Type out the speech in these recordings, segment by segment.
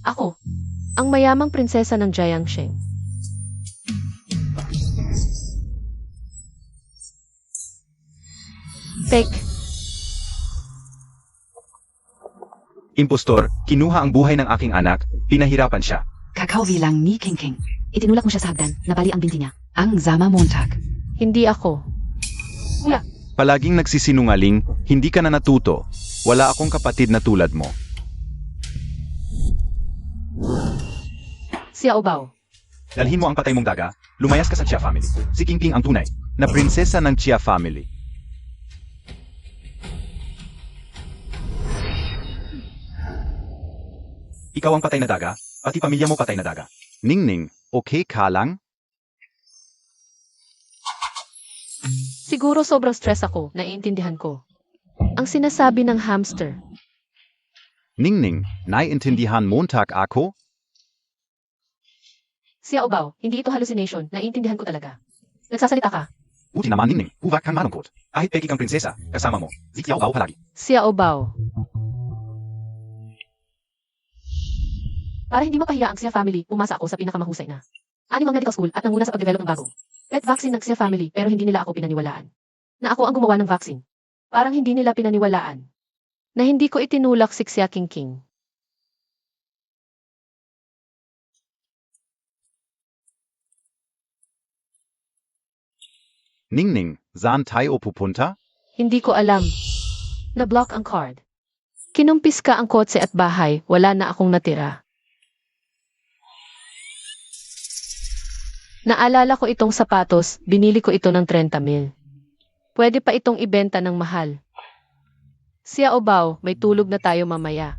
Ako, ang mayamang prinsesa ng Jiangsheng. Fake. Impostor, kinuha ang buhay ng aking anak, pinahirapan siya. Kakauwi lang ni King King. Itinulak mo siya sa hagdan, nabali ang binti niya. Ang Zama Montag. Hindi ako. Wala. Palaging nagsisinungaling, hindi ka na natuto. Wala akong kapatid na tulad mo. Xiao Bao. Dalhin mo ang patay mong daga, lumayas ka sa Chia family. Si King King ang tunay, na prinsesa ng Chia family. Ikaw ang patay na daga, pati pamilya mo patay na daga. Ningning, okay ka lang? Siguro sobrang stress ako, naiintindihan ko. Ang sinasabi ng hamster. Ningning, naiintindihan Montag ako? Xiao Bao, hindi ito hallucination, naiintindihan ko talaga. Nagsasalita ka. Buti naman Ningning, huwag kang malungkot. Kahit peki kang prinsesa, kasama mo, si Xiao Bao palagi. Xiao Bao. Para hindi mapahiya ang Xia family, pumasa ako sa pinakamahusay na 6 medical school at nanguna sa pag-develop ng bago pet vaccine ng Xia family, pero hindi nila ako pinaniwalaan na ako ang gumawa ng vaccine. Parang hindi nila pinaniwalaan na hindi ko itinulak si Xia King King. Ningning, saan tayo pupunta? Hindi ko alam. Na-block ang card. Kinumpis ka ang kotse at bahay, wala na akong natira. Naalala ko itong sapatos, binili ko ito ng 30,000. Pwede pa itong ibenta ng mahal. Xiao Bao, may tulog na tayo mamaya.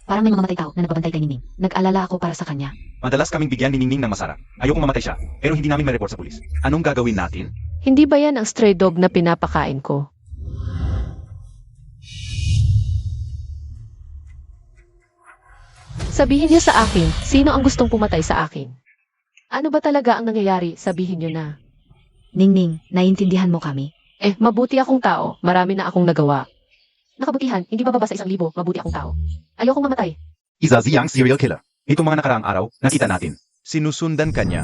Parang may mamamatay tao na nagbabantay kay Ningning. Nag-alala ako para sa kanya. Madalas kaming bigyan ni Ningning ng masarap. Ayokong mamatay siya, pero hindi namin ma-report sa pulis. Anong gagawin natin? Hindi ba yan ang stray dog na pinapakain ko? Sabihin niyo sa akin, sino ang gustong pumatay sa akin? Ano ba talaga ang nangyayari? Sabihin niyo na. Ningning, naiintindihan mo kami. Mabuti akong tao, marami na akong nagawa. Nakabutihan, hindi bababa sa 1,000, mabuti akong tao. Ayokong mamatay. Isa siyang serial killer. Itong mga nakaraang araw, nakita natin. Sinusundan ka niya.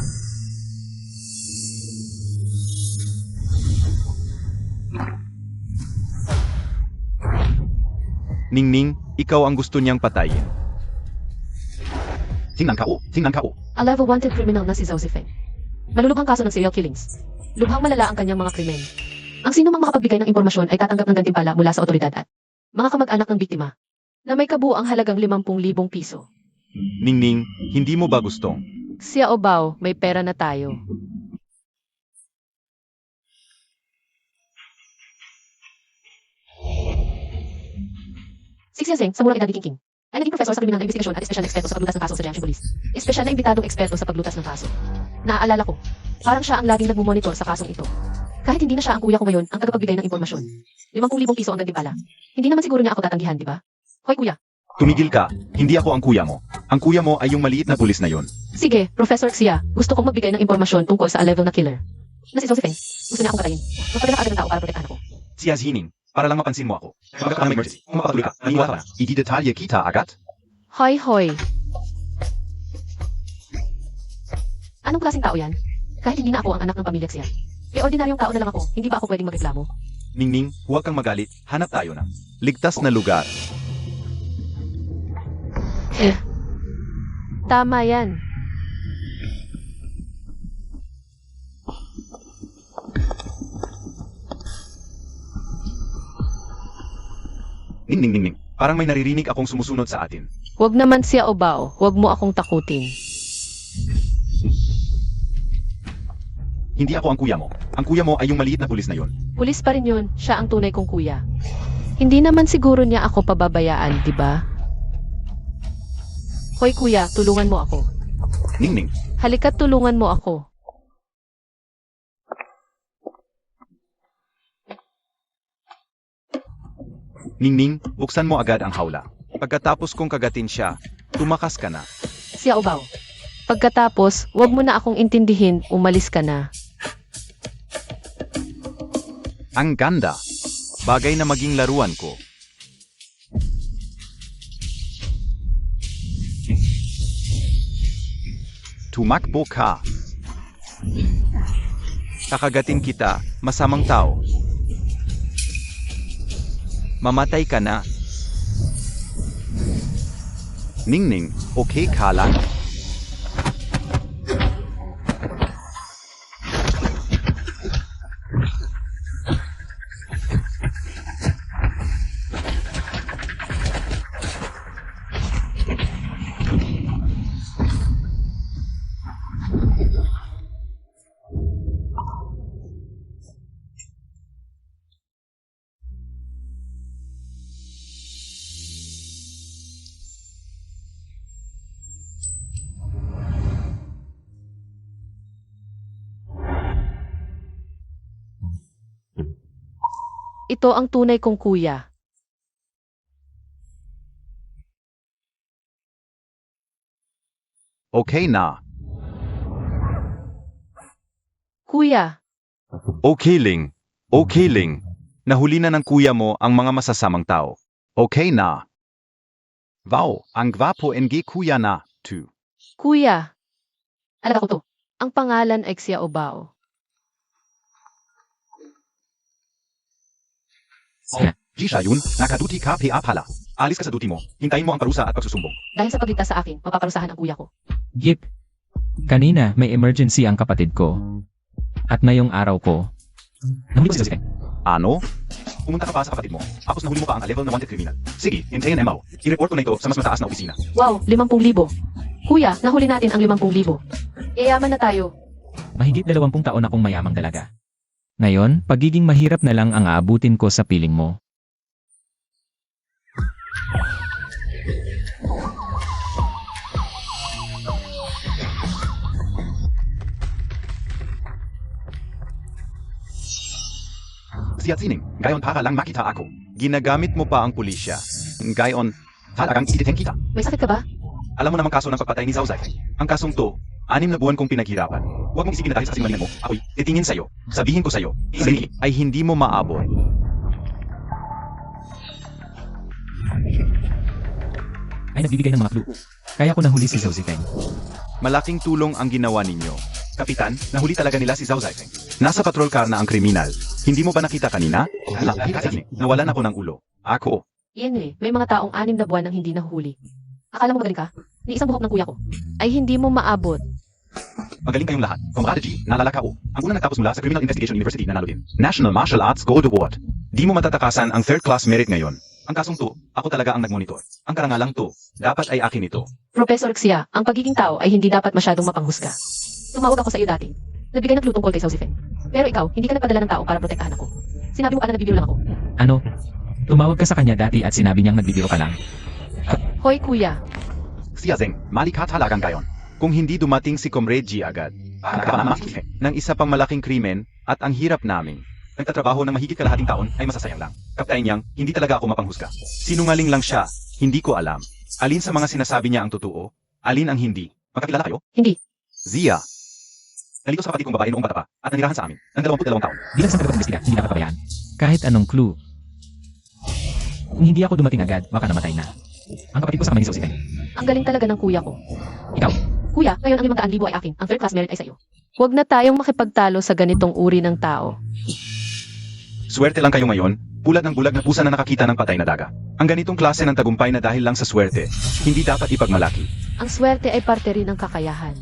Ningning, ikaw ang gusto niyang patayin. Tingnan ka o, tingnan ka o. A level wanted criminal na si Zhao Zifeng. Malulubhang kaso ng serial killings. Lubhang malala ang kanyang mga krimen. Ang sino mang makapagbigay ng impormasyon ay tatanggap ng gantimpala mula sa otoridad at mga kamag-anak ng biktima na may kabuuang halagang 50,000 piso. Ningning, hindi mo ba gustong? Xiao Bao, may pera na tayo. Si Xia Zheng, sa murang edad ni King King, ay naging professor sa kriminal na investigasyon at espesyal na eksperto sa paglutas ng kaso sa Jiangxi Police. Espesyal na imbitadong eksperto sa paglutas ng kaso. Naaalala ko, parang siya ang laging nagmumonitor sa kasong ito. Kahit hindi na siya ang kuya ko ngayon ang tagapagbigay ng impormasyon. 50,000 piso ang gantimpala. Hindi naman siguro niya ako tatanggihan, di ba? Hoy kuya. Tumigil ka, hindi ako ang kuya mo. Ang kuya mo ay yung maliit na pulis na yon. Sige, Professor Xia, gusto kong magbigay ng impormasyon tungkol sa level na killer. Na si Zhao Zifeng, gusto niya akong patayin. Magpadala ka agad ng tao para protektahan ako. Siya Zining, para lang mapansin mo ako. Kapag ka ng emergency, kung mapapatuloy ka, naniwala ka na. Ididetalye kita agad? Hoy, hoy. Anong klaseng tao yan? Kahit hindi na ako ang anak ng pamilya Xia. Ordinaryong tao na lang ako, hindi ba ako pwedeng magreklamo? Ningning, huwag kang magalit, hanap tayo na. Ligtas na lugar. Tama yan. Ningning, parang may naririnig akong sumusunod sa atin. Huwag naman siya Bao, huwag mo akong takutin. Hindi ako ang kuya mo. Ang kuya mo ay yung maliit na pulis na yon. Pulis pa rin yun, siya ang tunay kong kuya. Hindi naman siguro niya ako pababayaan, di ba? Hoy kuya, tulungan mo ako. Ningning, Halika't tulungan mo ako. Ningning, buksan mo agad ang hawla. Pagkatapos kong kagatin siya, tumakas ka na. Xiao Bao. Pagkatapos, huwag mo na akong intindihin, umalis ka na. Ang ganda. Bagay na maging laruan ko. Tumakbo ka. Kakagatin kita, masamang tao. Mamatay ka na. Ningning, okay ka lang? Ito ang tunay kong kuya. Okay na. Kuya, Okay Ling. Okay Ling. Nahuli na ng kuya mo ang mga masasamang tao. Okay na. Wow, ang gwapo ng kuya na, tu. kuya. Alaga ko to. Ang pangalan ay Xia Obao. Di siya yun, nakaduti ka pa pala. Alis ka sa duty mo, hintayin mo ang parusa at pagsusumbong. Dahil sa pagligtas sa akin, mapaparusahan ang kuya ko. Yip. Kanina, may emergency ang kapatid ko. At ngayong araw ko, nahuli ko si Josephine. Ano? Pumunta ka pa sa kapatid mo, tapos nahuli mo pa ang level na wanted criminal. Sige, hintayin mo. I-report ko na ito sa mas mataas na opisina. Wow, 50,000. Kuya, nahuli natin ang 50,000. Yayaman na tayo. Mahigit 20 taon akong mayamang dalaga. Ngayon, pagiging mahirap na lang ang aabutin ko sa piling mo. Siya sining, gayon para lang makita ako. Ginagamit mo pa ang pulisya. Gayon, talagang ititeng kita. May sakit ka ba? Alam mo namang kaso ng pagpatay ni Zhao Zai. Ang kasong to, 6 na buwan kong pinaghirapan. Huwag mong isipin na dahil sa kasinungalingan mo, ako'y titingin sa'yo. Sabihin ko sa'yo, hindi ay hindi mo maabot. Ay nagbibigay ng mga clue. Kaya ko nahuli si Josephine. Malaking tulong ang ginawa ninyo. Kapitan, nahuli talaga nila si Zhao Zaifeng. Nasa patrol car na ang kriminal. Hindi mo ba nakita kanina? Nawalan ako ng ulo. Ako. Iyan eh, may mga taong 6 na buwan nang hindi nahuhuli. Akala mo magaling ka? Ni isang buhok ng kuya ko. Ay hindi mo maabot. Magaling kayong lahat. Comrade G, naalala ka o. Ang unang nagtapos mula sa Criminal Investigation University nanalo din. National Martial Arts Gold Award. Di mo matatakasan ang third class merit ngayon. Ang kasong to, ako talaga ang nagmonitor. Ang karangalang to, dapat ay akin ito. Professor Xia, ang pagiging tao ay hindi dapat masyadong mapanghusga. Tumawag ako sa iyo dati. Nagbigay ng clue tungkol kay Josephine. Pero ikaw, hindi ka nagpadala ng tao para protektahan ako. Sinabi mo pa na nagbibiro lang ako. Ano? Tumawag ka sa kanya dati at sinabi niyang nagbibiro ka lang. Hoy kuya, Siya Zeng, mali ka talagang gayon. Kung hindi dumating si Comrade G agad, ng isa pang malaking krimen at ang hirap namin. Nagtatrabaho ng mahigit kalahating taon ay masasayang lang. Kaptain niyang, hindi talaga ako mapanghusga. Sinungaling lang siya, hindi ko alam. Alin sa mga sinasabi niya ang totoo, alin ang hindi. Magkakilala kayo? hindi. Zia. Nalito sa kapatid kong babae noong bata pa at nanirahan sa amin ng 22 taon. Bilang isang tagapag-imbestiga, hindi dapat pabayaan. Kahit anong clue. Kung hindi ako dumating agad, baka namatay na. Ang kapatid ko sa kamay ni Josephine. Ang galing talaga ng kuya ko. Ikaw, Kuya, ngayon ang 500,000 ay akin. Ang third class merit ay sa iyo. Huwag na tayong makipagtalo sa ganitong uri ng tao. Swerte lang kayo ngayon, bulag ng bulag na pusa na nakakita ng patay na daga. Ang ganitong klase ng tagumpay na dahil lang sa swerte, hindi dapat ipagmalaki. Ang swerte ay parte rin ng kakayahan.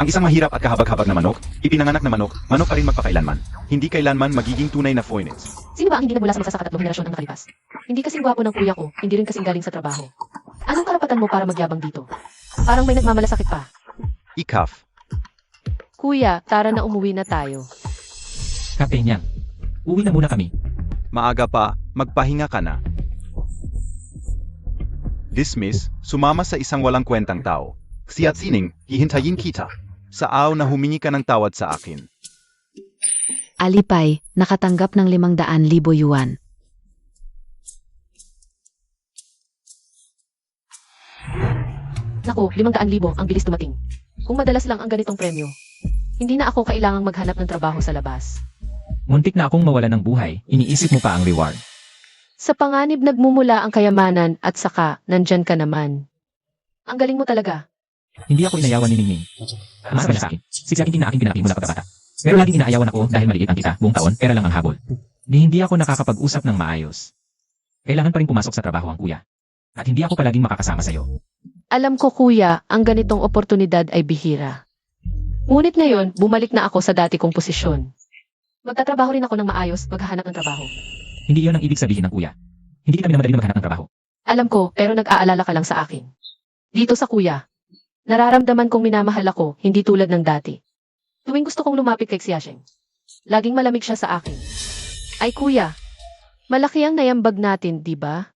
Ang isang mahirap at kahabag-habag na manok, ipinanganak na manok, manok pa rin magpakailanman. Hindi kailanman magiging tunay na phoenix. Sino ba ang hindi nagmula sa isa sa katatlong henerasyon ang nakalipas? Hindi kasing gwapo ng kuya ko, hindi rin kasing galing sa trabaho. Anong karapatan mo para magyabang dito? Parang may nagmamalasakit pa. Ikaf. Kuya, tara na umuwi na tayo. Kapten Yang. Uwi na muna kami. Maaga pa, magpahinga ka na. Dismiss, sumama sa isang walang kwentang tao. Siya't sining, hihintayin kita. Sa aw na humingi ka ng tawad sa akin. Alipay, nakatanggap ng 500,000 yuan. Naku, 500,000 ang bilis dumating. Kung madalas lang ang ganitong premyo, hindi na ako kailangang maghanap ng trabaho sa labas. Muntik na akong mawala ng buhay, iniisip mo pa ang reward. Sa panganib nagmumula ang kayamanan at saka nandyan ka naman. Ang galing mo talaga. Hindi ako inayawan ni Ningning. Masabi na sa akin, si Tia Kinting na aking pinapi mula pagkabata. Pero laging inaayawan ako dahil maliit ang kita, buong taon, pera lang ang habol. Hindi ako nakakapag-usap ng maayos. Kailangan pa rin pumasok sa trabaho ang kuya. At hindi ako palaging makakasama sa'yo. Alam ko kuya, ang ganitong oportunidad ay bihira. Ngunit ngayon, bumalik na ako sa dati kong posisyon. Magtatrabaho rin ako ng maayos, maghahanap ng trabaho. Hindi iyon ang ibig sabihin ng kuya. Hindi kita minamadali maghanap ng trabaho. Alam ko, pero nag-aalala ka lang sa akin. Dito sa kuya, nararamdaman kong minamahal ako, hindi tulad ng dati. Tuwing gusto kong lumapit kay Xiaxing, laging malamig siya sa akin. Ay kuya, malaki ang nayambag natin, di ba?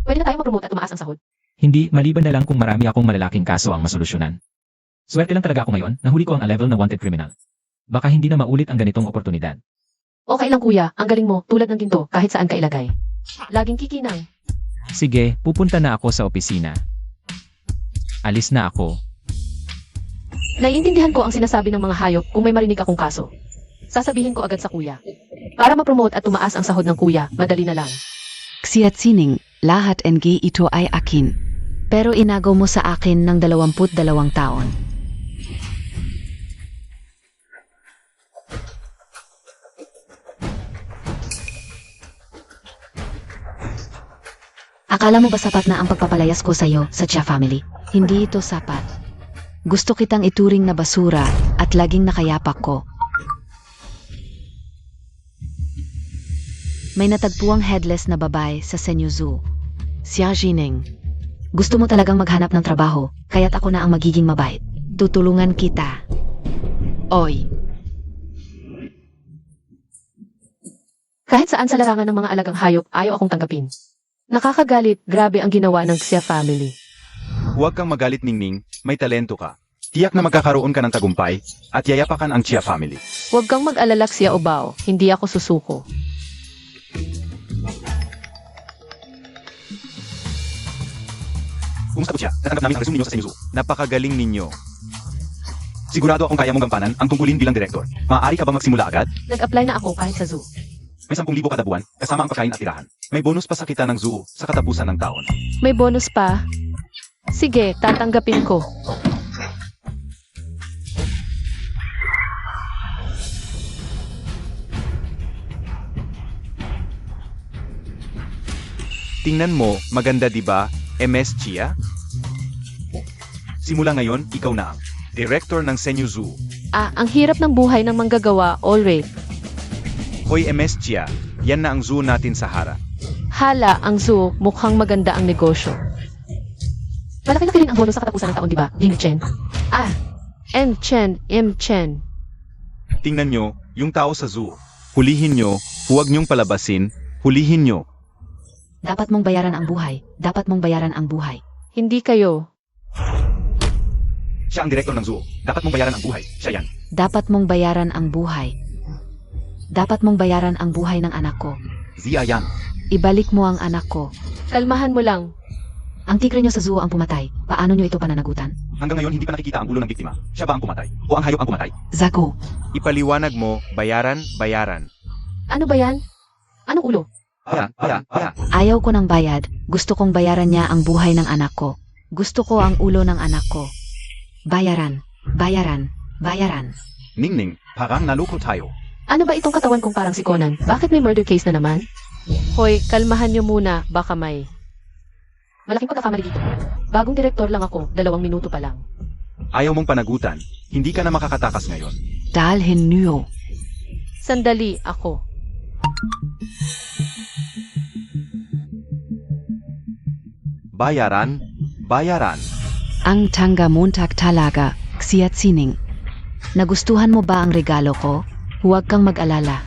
Pwede na tayo mapromote at tumaas ang sahod. Hindi, maliban na lang kung marami akong malalaking kaso ang masolusyonan. Swerte lang talaga ako ngayon, nahuli ko ang level na wanted criminal. Baka hindi na maulit ang ganitong oportunidad. Okay lang kuya, ang galing mo, tulad ng ginto, kahit saan ka ilagay. Laging kikinang. Sige, pupunta na ako sa opisina. Alis na ako. Naiintindihan ko ang sinasabi ng mga hayop kung may marinig akong kaso. Sasabihin ko agad sa kuya. Para mapromote at tumaas ang sahod ng kuya, madali na lang. Xiaxining, lahat ng ito ay akin. Pero inagaw mo sa akin ng 22 taon. Akala mo ba sapat na ang pagpapalayas ko sa'yo sa Chia family? Hindi ito sapat. Gusto kitang ituring na basura at laging nakayapak ko. May natagpuang headless na babae sa Senyu Zoo. Xia Jining. Gusto mo talagang maghanap ng trabaho, kaya't ako na ang magiging mabait. Tutulungan kita. Oy. Kahit saan sa larangan ng mga alagang hayop, ayaw akong tanggapin. Nakakagalit, grabe ang ginawa ng Xia family. Huwag kang magalit, Ningning, may talento ka. Tiyak na magkakaroon ka ng tagumpay at yayapakan ang Chia family. Huwag kang mag-alala Xia Obao, hindi ako susuko. Kumusta po siya? Natanggap namin ang resume ninyo sa Senyu Zoo. Napakagaling ninyo. Sigurado akong kaya mong gampanan ang tungkulin bilang direktor. Maaari ka ba magsimula agad? Nag-apply na ako kahit sa zoo. May 10,000 kada buwan, kasama ang pagkain at tirahan. May bonus pa sa kita ng zoo sa katapusan ng taon. May bonus pa? Sige, tatanggapin ko. Tingnan mo, maganda di ba, MS Chia? Simula ngayon, ikaw na ang director ng Senyu Zoo. Ang hirap ng buhay ng manggagawa, alright. Hoy MS Chia, yan na ang zoo natin sa Hara. Hala, ang zoo, mukhang maganda ang negosyo. Malaki-laki rin ang bonus sa katapusan ng taon, di ba? Ying Chen. M. Chen. Tingnan nyo, yung tao sa zoo. Hulihin nyo, huwag nyong palabasin, hulihin nyo. Dapat mong bayaran ang buhay. Dapat mong bayaran ang buhay. Hindi kayo. Siya ang direktor ng zoo. Dapat mong bayaran ang buhay. Siya yan. Dapat mong bayaran ang buhay. Dapat mong bayaran ang buhay ng anak ko. Zia yan. Ibalik mo ang anak ko. Kalmahan mo lang. Ang tigre nyo sa zoo ang pumatay. Paano nyo ito pananagutan? Hanggang ngayon hindi pa nakikita ang ulo ng biktima. Siya ba ang pumatay? O ang hayop ang pumatay? Zago, Ipaliwanag mo, bayaran. Ano ba yan? Anong ulo? Bayaran. ayaw ko ng bayad. Gusto kong bayaran niya ang buhay ng anak ko. Gusto ko ang ulo ng anak ko. Bayaran. Ningning, parang naloko tayo. Ano ba itong katawan kong parang si Conan? Bakit may murder case na naman? Hoy, kalmahan niyo muna, baka may. Malaking pagkakamali dito. Bagong direktor lang ako, 2 minuto pa lang. Ayaw mong panagutan. Hindi ka na makakatakas ngayon. Dalhin niyo. Sandali, ako. Bayaran. Ang tangga montag talaga, Xiaxining. Nagustuhan mo ba ang regalo ko? Huwag kang mag-alala.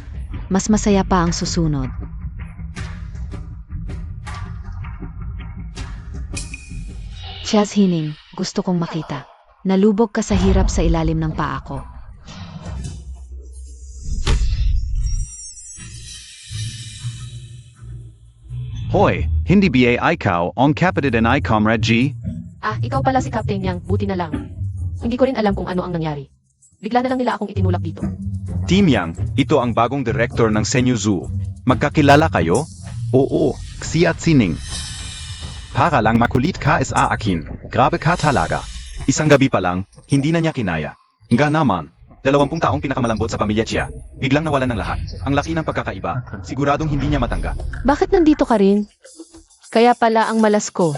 Mas masaya pa ang susunod. Xiaxining, gusto kong makita. Nalubog ka sa hirap sa ilalim ng paa ko. Hoy, hindi ba ikaw ang kapatid ng Comrade G? Ikaw pala si Captain Yang, buti na lang. Hindi ko rin alam kung ano ang nangyari. Bigla na lang nila akong itinulak dito. Team Yang, ito ang bagong director ng Senyu Zoo. Magkakilala kayo? Oo, Xiaxining. Para lang makulit ka is akin. Grabe ka talaga. Isang gabi pa lang, hindi na niya kinaya. Nga naman, 20 taong pinakamalambot sa pamilya Chia, biglang nawalan ng lahat. Ang laki ng pagkakaiba, siguradong hindi niya matanggap. Bakit nandito ka rin? Kaya pala ang malas ko.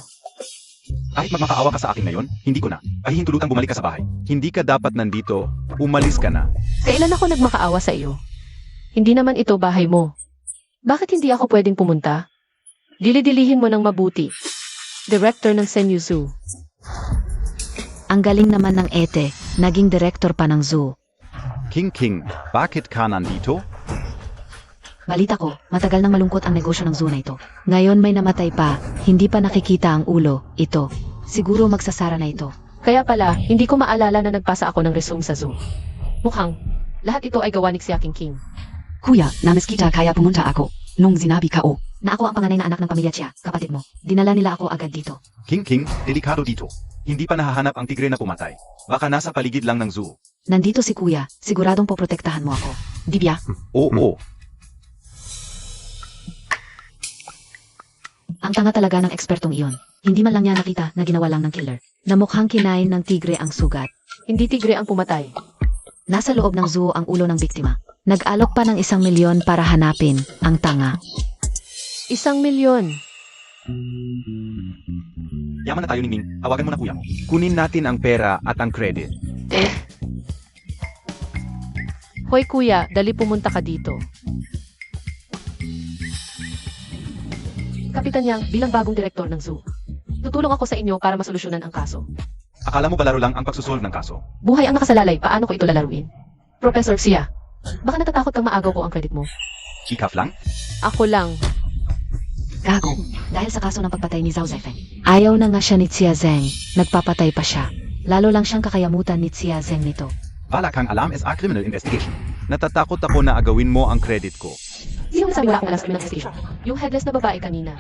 Kahit magmakaawa ka sa akin ngayon, hindi ko na. Pahihin tulutang bumalik ka sa bahay. Hindi ka dapat nandito, umalis ka na. Kailan ako nagmakaawa sa iyo? Hindi naman ito bahay mo. Bakit hindi ako pwedeng pumunta? Dili-dilihin mo ng mabuti. Director ng Senyu Zoo. Ang galing naman ng ete, naging direktor pa ng zoo. King, bakit ka nandito? Balita ko, matagal nang malungkot ang negosyo ng zoo na ito. Ngayon may namatay pa, hindi pa nakikita ang ulo, ito. Siguro magsasara na ito. Kaya pala, hindi ko maalala na nagpasa ako ng resume sa zoo. Mukhang, lahat ito ay gawa ni Xiaking King. Kuya, namis kita kaya pumunta ako. Nung sinabi ka na ako ang panganay na anak ng pamilya Chia, kapatid mo. Dinala nila ako agad dito. King, delikado dito. Hindi pa nahahanap ang tigre na pumatay. Baka nasa paligid lang ng zoo. Nandito si kuya, siguradong poprotektahan mo ako. Dibya, Oo. ang tanga talaga ng ekspertong iyon. Hindi man lang niya nakita na ginawa lang ng killer. Na mukhang kinain ng tigre ang sugat. Hindi tigre ang pumatay. Nasa loob ng zoo ang ulo ng biktima. Nag-alok pa ng 1 milyon para hanapin ang tanga. 1 milyon. Yaman na tayo, Ningning. Tawagan mo na kuya mo. Kunin natin ang pera at ang credit. Hoy kuya, dali pumunta ka dito. Kapitan Yang, bilang bagong direktor ng zoo. Tutulong ako sa inyo para masolusyonan ang kaso. Akala mo balaro lang ang pagsusolve ng kaso? Buhay ang nakasalalay, paano ko ito lalaruin? Professor Xia, baka natatakot kang maagaw ko ang credit mo. Ikaf lang? Ako lang. Gago, dahil sa kaso ng pagpatay ni Zhao Zeifeng. Ayaw na nga siya ni Xia Zheng, nagpapatay pa siya. Lalo lang siyang kakayamutan ni Xia Zheng nito. Wala kang alam is a criminal investigation. Natatakot ako na agawin mo ang credit ko. Sino nasabi wala akong alam sa criminal investigation? Yung headless na babae kanina.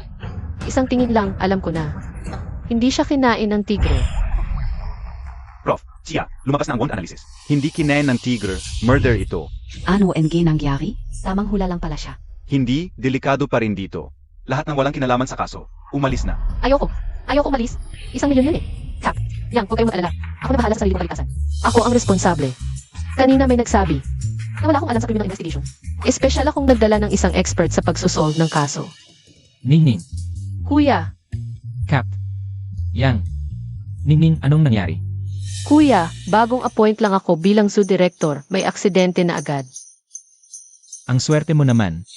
Isang tingin lang, alam ko na. Hindi siya kinain ng tigre. Prof, Chia, lumabas na ang wound analysis. Hindi kinain ng tigre, murder ito. Ano NG nangyari? Tamang hula lang pala siya. Hindi, delikado pa rin dito. Lahat ng walang kinalaman sa kaso, umalis na. Ayoko umalis. 1 milyon yun eh. Kap, Yang, huwag kayong mag-alala. Ako na bahala sa sarili kong kaligtasan. Ako ang responsable. Kanina may nagsabi na wala akong alam sa criminal investigation. Espesyal akong nagdala ng isang expert sa pagsusolve ng kaso. Ningning, Kuya, Cap, Yang. Ningning, anong nangyari? Kuya, bagong appoint lang ako bilang zoo director. May aksidente na agad. Ang swerte mo naman.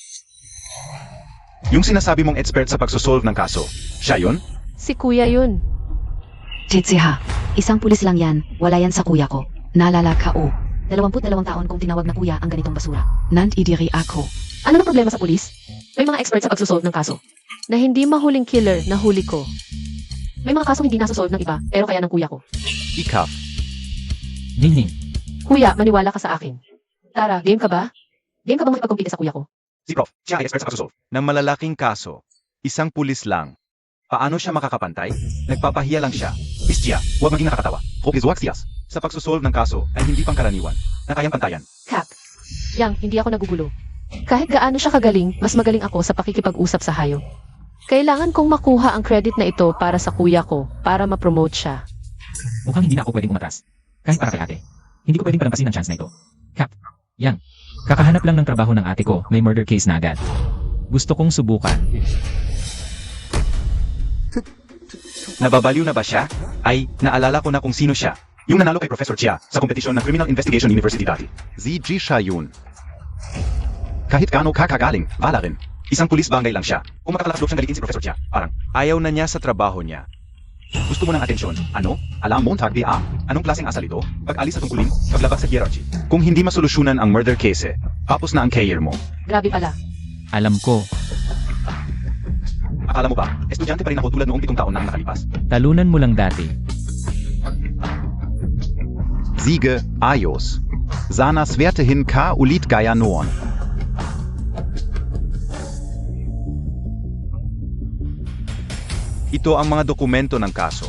Yung sinasabi mong expert sa pagsusolve ng kaso, siya yun? Si Kuya yun. Chitsiha, isang pulis lang yan, wala yan sa kuya ko. Naalala ka 22 taon kong tinawag na kuya ang ganitong basura. Nandidiri ako. Ano na problema sa pulis? May mga expert sa pagsusolve ng kaso. Na hindi mahuling killer na huli ko. May mga kasong hindi nasosolve ng iba, pero kaya ng kuya ko. Ikaf. Ningning, Kuya, maniwala ka sa akin. Tara, game ka ba? Game ka bang makipagkumpite sa kuya ko? Si Prof, siya ay expert sa pagsusolve. Ng malalaking kaso, isang pulis lang. Paano siya makakapantay? Nagpapahiya lang siya. Miss Chia, huwag maging nakakatawa. Hope is wax siyas. Sa pagsusolve ng kaso ay hindi pangkaraniwan na kayang pantayan. Cap. Yang, hindi ako nagugulo. Kahit gaano siya kagaling, mas magaling ako sa pakikipag-usap sa hayop. Kailangan kong makuha ang credit na ito para sa kuya ko, para ma-promote siya. mukhang hindi na ako pwedeng umatras. Kahit para kay ate. Hindi ko pwedeng palampasin ang chance na ito. Cap, Yang. Kakahanap lang ng trabaho ng ate ko, may murder case na agad. Gusto kong subukan. Nababaliw na ba siya? Ay, naalala ko na kung sino siya. Yung nanalo kay Professor Chia sa kompetisyon ng Criminal Investigation University dati. ZG siya yun. Kahit kano kakagaling, wala rin. Isang pulis bangay lang siya. Kung makakalakas loob siyang galitin si Professor Chia, parang ayaw na niya sa trabaho niya. Gusto mo ng atensyon? Ano? Alam mo, tagbi anong klaseng asal ito? Pag-alis sa tungkulin, paglabas sa hierarchy. Kung hindi masolusyonan ang murder case, tapos na ang career mo. Grabe pala. Alam ko, Akala mo ba, estudyante pa rin ako tulad noong 7 taon na ang nakalipas? talunan mo lang dati. Siege, ayos. Sana swertehin ka ulit gaya noon. Ito ang mga dokumento ng kaso.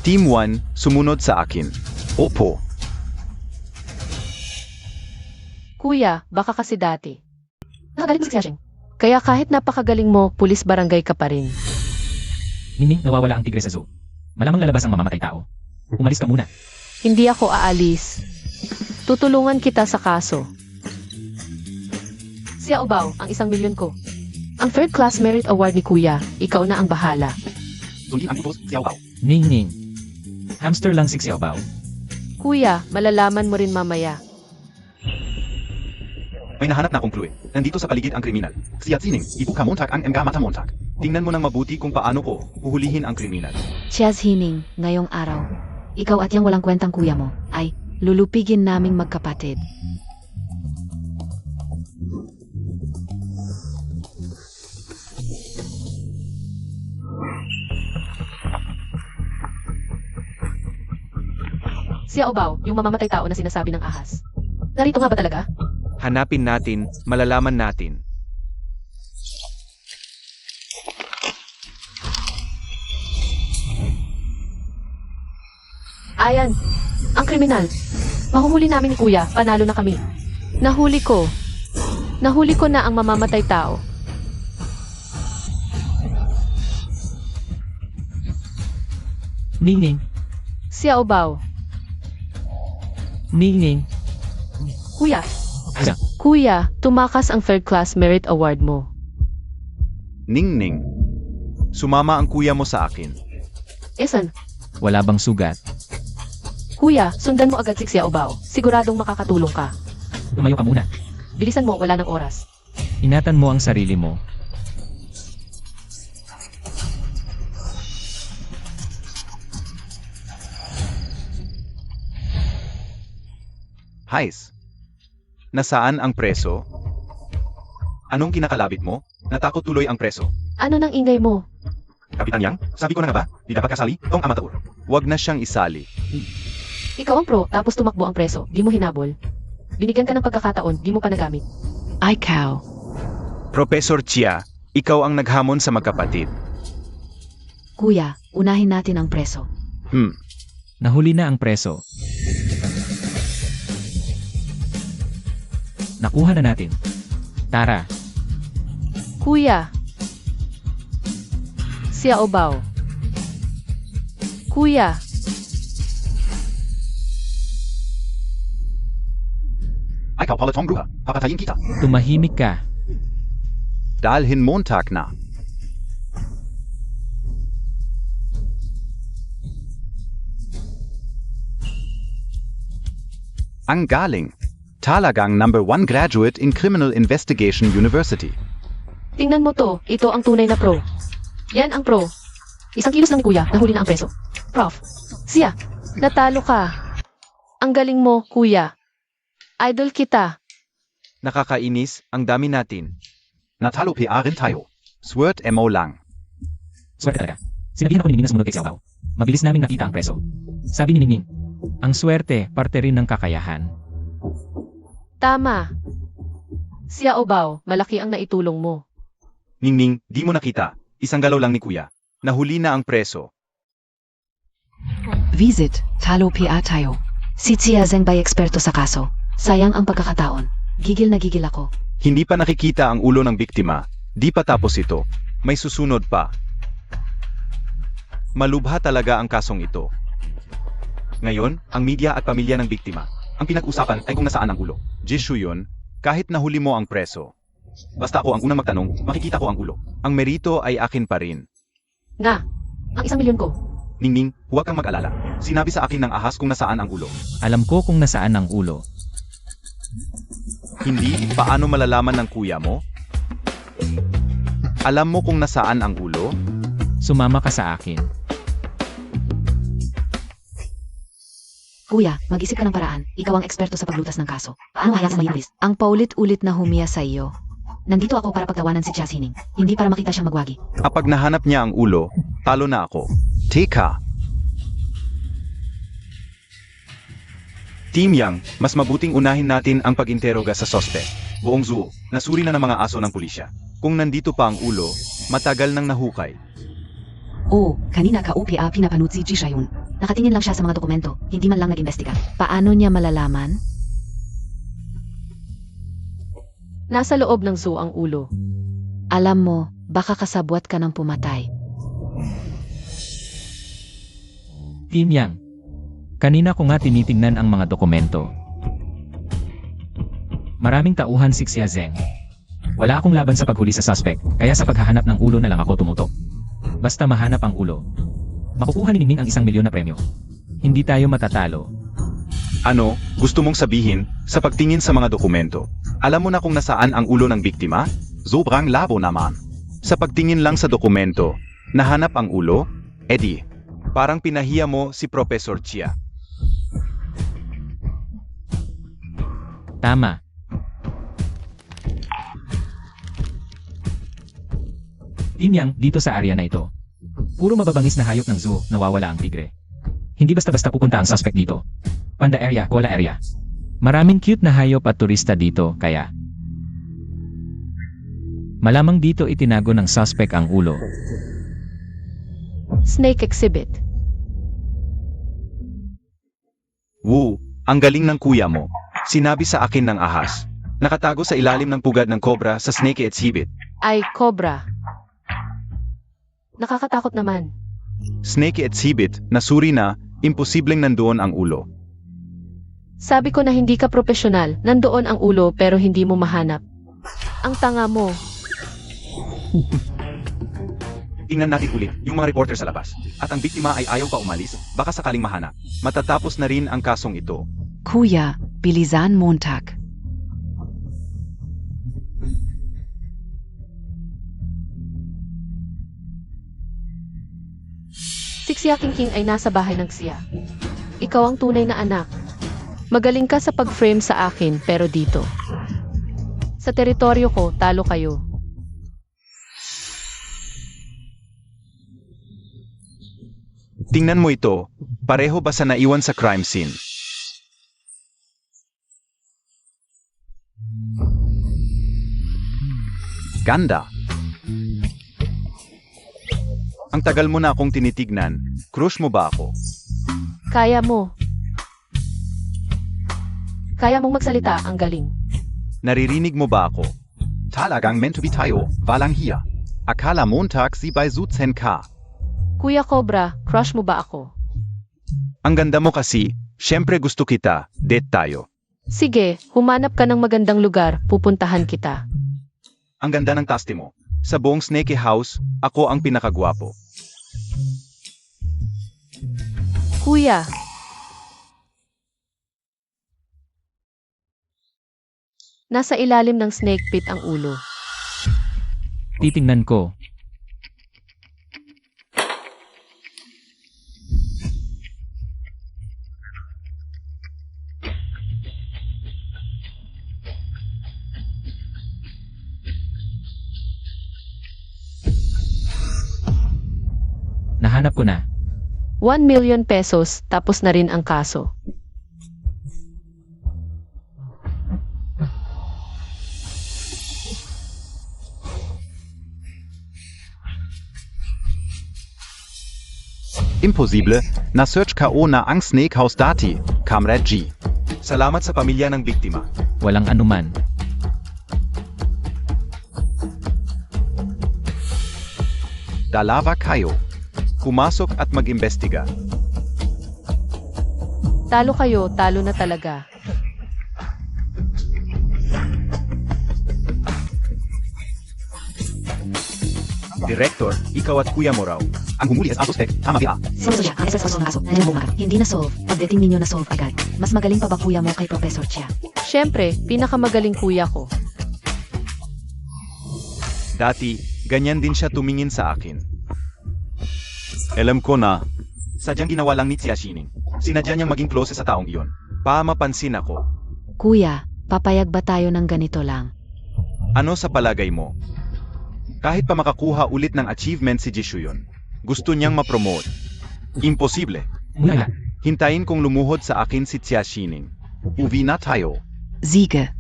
Team 1, sumunod sa akin. Opo. Kuya, baka kasi dati. Nakagaling mo si Xiaxing. Kaya kahit napakagaling mo, pulis barangay ka pa rin. Ningning, nawawala ang tigre sa zoo. Malamang lalabas ang mamamatay tao. Umalis ka muna. Hindi ako aalis. Tutulungan kita sa kaso. Sia Ubaw, ang 1,000,000 ko. Ang third class merit award ni Kuya, ikaw na ang bahala. Sundin ang utos, Xiao Bao. Ningning. Hamster lang si Xiaobao. Kuya, malalaman mo rin mamaya. May nahanap na akong clue. Nandito sa paligid ang kriminal. Siya Zining, ibuka montag ang mga mata montag. Tingnan mo nang mabuti kung paano ko uhulihin ang kriminal. Siya Hining, ngayong araw. Ikaw at yung walang kwentang kuya mo ay lulupigin naming magkapatid. Sia Ubaw, yung mamamatay tao na sinasabi ng ahas. Narito nga ba talaga? Hanapin natin, malalaman natin. Ayan, ang kriminal. Mahuhuli namin ni Kuya, panalo na kami. Nahuli ko. Nahuli ko na ang mamamatay tao. Ningning. Sia Ubaw. Ningning. Kuya, Asa? Kuya, tumakas ang third class merit award mo. Ningning. Sumama ang kuya mo sa akin. Esan, Wala bang sugat? Kuya, sundan mo agad si Sia Ubaw. Siguradong makakatulong ka. Tumayo ka muna. Bilisan mo, wala ng oras. Ingatan mo ang sarili mo. Hais. Nasaan ang preso? Anong kinakalabit mo? Natakot tuloy ang preso. Ano nang ingay mo? Kapitan Yang, sabi ko na nga ba? Di dapat kasali? Tong amateur. Huwag na siyang isali. Ikaw ang pro, tapos tumakbo ang preso. Di mo hinabol. Binigyan ka ng pagkakataon, di mo pa nagamit. Ay cow. Professor Chia, ikaw ang naghamon sa magkapatid. Kuya, unahin natin ang preso. Nahuli na ang preso. Nakuha na natin. Tara. Kuya. Sia Ubaw. Kuya. Ay kapalatong bruha, papatayin kita. Tumahimik ka. Dalhin Montag na. Ang galing. Talagang number 1 graduate in Criminal Investigation University. Tingnan mo to, ito ang tunay na pro. Yan ang pro. 1 kilos lang ni Kuya, nahuli na ang preso. Prof. Sia, natalo ka. Ang galing mo, Kuya. Idol kita. Nakakainis, ang dami natin. Natalo rin tayo. Swert mo lang. Swerte talaga. Sinabihan ako ni Ningning na sumunod kay Xiaobao. Mabilis naming nakita ang preso. Sabi ni Ningning, ang swerte, parte rin ng kakayahan. Tama. Sia Ubaw, malaki ang naitulong mo. Ningning, di mo nakita. Isang galaw lang ni Kuya. Nahuli na ang preso. Visit, talo PA tayo. Si Chia Zeng bay eksperto sa kaso. Sayang ang pagkakataon. Gigil na gigil ako. Hindi pa nakikita ang ulo ng biktima. Di pa tapos ito. May susunod pa. Malubha talaga ang kasong ito. Ngayon, ang media at pamilya ng biktima. Ang pinag-usapan ay kung nasaan ang ulo. Jishu yun, kahit nahuli mo ang preso. Basta ako ang unang magtanong, makikita ko ang ulo. Ang merito ay akin pa rin. Nga, ang 1,000,000 ko. Ningning, huwag kang mag-alala. Sinabi sa akin ng ahas kung nasaan ang ulo. Alam ko kung nasaan ang ulo. Hindi, paano malalaman ng kuya mo? Alam mo kung nasaan ang ulo? Sumama ka sa akin. Kuya, mag-isip ka ng paraan. Ikaw ang eksperto sa paglutas ng kaso. Paano kaya sa mayulis? Ang paulit-ulit na humiya sa iyo. Nandito ako para pagtawanan si Chia Hining. Hindi para makita siyang magwagi. Kapag nahanap niya ang ulo, talo na ako. Teka. Team Yang, mas mabuting unahin natin ang pag-interoga sa sospek. Buong zoo, nasuri na ng mga aso ng pulisya. Kung nandito pa ang ulo, matagal nang nahukay. Oo, kanina ka-UPA pinapanood si Jisha yun. Nakatingin lang siya sa mga dokumento, hindi man lang nag-imbestiga. Paano niya malalaman? Nasa loob ng zoo ang ulo. Alam mo, baka kasabwat ka ng pumatay. Team Yang. Kanina ko nga tinitingnan ang mga dokumento. Maraming tauhan si Xia Zheng. Wala akong laban sa paghuli sa suspect, kaya sa paghahanap ng ulo na lang ako tumutok. Basta mahanap ang ulo, makukuha ni Ningning ang 1 milyon na premyo. Hindi tayo matatalo. Ano, gusto mong sabihin, sa pagtingin sa mga dokumento, alam mo na kung nasaan ang ulo ng biktima? Sobrang labo naman. Sa pagtingin lang sa dokumento, nahanap ang ulo? Eddie, parang pinahiya mo si Professor Chia. Tama. Team Yang, dito sa area na ito. Puro mababangis na hayop ng zoo, nawawala ang tigre. Hindi basta-basta pupunta ang suspect dito. Panda area, koala area. Maraming cute na hayop at turista dito, kaya malamang dito itinago ng suspect ang ulo. Snake exhibit. Woo, ang galing ng kuya mo. Sinabi sa akin ng ahas. Nakatago sa ilalim ng pugad ng cobra sa snake exhibit. Ay, cobra. Nakakatakot naman. Snake exhibit, nasuri na, imposibleng nandoon ang ulo. Sabi ko na hindi ka profesional, nandoon ang ulo pero hindi mo mahanap. Ang tanga mo. Tingnan natin ulit yung mga reporter sa labas. At ang biktima ay ayaw pa umalis, baka sakaling mahanap. Matatapos na rin ang kasong ito. Kuya, bilisan Montag. Si Xia King ay nasa bahay ng Xia. Ikaw ang tunay na anak. Magaling ka sa pag-frame sa akin pero dito. Sa teritoryo ko, talo kayo. Tingnan mo ito, pareho ba sa naiwan sa crime scene? Ganda. Ang tagal mo na akong tinitignan, crush mo ba ako? Kaya mo. Kaya mong magsalita, ang galing. Naririnig mo ba ako? Talagang meant to be tayo, walang hiya. Akala Montag si bei Suzen ka. Kuya Cobra, crush mo ba ako? Ang ganda mo kasi, syempre gusto kita, date tayo. Sige, humanap ka ng magandang lugar, pupuntahan kita. Ang ganda ng taste mo. Sa buong Snake House, ako ang pinakagwapo. Kuya, nasa ilalim ng snake pit ang ulo. Titingnan ko. Nahanap ko na. 1 million pesos, tapos na rin ang kaso. Imposible, na-search KO na ang Snake House dati, Comrade G. Salamat sa pamilya ng biktima. Walang anuman. Dalawa kayo. Pumasok at mag-imbestiga. Talo kayo, talo na talaga. Director, ikaw at kuya mo raw. Ang humuli as suspect, tama ba? Seryoso siya, ang SS ng kaso. Nanilabong ka. Hindi na solve. Pagdating ninyo na solve agad. Mas magaling pa ba kuya mo kay Professor Chia? Siyempre, pinakamagaling kuya ko. Dati, ganyan din siya tumingin sa akin. Alam ko na, sadyang ginawa lang ni Xia Xining. Sinadya niyang maging close sa taong iyon. Mapansin ako. Kuya, papayag ba tayo ng ganito lang? Ano sa palagay mo? Kahit pa makakuha ulit ng achievement si Jisoo yun, gusto niyang ma-promote. Imposible. Wala. Hintayin kong lumuhod sa akin si Xia Xining. Uwi na tayo. Siege.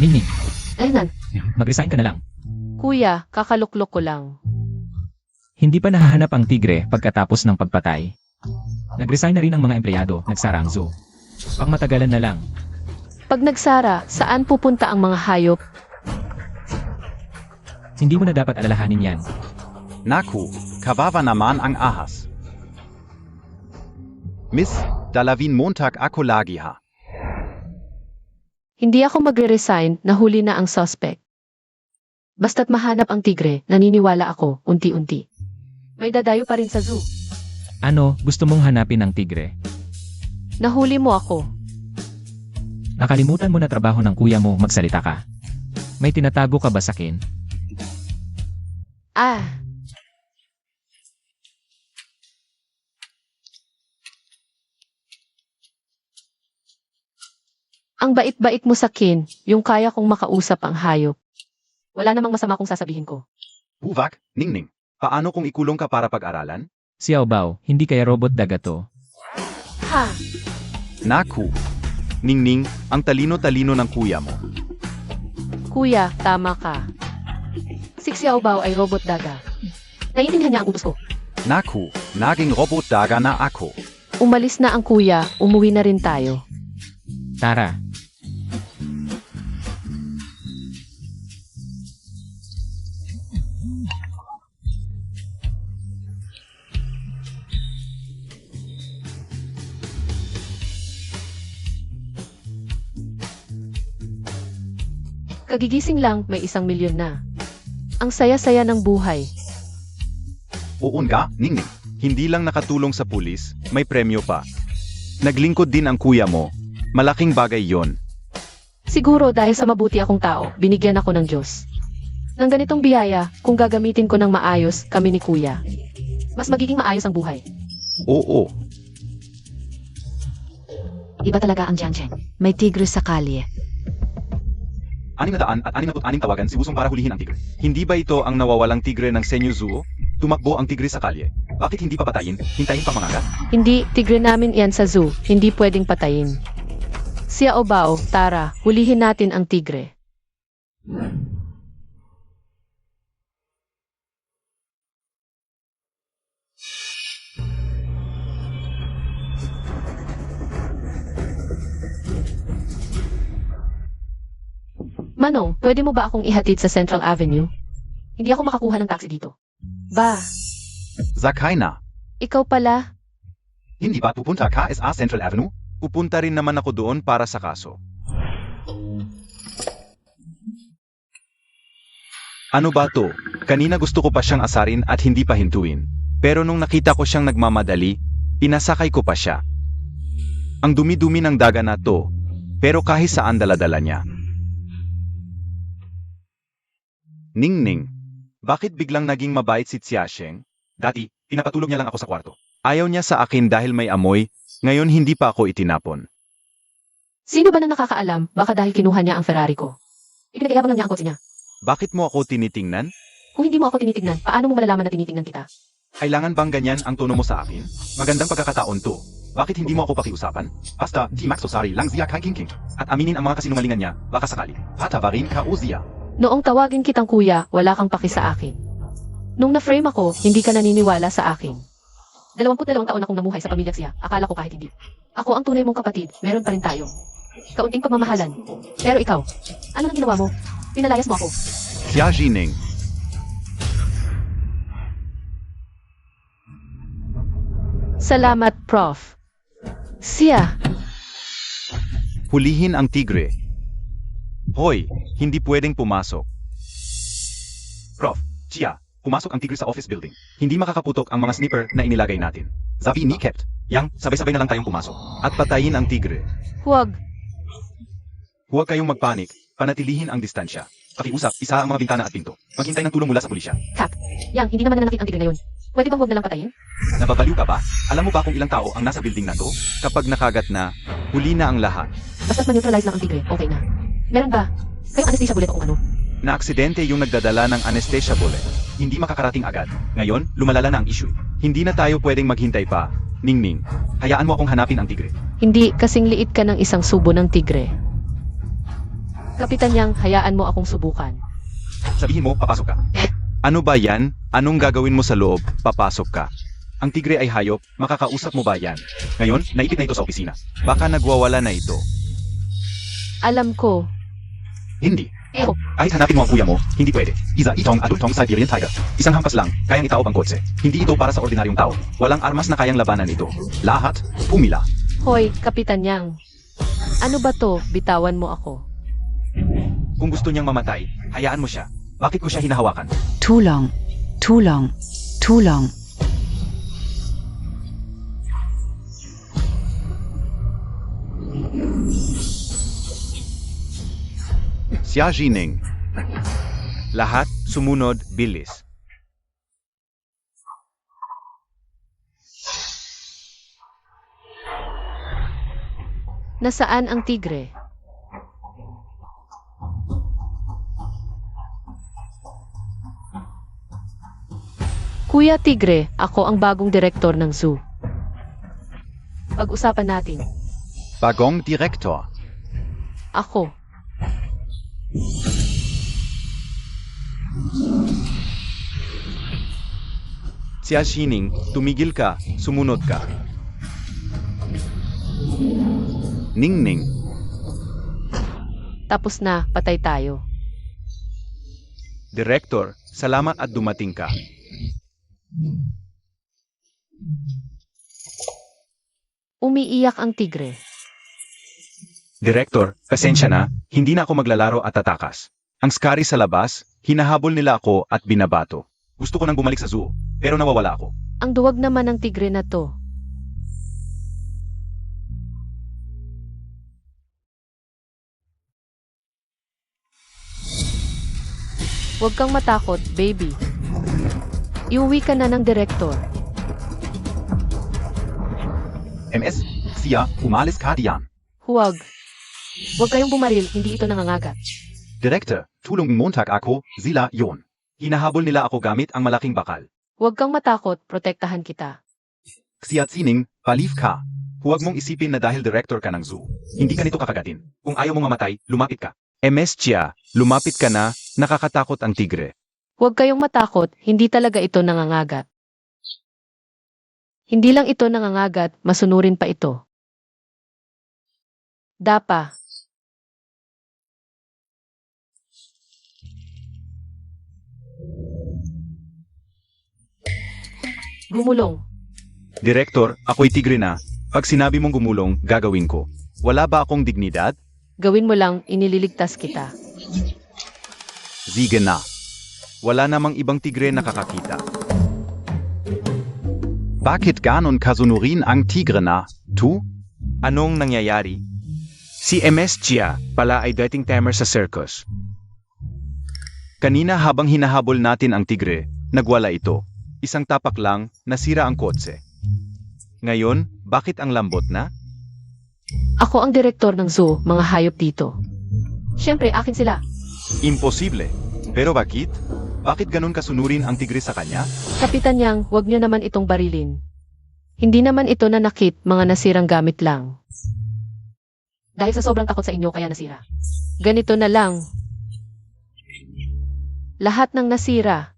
Ningning, Ayun, mag-resign ka na lang. kuya, kakaluklok ko lang. Hindi pa nahahanap ang tigre pagkatapos ng pagpatay. Nag-resign na rin ang mga empleyado, nagsara ang zoo. Pang matagalan na lang. Pag nagsara, saan pupunta ang mga hayop? Hindi mo na dapat alalahanin yan. Naku, kawawa naman ang ahas. Miss, dalawin Montag ako lagi ha. Hindi ako magre-resign na huli na ang suspect. Basta't mahanap ang tigre, naniniwala ako, unti-unti. May dadayo pa rin sa zoo. Ano, gusto mong hanapin ng tigre? Nahuli mo ako. Nakalimutan mo na trabaho ng kuya mo, magsalita ka. May tinatago ka ba sa akin? Ah, ang bait-bait mo sa kin, yung kaya kong makausap ang hayop. Wala namang masama kung sasabihin ko. Buvak, Ningning, paano kung ikulong ka para pag-aralan? Xiao Bao, hindi kaya robot daga to? Ha? Naku, Ningning, ang talino-talino ng kuya mo. Kuya, tama ka. Si Xiao Bao ay robot daga. Naiintindihan niya ang utos ko. Naku, naging robot daga na ako. Umalis na ang kuya, umuwi na rin tayo. Tara, Kagigising lang, may 1,000,000 na. Ang saya-saya ng buhay. Oo nga, Ningning. Hindi lang nakatulong sa pulis, may premyo pa. Naglingkod din ang kuya mo. Malaking bagay yon. Siguro dahil sa mabuti akong tao, binigyan ako ng Diyos. Nang ganitong biyaya, kung gagamitin ko ng maayos, kami ni kuya. Mas magiging maayos ang buhay. Oo, Iba talaga ang Jiangcheng. May tigre sa kalye. 600 at 66 tawagan si Wusong para hulihin ang tigre. Hindi ba ito ang nawawalang tigre ng Senyu Zoo? Tumakbo ang tigre sa kalye. Bakit hindi pa patayin? Hintayin pa mangagat? Hindi, tigre namin yan sa zoo. Hindi pwedeng patayin. Xiao Bao, tara, hulihin natin ang tigre. Manong, pwede mo ba akong ihatid sa Central Avenue? Hindi ako makakuha ng taxi dito. Ba, Zakay na. ikaw pala? Hindi ba pupunta ka sa Central Avenue? Pupunta rin naman ako doon para sa kaso. Ano ba to? Kanina gusto ko pa siyang asarin at hindi pa hintuin. Pero nung nakita ko siyang nagmamadali, pinasakay ko pa siya. Ang dumi-dumi ng daga na to, pero kahit saan daladala niya. Ningning, bakit biglang naging mabait si Xiaosheng? Dati, pinapatulog niya lang ako sa kwarto. Ayaw niya sa akin dahil may amoy, ngayon hindi pa ako itinapon. Sino ba na nakakaalam? Baka dahil kinuha niya ang Ferrari ko. Ipinagayabang lang niya ang kotse niya. Bakit mo ako tinitingnan? Kung hindi mo ako tinitignan, paano mo malalaman na tinitignan kita? Kailangan bang ganyan ang tono mo sa akin? Magandang pagkakataon to. Bakit hindi mo ako pakiusapan? Basta, di Max Sosari lang ziya kay King King. At aminin ang mga kasinungalingan niya, baka sakali. Patavarin ka o ziya. Noong tawagin kitang kuya, wala kang paki sa akin. Nung na-frame ako, hindi ka naniniwala sa akin. 22 taon akong namuhay sa pamilya siya, akala ko kahit hindi. Ako ang tunay mong kapatid, meron pa rin tayo. Kaunting pagmamahalan. Pero ikaw, ano nang ginawa mo? Pinalayas mo ako. Xia Jining. Salamat, Prof. Siya, Hulihin ang tigre. Hoy, hindi pwedeng pumasok. Prof, Chia, pumasok ang tigre sa office building. Hindi makakaputok ang mga sniper na inilagay natin. Sabi ni Kept, yang, sabay-sabay na lang tayong pumasok. At patayin ang tigre. huwag. Huwag kayong magpanik, panatilihin ang distansya. Pakiusap, isa ang mga bintana at pinto. Maghintay ng tulong mula sa pulisya. Kap, yang, hindi naman nanakit ang tigre ngayon. Pwede bang huwag na lang patayin? Nababaliw ka ba? Alam mo ba kung ilang tao ang nasa building na to? Kapag nakagat na, huli na ang lahat. Basta't ma-neutralize lang ang tigre, okay na. Meron ba? Kayong anesthesia bullet o kung ano? Na-aksidente yung nagdadala ng anesthesia bullet. Hindi makakarating agad. Ngayon, lumalala na ang issue. Hindi na tayo pwedeng maghintay pa. Ningning, hayaan mo akong hanapin ang tigre. Hindi, kasing liit ka ng isang subo ng tigre. Kapitan Yang, hayaan mo akong subukan. Sabihin mo, papasok ka. Ano ba yan? Anong gagawin mo sa loob? Papasok ka. Ang tigre ay hayop, makakausap mo ba yan? Ngayon, naipit na ito sa opisina. Baka nagwawala na ito. Alam ko. Hindi. Eho. Kahit hanapin mo ang kuya mo, hindi pwede. Isa itong adultong Siberian Tiger. Isang hampas lang, kayang itaob ang kotse. Hindi ito para sa ordinaryong tao. Walang armas na kayang labanan ito. Lahat, pumila. Hoy, Kapitan Yang. Ano ba to? Bitawan mo ako. Kung gusto niyang mamatay, hayaan mo siya. Bakit ko siya hinahawakan? Tulong. Tulong. Tulong. Xia Jining. Lahat, sumunod, bilis. Nasaan ang tigre? Kuya Tigre, ako ang bagong direktor ng zoo. Pag-usapan natin. Bagong Direktor. Ako. Xia Xining, tumigil ka, sumunod ka. Ningning. Tapos na, patay tayo. Director, salamat at dumating ka. Umiiyak ang tigre. Director, pasensya na, hindi na ako maglalaro at tatakas. Ang scary sa labas, hinahabol nila ako at binabato. Gusto ko nang bumalik sa zoo, pero nawawala ako. Ang duwag naman ng tigre na to. Huwag kang matakot, baby. Iuwi ka na ng direktor. MS, Xia, umalis ka diyan. Huwag. Huwag kayong bumaril, hindi ito nangangagat. Director, tulong Montag ako, sila yon. Hinahabol nila ako gamit ang malaking bakal. Huwag kang matakot, protektahan kita. Xia Xining, palif ka. Huwag mong isipin na dahil director ka ng zoo, hindi ka nito kakagatin. Kung ayaw mong mamatay, lumapit ka. MS Chia, lumapit ka na, nakakatakot ang tigre. Huwag kayong matakot, hindi talaga ito nangangagat. Hindi lang ito nangangagat, masunurin pa ito. Dapa. Gumulong. Director, ako'y tigre na. Pag sinabi mong gumulong, gagawin ko. Wala ba akong dignidad? Gawin mo lang, inililigtas kita. Sige na. Wala namang ibang tigre nakakakita. Bakit ganon kasunurin ang tigre na? Tu? Anong nangyayari? Si MS Chia pala ay dating tamer sa circus. Kanina habang hinahabol natin ang tigre, nagwala ito. Isang tapak lang, nasira ang kotse. Ngayon, bakit ang lambot na? Ako ang direktor ng zoo, mga hayop dito. Siyempre, akin sila. Imposible. Pero bakit? Bakit ganon kasunurin ang tigre sa kanya? Kapitan Yang, huwag niyo naman itong barilin. Hindi naman ito nanakit, mga nasirang gamit lang. Dahil sa sobrang takot sa inyo, kaya nasira. Ganito na lang. Lahat ng nasira.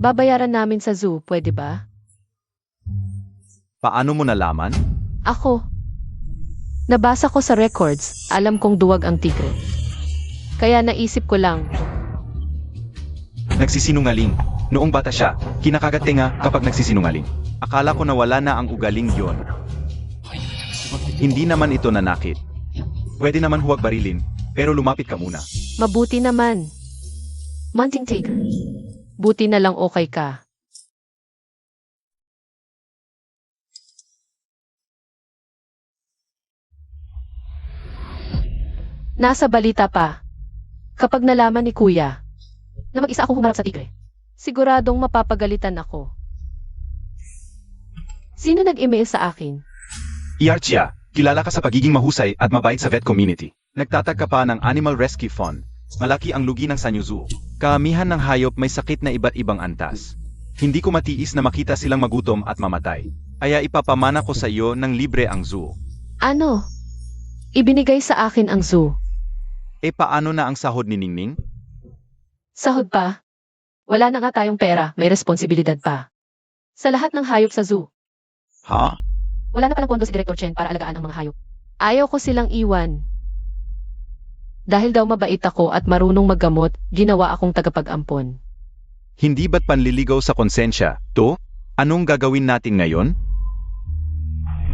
Babayaran namin sa zoo, pwede ba? Paano mo nalaman? Ako. Nabasa ko sa records, alam kong duwag ang tigre. Kaya naisip ko lang, Nagsisinungaling. Noong bata siya, kinakagat tenga kapag nagsisinungaling. Akala ko na wala na ang ugaling yon. Hindi naman ito nanakit. Pwede naman huwag barilin, pero lumapit ka muna. mabuti naman. Munting tiger. Buti na lang okay ka. Nasa balita pa. Kapag nalaman ni Kuya na mag-isa akong humarap sa tigre, siguradong mapapagalitan ako. Sino nag-email sa akin? Iarchia, kilala ka sa pagiging mahusay at mabait sa vet community. Nagtatag ka pa ng Animal Rescue Fund. Malaki ang lugi ng Sanyo Zoo. Karamihan ng hayop may sakit na iba't ibang antas. Hindi ko matiis na makita silang magutom at mamatay. Kaya ipapamana ko sa iyo ng libre ang zoo. Ano? Ibinigay sa akin ang zoo. E paano na ang sahod ni Ningning? Sahod pa? Wala na nga tayong pera, may responsibilidad pa. Sa lahat ng hayop sa zoo. Ha? Wala na palang pondo si Director Chen para alagaan ang mga hayop. Ayaw ko silang iwan. Dahil daw mabait ako at marunong maggamot, ginawa akong tagapag-ampon. Hindi ba't panliligaw sa konsensya, to? Anong gagawin natin ngayon?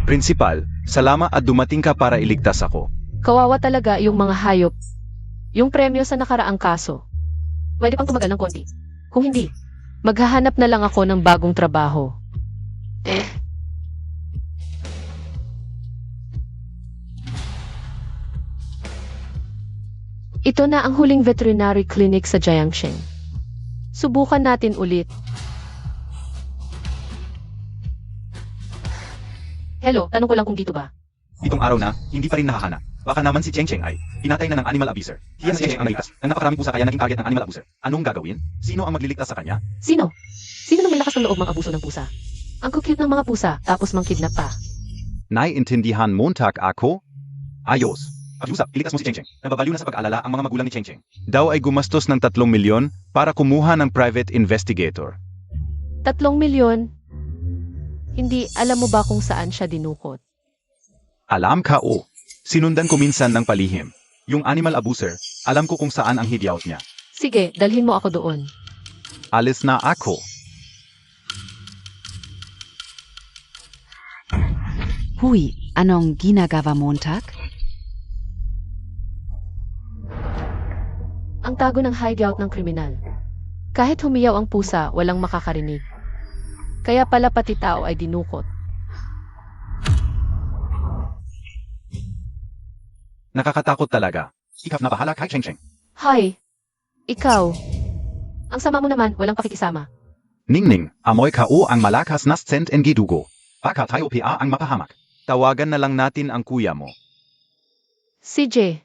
Prinsipal, salamat at dumating ka para iligtas ako. Kawawa talaga yung mga hayop. Yung premyo sa nakaraang kaso. Pwede pang tumagal ng konti. Kung hindi, maghahanap na lang ako ng bagong trabaho. Ito na ang huling veterinary clinic sa Jiangsheng. Subukan natin ulit. Hello, tanong ko lang kung dito ba? Itong araw na, hindi pa rin nakahanap. Baka naman si Cheng Cheng ay pinatay na ng animal abuser. Hiya si Cheng Cheng ang nalitas. Ang napakaraming pusa kaya naging target ng animal abuser. Anong gagawin? Sino ang magliligtas sa kanya? Sino? Sino nang may lakas ng loob mang-abuso ng pusa? Ang cute ng mga pusa, tapos mang-kidnap pa. Naiintindihan Montag ako? Ayos. Pakiusap, iligtas mo si Cheng Cheng. Nababaliw na sa pag-alala ang mga magulang ni Cheng Cheng. Daw ay gumastos ng 3 milyon para kumuha ng private investigator. 3 milyon? Hindi, alam mo ba kung saan siya dinukot? Alam ka o. Sinundan ko minsan ng palihim. Yung animal abuser, alam ko kung saan ang hideout niya. Sige, dalhin mo ako doon. Alis na ako. Huy, anong ginagawa Montag? Ang tago ng hideout ng kriminal. Kahit humiyaw ang pusa, walang makakarinig. Kaya pala pati tao ay dinukot. Nakakatakot talaga. Ikaw na bahala kay Cheng Cheng. Hay! Ikaw! Ang sama mo naman, walang pakikisama. Ningning, amoy ka o ang malakas na scent en gidugo. Baka tayo pa ang mapahamak. Tawagan na lang natin ang kuya mo. CJ.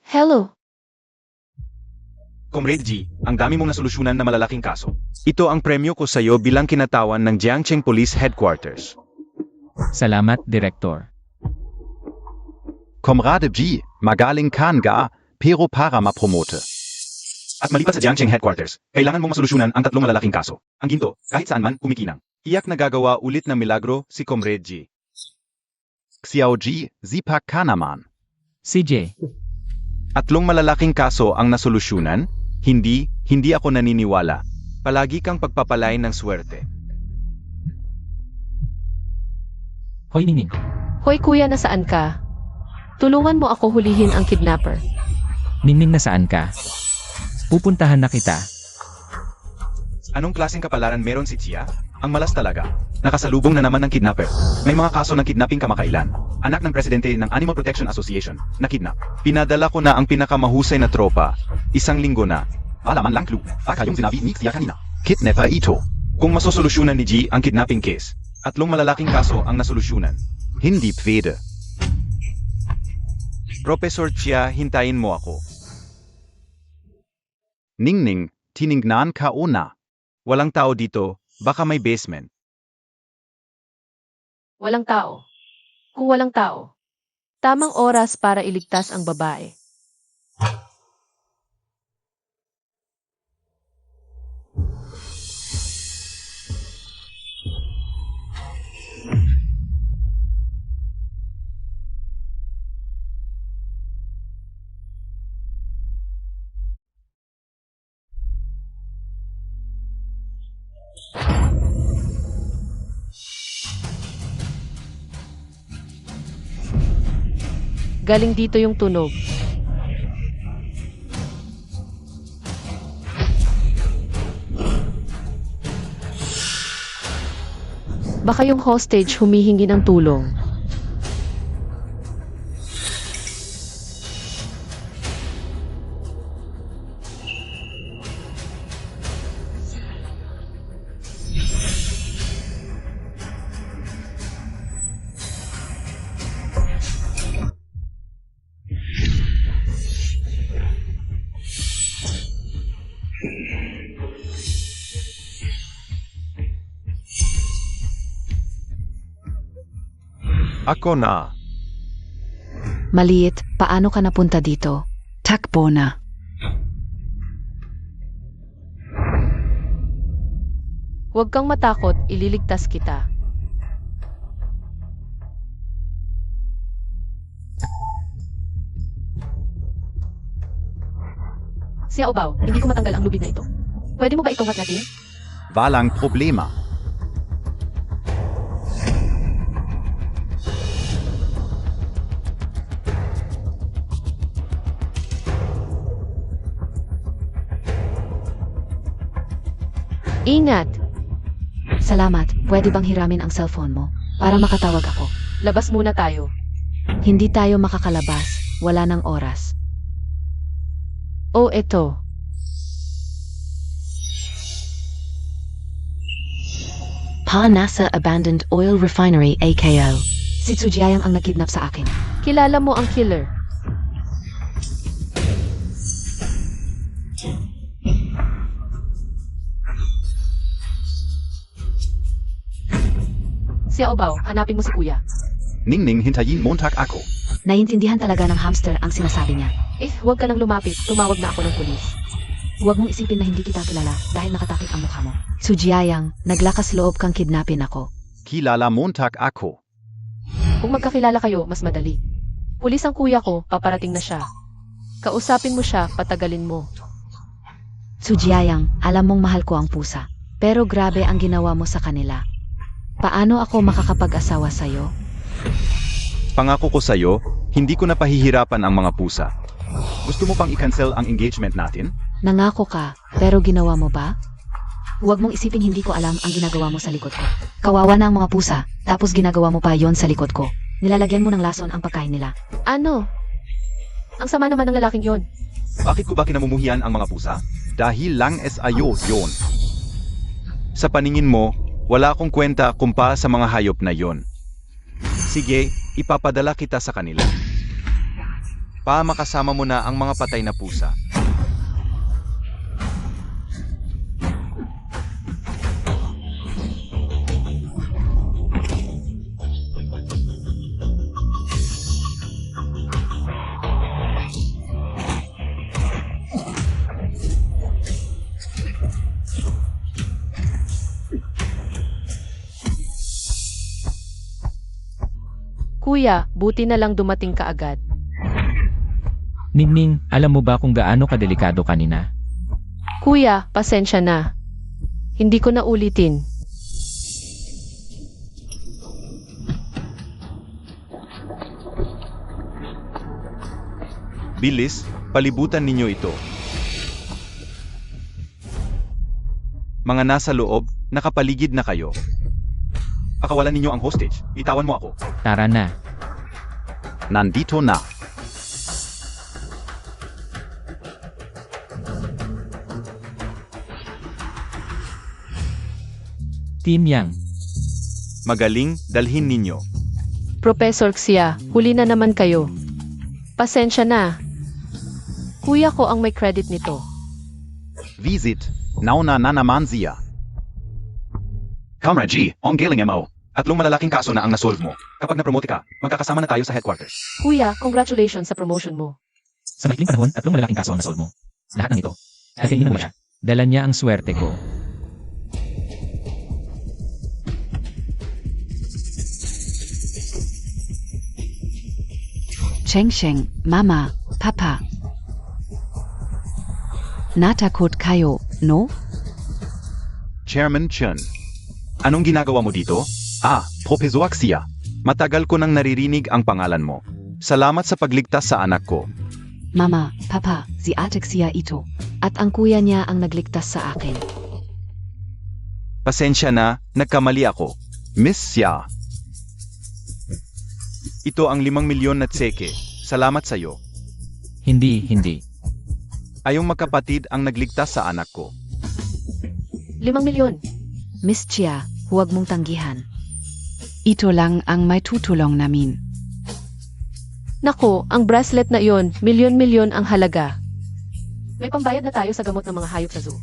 Hello. Comrade G, ang dami mong nasolusyonan na malalaking kaso. Ito ang premyo ko sa iyo bilang kinatawan ng Jiangcheng Police Headquarters. Salamat, Director. Comrade G, magaling kan ga, pero para mapromote. At malipat sa Jiangcheng Headquarters, kailangan mong masolusyonan ang 3 malalaking kaso. Ang ginto, kahit saan man, kumikinang. Iyak nagagawa ulit ng milagro si Comrade G. Xiao G, zipak ka naman. CJ, 3 malalaking kaso ang nasolusyonan? Hindi ako naniniwala. Palagi kang pagpapalay ng swerte. Hoy Ningning. Hoy kuya, nasaan ka? Tulungan mo ako hulihin ang kidnapper. Ningning, nasaan ka? Pupuntahan na kita. Anong klaseng kapalaran meron si Chia? Ang malas talaga. Nakasalubong na naman ng kidnapper. May mga kaso ng kidnapping kamakailan. Anak ng presidente ng Animal Protection Association na kidnap. Pinadala ko na ang pinakamahusay na tropa. 1 linggo na. Alaman lang clue. Baka yung sinabi ni Xia kanina. Kidnapper ito. Kung masosolusyonan ni G ang kidnapping case, 3 malalaking kaso ang nasolusyonan. Hindi pwede. Professor Chia, hintayin mo ako. Ningning, tiningnan ka una. Walang tao dito, baka may basement. Walang tao. Kung walang tao, tamang oras para iligtas ang babae. Galing dito yung tunog. Baka yung hostage humihingi ng tulong. Ako na. Maliit, paano ka napunta dito? Takbo na. Huwag kang matakot, ililigtas kita. Xiaobao, hindi ko matanggal ang lubid na ito. Pwede mo ba itungat natin? Walang problema. Ingat! Salamat, pwede bang hiramin ang cellphone mo para makatawag ako? Labas muna tayo. Hindi tayo makakalabas, wala ng oras. Oh, eto. Pa nasa abandoned oil refinery AKO. Si Tsujiayang ang nagkidnap sa akin. Kilala mo ang killer. Xiaobao, hanapin mo si kuya. Ningning, hintayin Montag ako. Naiintindihan talaga ng hamster ang sinasabi niya. Huwag ka nang lumapit. Tumawag na ako ng pulis. Huwag mong isipin na hindi kita kilala dahil nakatakip ang mukha mo. Tsujiayang, naglakas loob kang kidnapin ako. Kilala Montag ako. Kung magkakilala kayo, mas madali. Pulis ang kuya ko, paparating na siya. Kausapin mo siya, patagalin mo. Tsujiayang, alam mong mahal ko ang pusa. Pero grabe ang ginawa mo sa kanila. Paano ako makakapag-asawa sa'yo? Pangako ko sa'yo, hindi ko na pahihirapan ang mga pusa. Gusto mo pang i-cancel ang engagement natin? Nangako ka, pero ginawa mo ba? Huwag mong isiping hindi ko alam ang ginagawa mo sa likod ko. Kawawa na ang mga pusa, tapos ginagawa mo pa yon sa likod ko. Nilalagyan mo ng lason ang pagkain nila. Ano? Ang sama naman ng lalaking yon. Bakit ko ba kinamumuhian ang mga pusa? Dahil lang SIO yon. Sa paningin mo, wala akong kwenta kumpa sa mga hayop na yon. Sige, ipapadala kita sa kanila. Makasama mo na ang mga patay na pusa. Kuya, buti na lang dumating ka agad. Ningning, alam mo ba kung gaano kadelikado kanina? Kuya, pasensya na. Hindi ko na ulitin. Bilis, palibutan ninyo ito. Mga nasa loob, nakapaligid na kayo. Pakawalan ninyo ang hostage. Itawan mo ako. Tara na. Nandito na. Team Yang, Magaling, dalhin ninyo. Professor Xia, huli na naman kayo. Pasensya na. Kuya ko ang may credit nito. Visit, nauna na naman siya. Comrade G, ang galing mo. Tatlong malalaking kaso na ang nasolve mo. Kapag na-promote ka, magkakasama na tayo sa headquarters. Kuya, congratulations sa promotion mo. sa maikling panahon, 3 malalaking kaso ang nasolve mo. Lahat ng ito, kakainin mo siya. Dala niya ang swerte ko. Cheng, Mama, Papa. Natakot kayo, no? Chairman Chun. Anong ginagawa mo dito? Professor Xia. Matagal ko nang naririnig ang pangalan mo. Salamat sa pagligtas sa anak ko. Mama, Papa, si Ate Xia ito. At ang kuya niya ang nagligtas sa akin. Pasensya na, nagkamali ako. Miss Xia. Ito ang 5 milyon na tseke. Salamat sa'yo. Hindi. Ayong magkapatid ang nagligtas sa anak ko. 5 milyon. Miss Chia, huwag mong tanggihan. Ito lang ang may tutulong namin. Nako, ang bracelet na iyon, milyon-milyon ang halaga. May pambayad na tayo sa gamot ng mga hayop sa zoo.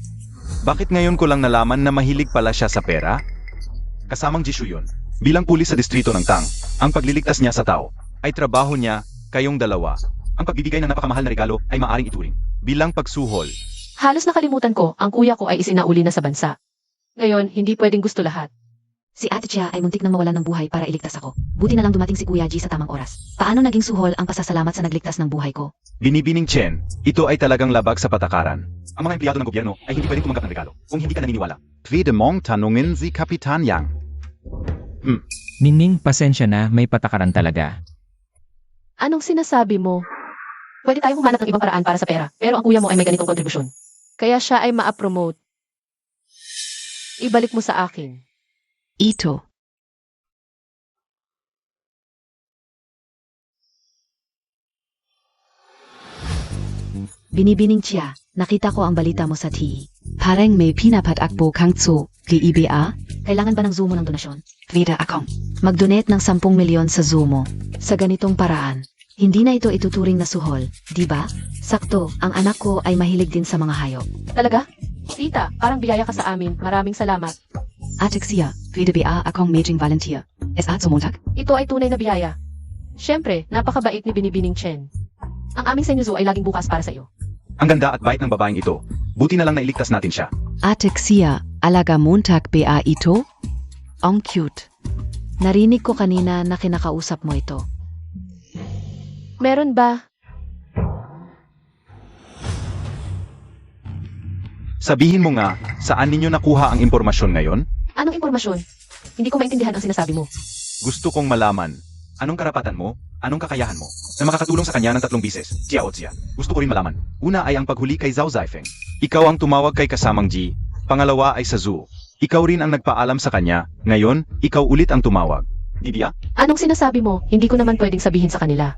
Bakit ngayon ko lang nalaman na mahilig pala siya sa pera? Kasamang Jishu yun. Bilang pulis sa distrito ng Tang, ang pagliligtas niya sa tao ay trabaho niya, kayong dalawa. Ang pagbibigay ng napakamahal na regalo ay maaring ituring bilang pagsuhol. Halos nakalimutan ko, ang kuya ko ay isinauli na sa bansa. Ngayon, hindi pwedeng gusto lahat. Si Ate Chia ay muntik nang mawalan ng buhay para iligtas ako. Buti na lang dumating si Kuya G sa tamang oras. Paano naging suhol ang pasasalamat sa nagligtas ng buhay ko? Binibining Chen, ito ay talagang labag sa patakaran. Ang mga empleyado ng gobyerno ay hindi pwedeng tumanggap ng regalo kung hindi ka naniniwala. Pwede mong tanungin si Kapitan Yang. Ningning, pasensya na, may patakaran talaga. Anong sinasabi mo? Pwede tayong humanap ng ibang paraan para sa pera, pero ang kuya mo ay may ganitong kontribusyon. Kaya siya ay ma-promote. Ibalik mo sa akin. Ito. Binibining Chia, nakita ko ang balita mo sa TV. Parang may pinapatakbo kang tso, PEBA? Kailangan ba ng Zumo ng donasyon? Vida akong. Mag-donate ng 10 milyon sa Zumo. Sa ganitong paraan. Hindi na ito ituturing na suhol, di ba? Sakto, ang anak ko ay mahilig din sa mga hayop. Talaga? Tita, parang biyaya ka sa amin. Maraming salamat. Atexia, Vida BA akong maging volunteer. Es at sumuntag? Ito ay tunay na biyaya. Siyempre, napakabait ni Binibining Chen. Ang aming Senyuzu ay laging bukas para sa iyo. Ang ganda at bait ng babaeng ito. Buti na lang nailigtas natin siya. Atexia, alaga Montag BA ito? Ang cute. Narinig ko kanina na kinakausap mo ito. Meron ba? Sabihin mo nga, saan ninyo nakuha ang impormasyon ngayon? Anong impormasyon? Hindi ko maintindihan ang sinasabi mo. Gusto kong malaman, anong karapatan mo, anong kakayahan mo, na makakatulong sa kanya ng 3 bises, Jia o Jia. Gusto ko rin malaman. Una ay ang paghuli kay Zhao Zaifeng. Ikaw ang tumawag kay kasamang Ji. Pangalawa ay sa zoo. Ikaw rin ang nagpaalam sa kanya. Ngayon, ikaw ulit ang tumawag. Didiya? Anong sinasabi mo? Hindi ko naman pwedeng sabihin sa kanila.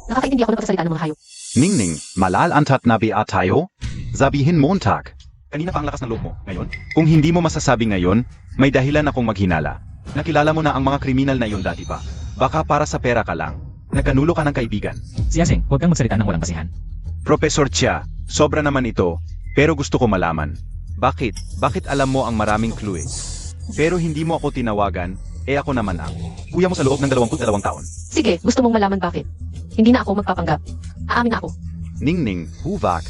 Nakakaintindi ako ng pagsasalita ng mga hayop. Ningning, malal antat na bia tayo? Sabihin Montag. Kanina pa ang lakas ng loob mo. Ngayon, kung hindi mo masasabi ngayon, may dahilan akong maghinala. Nakilala mo na ang mga kriminal na iyon dati pa. Baka para sa pera ka lang. Nagkanulo ka ng kaibigan. Si Aseng, huwag kang magsalita ng walang basihan. Professor Chia, sobra naman ito, pero gusto ko malaman. Bakit? Bakit alam mo ang maraming clues? Pero hindi mo ako tinawagan, ako naman ang kuya mo sa loob ng 22 taon. Sige, gusto mong malaman bakit? Hindi na ako magpapanggap. Aamin na ako. Ningning, huvak.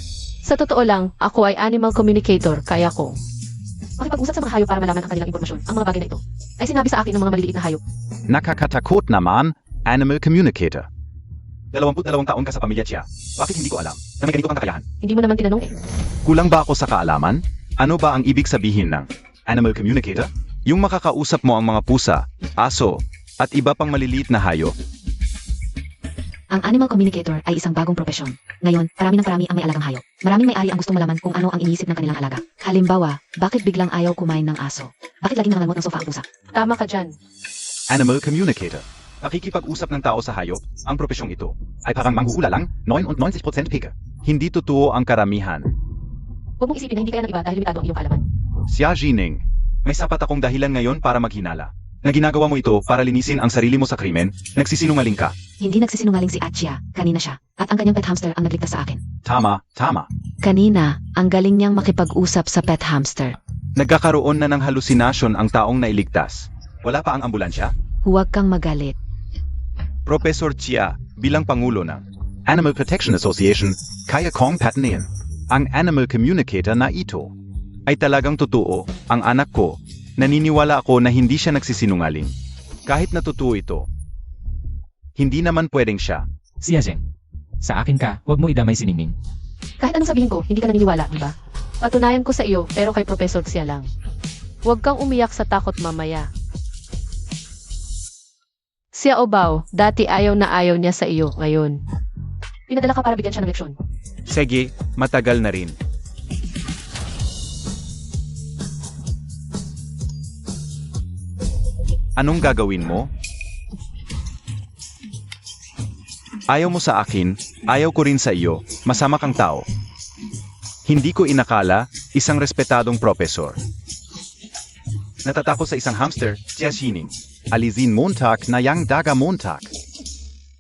Sa totoo lang, ako ay animal communicator, kaya ko. Makipag-usap sa mga hayop para malaman ang kanilang impormasyon. Ang mga bagay na ito ay sinabi sa akin ng mga maliliit na hayop. Nakakatakot naman, animal communicator. 22 taon ka sa pamilya Chia. Bakit hindi ko alam na may ganito kang kakayahan? Hindi mo naman tinanong eh. Kulang ba ako sa kaalaman? Ano ba ang ibig sabihin ng animal communicator? Yung makakausap mo ang mga pusa, aso, at iba pang maliliit na hayop. Ang animal communicator ay isang bagong propesyon. Ngayon, parami ang may alagang hayop. Maraming may-ari ang gustong malaman kung ano ang iniisip ng kanilang alaga. Halimbawa, bakit biglang ayaw kumain ng aso? Bakit laging nangangalmot ng sofa ang pusa? Tama ka dyan. Animal communicator. Pakikipag-usap ng tao sa hayop, ang propesyong ito, ay parang manghuhula lang, 99% pika. Hindi totoo ang karamihan. Huwag mong isipin na hindi kaya ng iba dahil limitado ang iyong kaalaman. Xia Jining, may sapat akong dahilan ngayon para maghinala. Na ginagawa mo ito para linisin ang sarili mo sa krimen, nagsisinungaling ka. Hindi nagsisinungaling si Atchia, kanina siya. At ang kanyang pet hamster ang nagligtas sa akin. Tama. Kanina, ang galing niyang makipag-usap sa pet hamster. Nagkakaroon na ng halusinasyon ang taong nailigtas. Wala pa ang ambulansya? Huwag kang magalit. Professor Chia, bilang Pangulo ng Animal Protection Association, kaya kong patniin. Ang animal communicator na ito ay talagang totoo. Ang anak ko, naniniwala ako na hindi siya nagsisinungaling. Kahit na totoo ito, hindi naman pwedeng siya. Si Aseng, sa akin ka, huwag mo idamay si Ningning. Kahit anong sabihin ko, hindi ka naniniwala, di ba? Patunayan ko sa iyo, pero kay Professor Xia lang. Huwag kang umiyak sa takot mamaya. Xia Obao, dati ayaw na ayaw niya sa iyo ngayon. Pinadala ka para bigyan siya ng leksyon. Sige, matagal na rin. Anong gagawin mo? Ayaw mo sa akin, ayaw ko rin sa iyo, masama kang tao. Hindi ko inakala, isang respetadong profesor. Natatakot sa isang hamster, Jia Xining. Alizin Montag na yang daga Montag.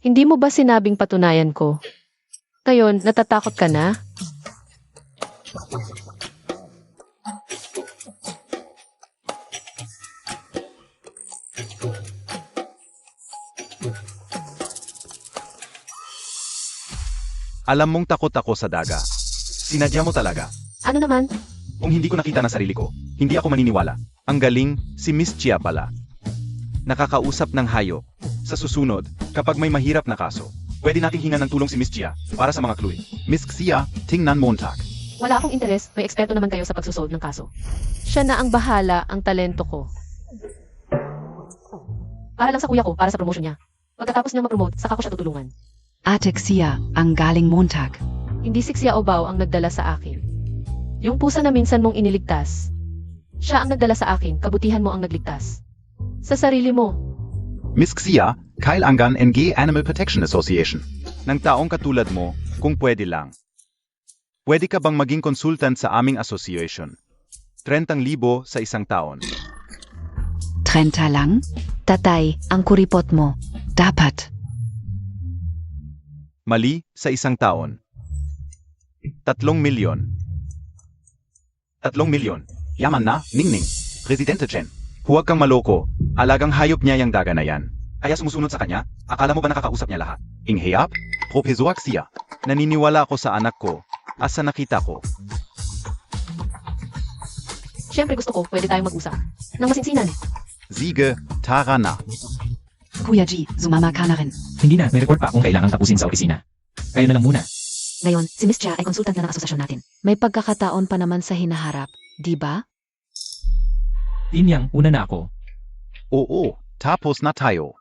Hindi mo ba sinabing patunayan ko? Ngayon, natatakot ka na? Alam mong takot ako sa daga. Sinadya mo talaga. Ano naman? Kung hindi ko nakita na sarili ko, hindi ako maniniwala. Ang galing, si Miss Chia pala. nakakausap ng hayop. Sa susunod, kapag may mahirap na kaso, pwede nating hingan ng tulong si Miss Chia para sa mga clue. Miss Xia, tingnan Montag. Wala akong interes, may eksperto naman kayo sa pagsusolve ng kaso. Siya na ang bahala, ang talento ko. Para lang sa kuya ko, para sa promotion niya. Pagkatapos niyang ma-promote, saka ko siya tutulungan. Ate Xia, ang galing Montag. Hindi si Xia Obao ang nagdala sa akin. Yung pusa na minsan mong iniligtas. Siya ang nagdala sa akin, kabutihan mo ang nagligtas. Sa sarili mo. Miss Xia, Kailangan NG Animal Protection Association. Ng taong katulad mo, kung pwede lang. Pwede ka bang maging consultant sa aming association? 30,000 sa isang taon. 30 lang? Tatay, ang kuripot mo. Dapat. Mali, sa isang taon. 3 milyon. 3 milyon. Yaman na, Ningning. Presidente Chen. Huwag kang maloko, alagang hayop niya yung daga na yan. Kaya sumusunod sa kanya, akala mo ba nakakausap niya lahat? Ingheyap, Professor Xia. Naniniwala ako sa anak ko, asa nakita ko. Siyempre gusto ko, pwede tayong mag-usap. Nang masinsinan. Siege, Tara na. Kuya G, sumama ka na rin. Hindi na, may report pa akong kailangang tapusin sa opisina. Kayo na lang muna. Ngayon, si Miss Chia ay konsultant na ng asosasyon natin. May pagkakataon pa naman sa hinaharap, di ba? Tinyang, una na ako. Oo, tapos na tayo.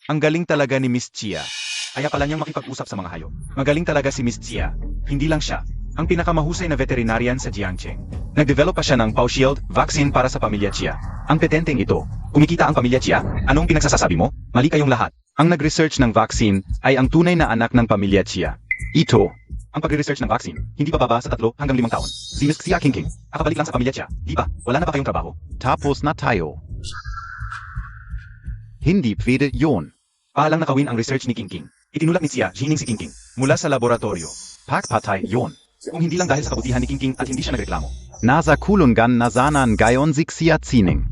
Ang galing talaga ni Miss Chia. Kaya pala niyang makipag-usap sa mga hayop. Magaling talaga si Miss Chia. Hindi lang siya, ang pinakamahusay na veterinarian sa Jiangcheng. Nag-develop pa siya ng Paw Shield vaccine para sa pamilya Chia. Ang petenteng ito, kumikita ang pamilya Chia, anong pinagsasasabi mo? Mali kayong lahat. Ang nag-research ng vaccine ay ang tunay na anak ng pamilya Chia. Ito, ang pagre-research ng vaccine, hindi pa baba sa 3 hanggang 5 taon. Si Miss Xia King, kakabalik lang sa pamilya Chia. Di ba? Wala na ba kayong trabaho? Tapos na tayo. Hindi pwede yon. Pahalang nakawin ang research ni King. Itinulat ni Xia Jining si King mula sa laboratorio. Pakpatay yon. Kung hindi lang dahil sa kabutihan ni King at hindi siya nagreklamo. Nasa kulungan na zanan gayon si Xia Zining.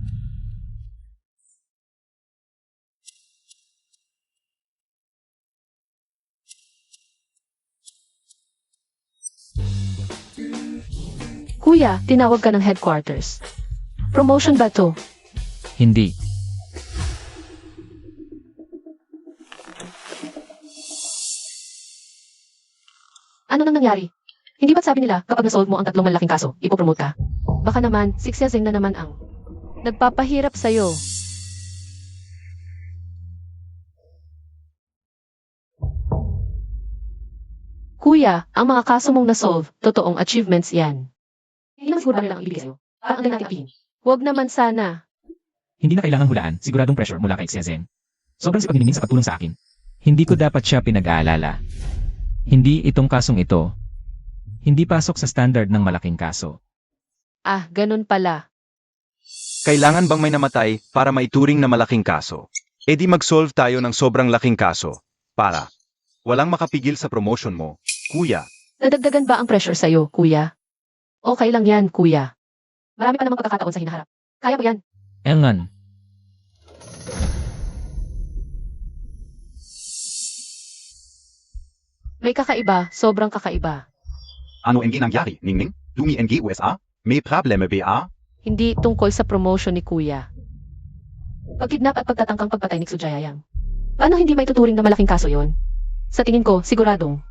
Kuya, tinawag ka ng headquarters. Promotion ba to? Hindi. Ano nang nangyari? Hindi ba't sabi nila kapag nasolve mo ang 3 malalaking kaso, ipopromote ka? Baka naman, si Xia Zeng na naman ang nagpapahirap sa'yo. Kuya, ang mga kaso mong nasolve, totoong achievements yan. Hindi naman siguro ba nila ang ibigay sa'yo? Parang ang galing natin apihin. Huwag naman sana. Hindi na kailangang hulaan, siguradong pressure mula kay Xia Zeng. Sobrang sipag ni Ning sa pagtulong sa akin. Hindi ko dapat siya pinag-aalala. Hindi itong kasong ito. Hindi pasok sa standard ng malaking kaso. Ah, ganun pala. Kailangan bang may namatay para maituring na malaking kaso? E di mag-solve tayo ng sobrang laking kaso. Para walang makapigil sa promotion mo, kuya. Nadagdagan ba ang pressure sa'yo, kuya? Okay lang yan, kuya. Marami pa namang pagkakataon sa hinaharap. Kaya mo yan. Engan. May kakaiba, sobrang kakaiba. Ano NG nangyari, Ningning? Lumi NG USA? May probleme ba? Hindi tungkol sa promotion ni kuya. Pagkidnap at pagtatangkang pagpatay ni Sujayayang. Paano hindi may tuturing na malaking kaso yon? Sa tingin ko, siguradong.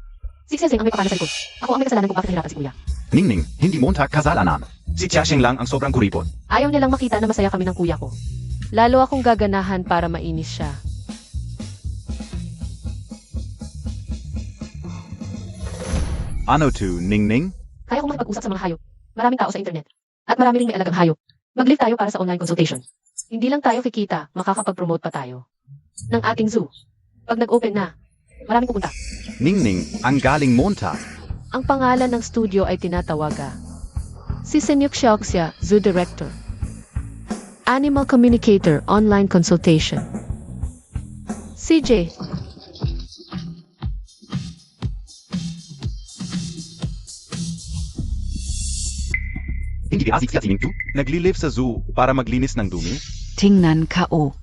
Si Xia Zeng ang may pakana sa likod. Ako ang may kasalanan kung bakit nahirapan si kuya. Ningning, hindi Montag kasalanan. Si Jiasheng lang ang sobrang kuripot. Ayaw nilang makita na masaya kami ng kuya ko. Lalo akong gaganahan para mainis siya. Ano to, Ningning? Kaya kong makipag-usap sa mga hayop. Maraming tao sa internet. At marami ring may alagang hayop. Mag-live tayo para sa online consultation. Hindi lang tayo kikita, makakapag-promote pa tayo. Ng ating zoo. Pag nag-open na, maraming pupunta. Ningning, ang galing Montag. Ang pangalan ng studio ay tinatawaga. Si Senyuk Xiaoxia, Zoo Director. Animal Communicator, Online Consultation. CJ. Hindi ba si Xia Zining to? Nagli-live sa zoo para maglinis ng dumi? Tingnan ka o.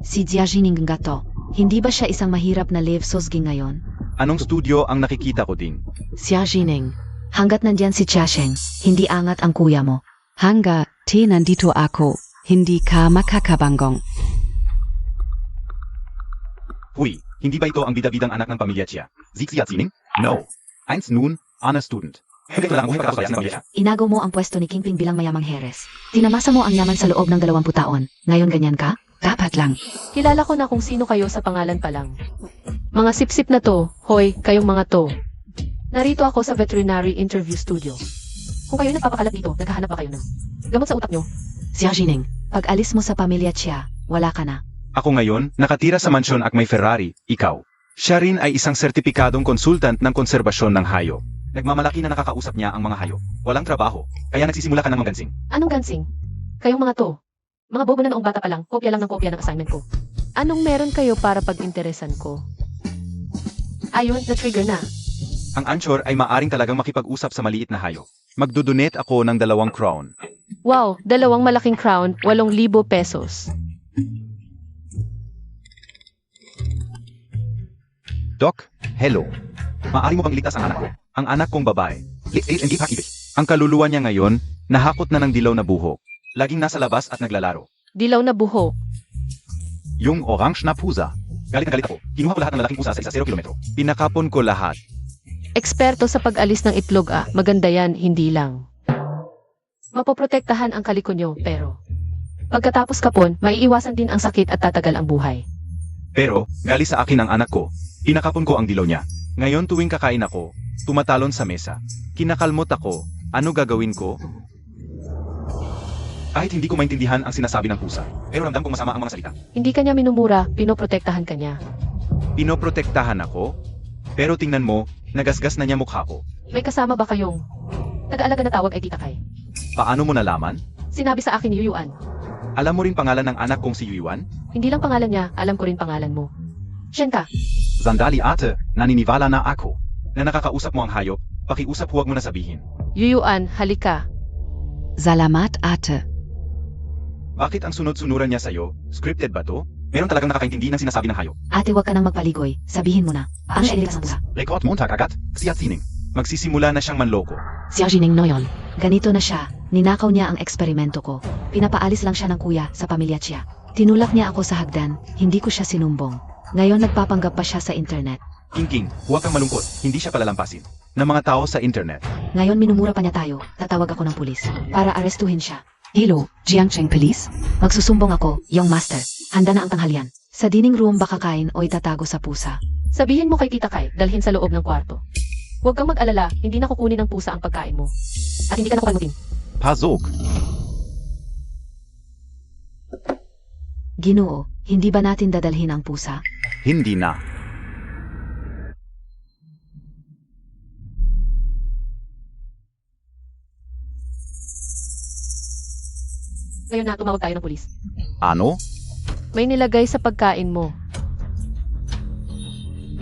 Si Jia Jining nga to. Hindi ba siya isang mahirap na live sosgi ngayon? Anong studio ang nakikita ko ding? Xia Jining. Hanggat nandyan si Chasheng, hindi angat ang kuya mo. Hanggat nandito ako, hindi ka makakabanggong. Huy, hindi ba ito ang bida-bidang anak ng pamilya Chia? Xia Zining? No. Eins nun, honor student. Hindi lang ang buhay pagkakasaya ng pamilya Chia. Inago mo ang pwesto ni Kingping bilang mayamang Heres. Tinamasa mo ang yaman sa loob ng 20 taon. Ngayon ganyan ka? Dapat lang. Kilala ko na kung sino kayo sa pangalan pa lang. Mga sipsip na to, hoy, kayong mga to. Narito ako sa veterinary interview studio. Kung kayo nagpapakalat dito, naghahanap ba kayo ng gamot sa utak nyo? Xia Jining, pag alis mo sa pamilya Chia, wala ka na. Ako ngayon, nakatira sa mansyon at may Ferrari, ikaw. Siya rin ay isang sertipikadong konsultant ng konserbasyon ng hayop. Nagmamalaki na nakakausap niya ang mga hayop. Walang trabaho, kaya nagsisimula ka ng manggansing. Anong gansing? Kayong mga to. Mga bobo na noong bata pa lang, kopya lang ng kopya ng assignment ko. Anong meron kayo para pag-interesan ko? Ayun, na-trigger na. Ang anchor ay maaring talagang makipag-usap sa maliit na hayop. Magdodonate ako ng 2 crown. Wow, 2 malaking crown, 8,000 pesos. Doc, hello. Maaari mo bang iligtas ang anak ko? Ang anak kong babae. Let's and keep ibig. Ang kaluluwa niya ngayon, nahakot na ng dilaw na buhok. Laging nasa labas at naglalaro. Dilaw na buhok. Yung orange na pusa. Galit na galit ako. Kinuha ko lahat ng malaking pusa sa 0 kilometro. Pinakapon ko lahat. Eksperto sa pag-alis ng itlog maganda yan, hindi lang. Mapoprotektahan ang kaliko nyo, pero pagkatapos kapon, maiiwasan din ang sakit at tatagal ang buhay. Pero, gali sa akin ang anak ko. Pinakapon ko ang dilaw niya. Ngayon tuwing kakain ako, tumatalon sa mesa. Kinakalmot ako. Ano gagawin ko? Kahit hindi ko maintindihan ang sinasabi ng pusa, pero ramdam kong masama ang mga salita. Hindi kanya minumura, pinoprotektahan kanya. Pinoprotektahan ako? Pero tingnan mo, nagasgas na niya mukha ko. May kasama ba kayong nag-aalaga na tawag ay Tita Kay? Paano mo nalaman? Sinabi sa akin ni Yuyuan. Alam mo rin pangalan ng anak kong si Yuan? Hindi lang pangalan niya, alam ko rin pangalan mo. Shenka, Sandali ate, naniniwala na ako. Na nakakausap mo ang hayop, pakiusap huwag mo na sabihin. Yuyuan, halika. Salamat ate. Bakit ang sunod-sunuran niya sa'yo? Scripted ba to? Meron talagang nakakaintindi ng sinasabi ng hayop. Ate wag ka nang magpaligoy, sabihin mo na. Paano siya iligtas ang pusa? Rekord Montag agad, Xia Zining. Magsisimula na siyang manloko. Xia Jining noyon. Ganito na siya, ninakaw niya ang eksperimento ko. Pinapaalis lang siya ng kuya sa pamilya Chia. Tinulak niya ako sa hagdan, hindi ko siya sinumbong. Ngayon nagpapanggap pa siya sa internet. King, huwag kang malungkot, hindi siya palalampasin. Ng mga tao sa internet. Ngayon minumura pa niya tayo, tatawag ako ng pulis para arestuhin siya. Hello, Jiangcheng Police? Magsusumbong ako, Young Master. Handa na ang tanghalian. Sa dining room ba kakain o itatago sa pusa? Sabihin mo kay Tita Kay, dalhin sa loob ng kwarto. Huwag kang mag-alala, hindi na kukunin ng pusa ang pagkain mo. At hindi ka na kukalmutin. Pazok. Ginoo, hindi ba natin dadalhin ang pusa? Hindi na. Ngayon na, tumawag tayo ng pulis. Ano? May nilagay sa pagkain mo.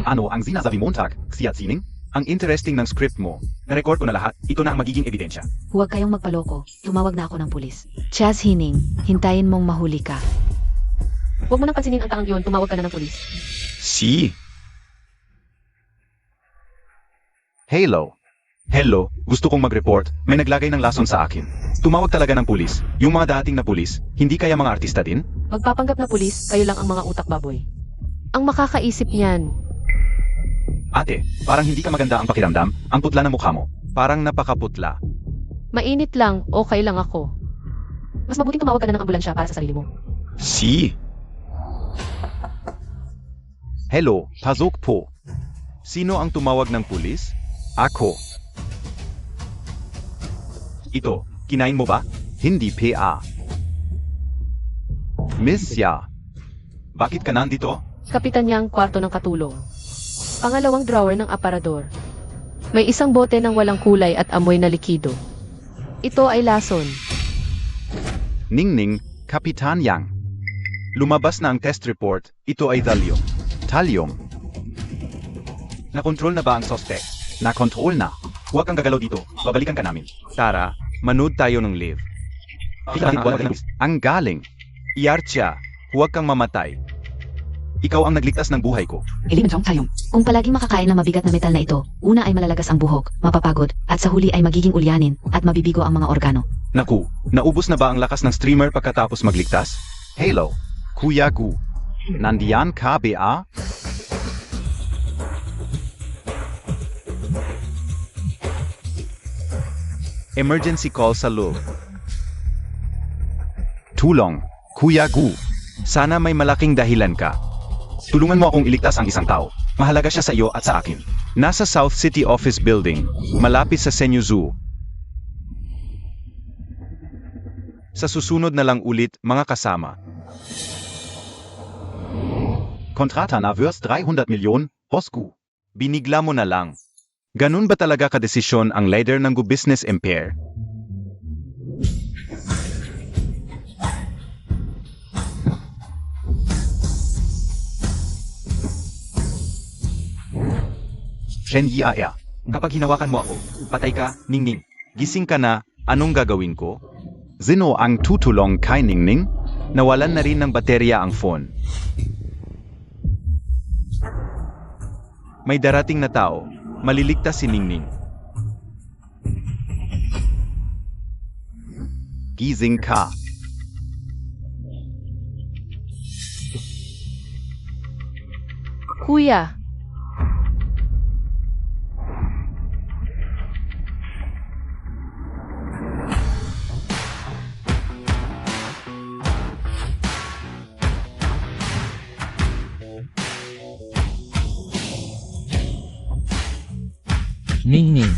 Ano ang sinasabi Montag, Xia Zining? Ang interesting ng script mo. Na-record ko na lahat, ito na ang magiging ebidensya. Huwag kayong magpaloko, tumawag na ako ng pulis. Chaz Hining, hintayin mong mahuli ka. Huwag mo nang pansinin ang tangang yun, tumawag ka na ng pulis. Si. Hello. Hello, gusto kong mag-report, may naglagay ng lason sa akin. Tumawag talaga ng pulis. Yung mga dating na pulis, hindi kaya mga artista din? Magpapanggap na pulis, kayo lang ang mga utak baboy. Ang makakaisip niyan. Ate, parang hindi ka maganda ang pakiramdam, ang putla ng mukha mo. Parang napakaputla. Mainit lang, okay lang ako. Mas mabuting tumawag ka na ng ambulansya para sa sarili mo. Si. Hello, Pazok po. Sino ang tumawag ng pulis? Ako. Ito, kinain mo ba? Hindi PA. Miss Ya. Bakit ka nandito? Kapitan niya ang kwarto ng katulong. Pangalawang drawer ng aparador. May isang bote ng walang kulay at amoy na likido. Ito ay lason. Ningning, Kapitan Yang. Lumabas na ang test report, ito ay thallium. Thallium. Nakontrol na ba ang suspect? Nakontrol na. Huwag kang gagalaw dito, babalikan ka namin. Tara, manood tayo ng live. Ang galing. Iyartya, huwag kang mamatay. Ikaw ang nagligtas ng buhay ko. Kung palaging makakain ng mabigat na metal na ito, una ay malalagas ang buhok, mapapagod, at sa huli ay magiging ulyanin, at mabibigo ang mga organo. Naku, naubos na ba ang lakas ng streamer pagkatapos magligtas? Hello, Kuya Gu. Nandiyan ka ba? Emergency call sa loob. Tulong, Kuya Gu. Sana may malaking dahilan ka. Tulungan mo akong iligtas ang isang tao. Mahalaga siya sa iyo at sa akin. Nasa South City Office Building, malapit sa Senyu Zoo. Sa susunod na lang ulit, mga kasama. Kontrata na worth 300 milyon, Hosku. Binigla mo na lang. Ganun ba talaga kadesisyon ang leader ng Business Empire? Shen Yiaea, kapag hinawakan mo ako, patay ka, Ningning. Gising ka na, anong gagawin ko? Sino ang tutulong kay Ningning? Nawalan na rin ng baterya ang phone. May darating na tao, maliligtas si Ningning. Gising ka. Kuya, Ningning.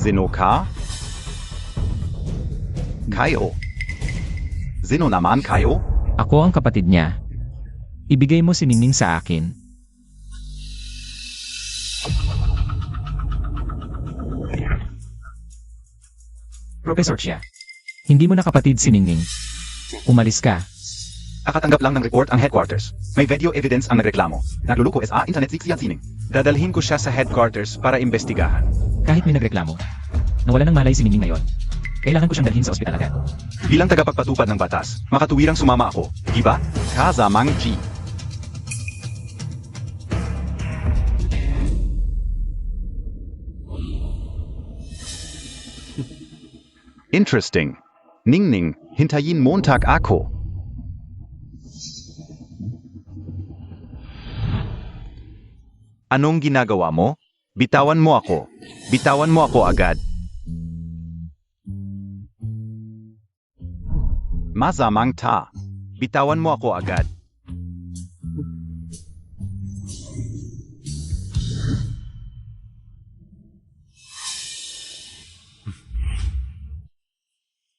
Sino ka? Kayo. Sino naman kayo? Ako ang kapatid niya. Ibigay mo si Ningning sa akin. Professor siya. Hindi mo na kapatid si Ningning. Umalis ka. Akatanggap lang ng report ang headquarters. May video evidence ang nagreklamo. Nagluluko sa internet sining. Dadalhin ko siya sa headquarters para imbestigahan. Kahit may nagreklamo. Nawala ng malay si Ningning ngayon. Kailangan ko siyang dalhin sa ospital agad. Bilang tagapagpatupad ng batas, makatuwirang sumama ako, di ba? Kazamang G. Interesting. Ningning, hintayin Montag ako. Anong ginagawa mo? Bitawan mo ako. Bitawan mo ako agad. Mazamang ta. Bitawan mo ako agad.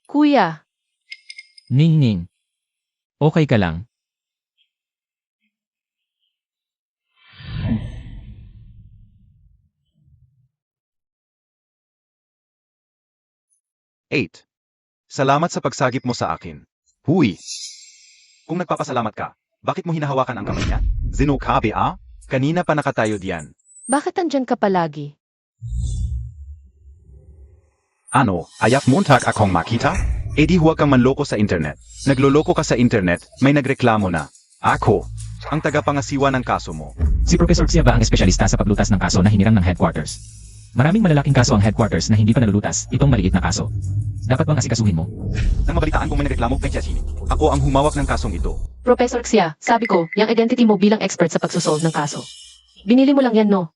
kuya, Ningning. Okay ka lang? Eight. Salamat sa pagsagip mo sa akin. Huy! Kung nagpapasalamat ka, bakit mo hinahawakan ang kamay niya? Sino ka ba? Kanina pa nakatayo diyan. bakit andyan ka palagi? Ano, ayak Montag akong makita? E di huwag kang manloko sa internet. Nagloloko ka sa internet, may nagreklamo na. Ako, ang tagapangasiwa ng kaso mo. Si Professor Xia ba ang espesyalista sa paglutas ng kaso na hinirang ng headquarters? Maraming malalaking kaso ang headquarters na hindi pa nalulutas, itong maliit na kaso. Dapat bang asikasuhin mo? Nang mabalitaan kong may nagreklamo kay Chasini, ako ang humawak ng kasong ito. Professor Xia, sabi ko, yung identity mo bilang expert sa pagsosolve ng kaso. Binili mo lang yan, no?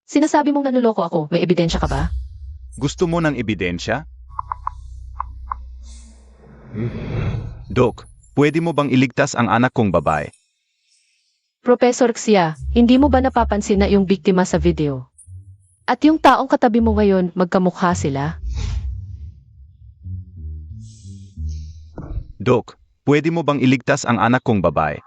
Sinasabi mong nanuloko ako, may ebidensya ka ba? Gusto mo ng ebidensya? Dok, pwede mo bang iligtas ang anak kong babae? Professor Xia, hindi mo ba napapansin na yung biktima sa video? At yung taong katabi mo ngayon, magkamukha sila? Dok, pwede mo bang iligtas ang anak kong babae?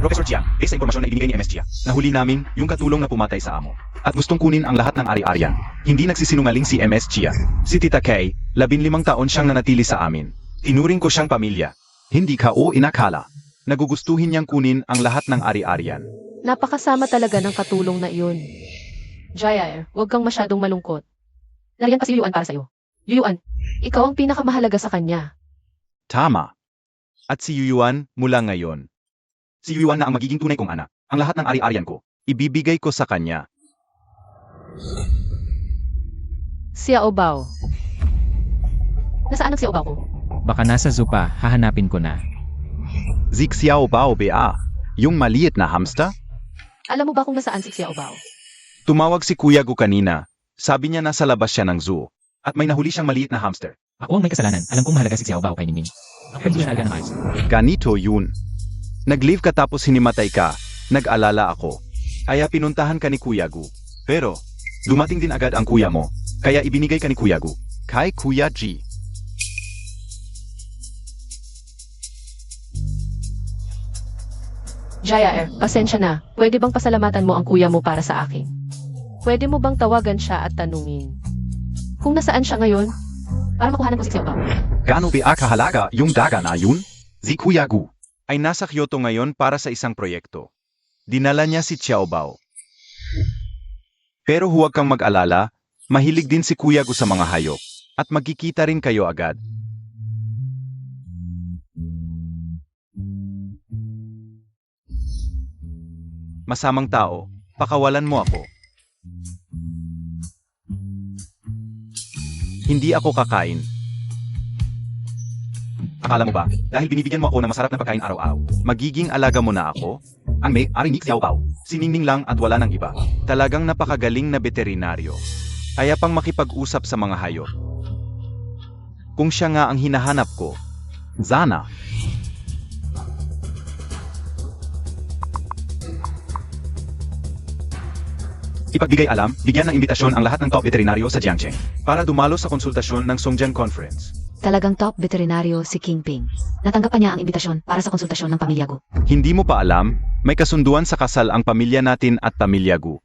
Professor Chia, based sa impormasyon na ibinigay ni MS Chia, nahuli namin yung katulong na pumatay sa amo. At gustong kunin ang lahat ng ari-arian. Hindi nagsisinungaling si MS Chia. Si Tita Kay, 15 taon siyang nanatili sa amin. Tinuring ko siyang pamilya. Hindi ka o inakala. Nagugustuhin niyang kunin ang lahat ng ari-arian. Napakasama talaga ng katulong na iyon. Jair, huwag kang masyadong malungkot. Nariyan kasi yung para sa'yo. Yuyuan, ikaw ang pinakamahalaga sa kanya. Tama. At si Yuyuan mula ngayon. Si Yuyuan na ang magiging tunay kong anak. Ang lahat ng ari-arian ko, ibibigay ko sa kanya. Xiaobao. Nasaan ang Xiaobao ko? Baka nasa zoo pa, hahanapin ko na. Zik Xiaobao Ba, yung maliit na hamster? Alam mo ba kung nasaan si Xiaobao? Tumawag si Kuya Gu kanina. Sabi niya nasa labas siya ng zoo. At may nahuli siyang maliit na hamster. Ako ang may kasalanan. Alam kong mahalaga si Xiaobao kay Ningning. Ang pwede siya ng ayos. Ganito yun. Nag-leave ka tapos hinimatay ka. Nag-alala ako. Kaya pinuntahan ka ni Kuya Gu. Pero, dumating din agad ang kuya mo. Kaya ibinigay ka ni Kuya Gu. Kay Kuya G. Jaya pasensya na. Pwede bang pasalamatan mo ang kuya mo para sa akin? Pwede mo bang tawagan siya at tanungin kung nasaan siya ngayon? Para makuhanan ko si Xiaobao. Gaano ba kahalaga yung daga na yun? Si Kuya Gu ay nasa Kyoto ngayon para sa isang proyekto. Dinala niya si Xiaobao. Pero huwag kang mag-alala, mahilig din si Kuya Gu sa mga hayop. At magkikita rin kayo agad. Masamang tao, pakawalan mo ako. Hindi ako kakain. Akala mo ba, dahil binibigyan mo ako ng masarap na pagkain araw-araw, magiging alaga mo na ako? Ang may-ari ni Xiaobao, siningning lang at wala ng iba. Talagang napakagaling na veterinaryo. Kaya pang makipag-usap sa mga hayop. Kung siya nga ang hinahanap ko, Zana. Ipagbigay alam, bigyan ng imbitasyon ang lahat ng top veterinaryo sa Jiangcheng para dumalo sa konsultasyon ng Songjiang Conference. Talagang top veterinaryo si Kingping. Natanggap pa niya ang imbitasyon para sa konsultasyon ng pamilya Gu. Hindi mo pa alam, may kasunduan sa kasal ang pamilya natin at pamilya Gu.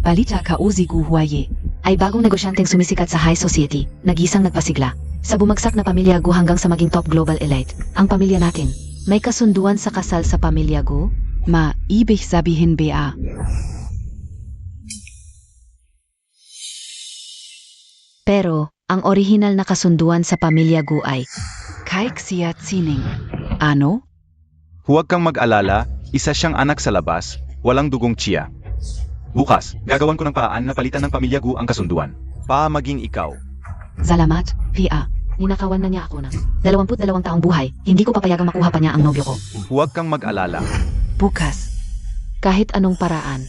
Balita Kauzi Gu Huaye ay bagong negosyanteng sumisikat sa high society, nagisang nagpasigla. Sa bumagsak na pamilya Gu hanggang sa maging top global elite, ang pamilya natin, may kasunduan sa kasal sa pamilya Gu? Maibig sabihin ba? Pero, ang orihinal na kasunduan sa pamilya Gu ay kay Xia Tsining. Ano? Huwag kang mag-alala, isa siyang anak sa labas, walang dugong tsiya. Bukas, gagawan ko ng paraan na palitan ng pamilya Gu ang kasunduan. Maging ikaw. Salamat, Pia. Ninakawan na niya ako ng 22 taong buhay. Hindi ko papayagang makuha pa niya ang nobyo ko. Huwag kang mag-alala. Bukas, kahit anong paraan,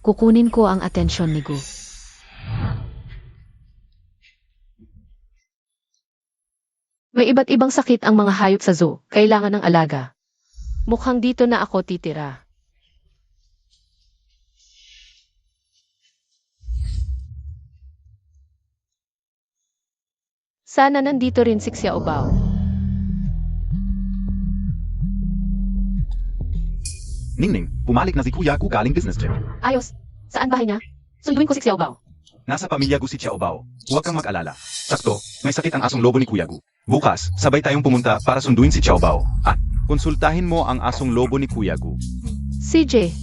kukunin ko ang atensyon ni Gu. May iba't ibang sakit ang mga hayop sa zoo. Kailangan ng alaga. Mukhang dito na ako titira. Sana nandito rin si Xiaobao. Ningning, pumalik na si Kuya Gu galing business trip. Ayos. Saan bahay niya? Sunduin ko si Xiaobao. Nasa pamilya Gu si Xiaobao. Huwag kang mag-alala. Sakto, may sakit ang asong lobo ni Kuya Gu. Bukas, sabay tayong pumunta para sunduin si Xiaobao. At, konsultahin mo ang asong lobo ni Kuya Gu. CJ.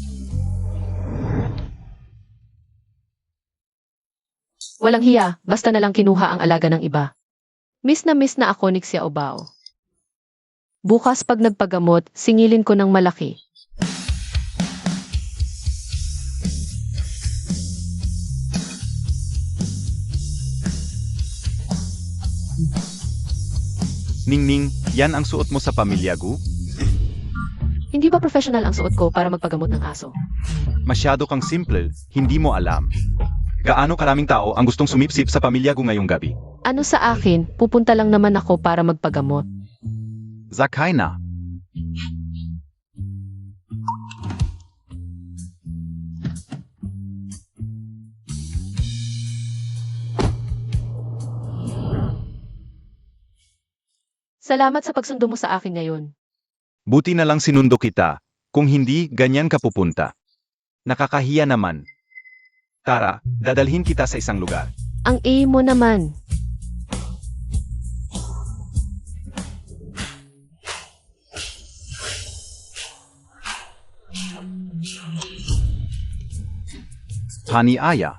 Walang hiya, basta na lang kinuha ang alaga ng iba. Miss na ako ni Xiaobao. Bukas pag nagpagamot, singilin ko ng malaki. Ningning, yan ang suot mo sa pamilya Gu? Hindi ba professional ang suot ko para magpagamot ng aso? Masyado kang simple, hindi mo alam. Gaano karaming tao ang gustong sumipsip sa pamilya Gu ngayong gabi? Ano sa akin, pupunta lang naman ako para magpagamot. Zakay na. Salamat sa pagsundo mo sa akin ngayon. Buti na lang sinundo kita. Kung hindi, ganyan ka pupunta. Nakakahiya naman. Tara, dadalhin kita sa isang lugar. Ang mo naman. Hani Aya,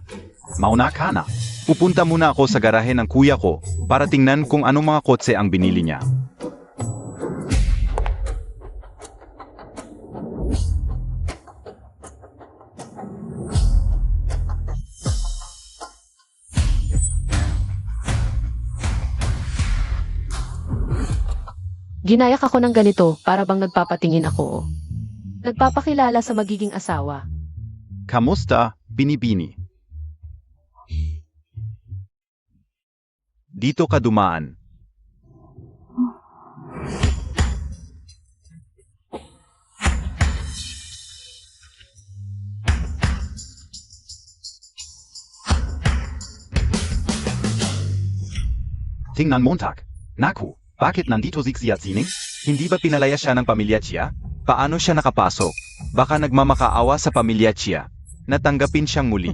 mauna ka na. Pupunta muna ako sa garahe ng kuya ko para tingnan kung anong mga kotse ang binili niya. Ginayak ako ng ganito para bang nagpapatingin ako. Nagpapakilala sa magiging asawa. Kamusta, Binibini? Dito ka dumaan. Tingnan Montag. Naku, bakit nandito si Xiaozining? Hindi ba pinalaya siya ng pamilya Chia? Paano siya nakapasok? Baka nagmamakaawa sa pamilya Chia. Natanggapin siyang muli.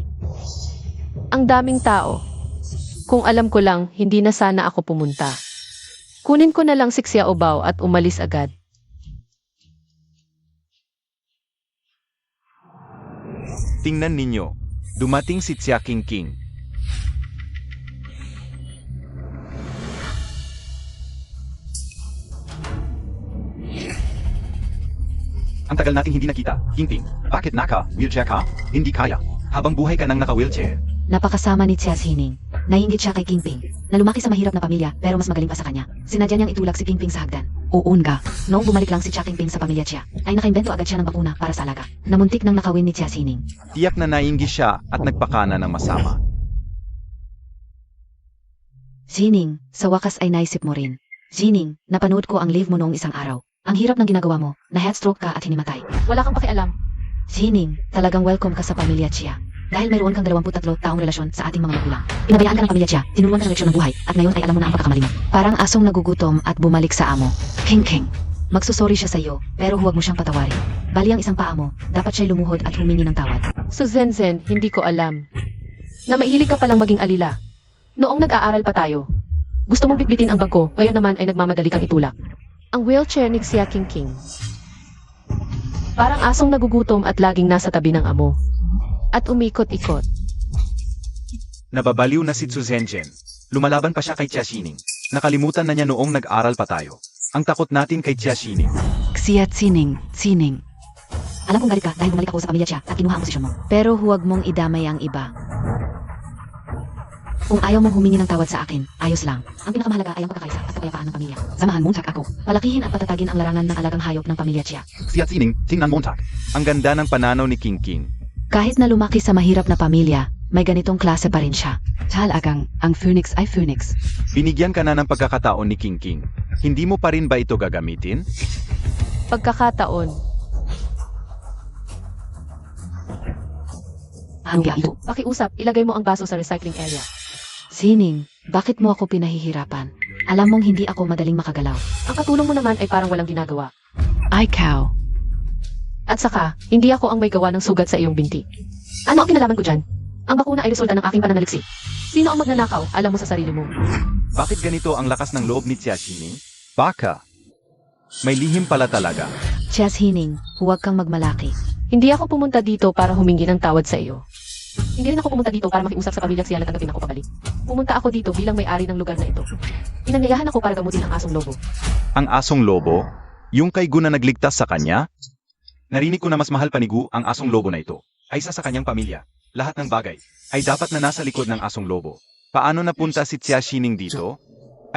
Ang daming tao. Kung alam ko lang, hindi na sana ako pumunta. Kunin ko na lang si Xiaobao at umalis agad. Tingnan ninyo. Dumating si Xia Qingqing. Ang tagal nating hindi nakita. Qingqing, bakit naka-wheelchair ka? Hindi kaya. Habang buhay ka nang naka-wheelchair. Napakasama ni Xiaozining. Nainggit siya kay Kingping, na lumaki sa mahirap na pamilya pero mas magaling pa sa kanya. Sinadya niyang itulak si Kingping sa hagdan. Uunga. Noong bumalik lang si Xia Kingping sa pamilya Chia, ay nakaimbento agad siya ng bakuna para sa alaga. Namuntik nang nakawin ni Xiaozining. Tiyak na nainggi siya at nagpakana ng masama. Zining, sa wakas ay naisip mo rin. Zining, napanood ko ang live mo noong isang araw. Ang hirap ng ginagawa mo, na headstroke ka at hinimatay. Wala kang pakialam. Zining, talagang welcome ka sa pamilya Chia. Dahil mayroon kang 23 taong relasyon sa ating mga magulang. Pinabayaan ka ng pamilya Chia, tinulungan ka ng leksyon ng buhay, at ngayon ay alam mo na ang pagkakamali mo. Parang asong nagugutom at bumalik sa amo. King. Magsusorry siya sa iyo, pero huwag mo siyang patawarin. Bali ang isang paa mo, dapat siya'y lumuhod at humingi ng tawad. So Zenzen, hindi ko alam. Na mahilig ka palang maging alila. Noong nag-aaral pa tayo. Gusto mong bitbitin ang bangko, ngayon naman ay nagmamadali kang itulak. Ang wheelchair ni Xia Qingqing. Parang asong nagugutom at laging nasa tabi ng amo. At umikot-ikot. Nababaliw na si Zhu Zhenjian. Lumalaban pa siya kay Xia Xining. Nakalimutan na niya noong nag-aral pa tayo. Ang takot natin kay Xia Xining. Zining. Alam kong galit ka dahil bumalik ako sa pamilya Chia at kinuha ang posisyon mo. Pero huwag mong idamay ang iba. Kung ayaw mong humingi ng tawad sa akin, ayos lang. Ang pinakamahalaga ay ang pagkakaisa at kapayapaan ng pamilya. Samahan mo ako. Palakihin at patatagin ang larangan ng alagang hayop ng pamilya Chia. Xia Xining, tingnan Montag. Ang ganda ng pananaw ni Qingqing. Kahit na lumaki sa mahirap na pamilya, may ganitong klase pa rin siya. Talagang, ang Phoenix ay Phoenix. Binigyan ka na ng pagkakataon ni Qingqing. Hindi mo pa rin ba ito gagamitin? Pagkakataon. Hanggang ito. Pakiusap, ilagay mo ang baso sa recycling area. Zining, bakit mo ako pinahihirapan? Alam mong hindi ako madaling makagalaw. Ang katulong mo naman ay parang walang ginagawa. Ay, cow. At saka, hindi ako ang may gawa ng sugat sa iyong binti. Ano ang kinalaman ko dyan? Ang bakuna ay resulta ng aking pananaliksi. Sino ang magnanakaw? Alam mo sa sarili mo. Bakit ganito ang lakas ng loob ni Xia Xining? Baka. May lihim pala talaga. Xiaozining, huwag kang magmalaki. Hindi ako pumunta dito para humingi ng tawad sa iyo. Hindi rin ako pumunta dito para makiusap sa pamilya Xia na tanggapin ako pabalik. Pumunta ako dito bilang may-ari ng lugar na ito. Inanyayahan ako para gamutin ang asong lobo. Ang asong lobo? Yung kay Gu na nagligtas sa kanya? Narinig ko na mas mahal pa ni Gu ang asong lobo na ito. Ay isa sa kanyang pamilya. Lahat ng bagay ay dapat na nasa likod ng asong lobo. Paano napunta si Xia Xining dito?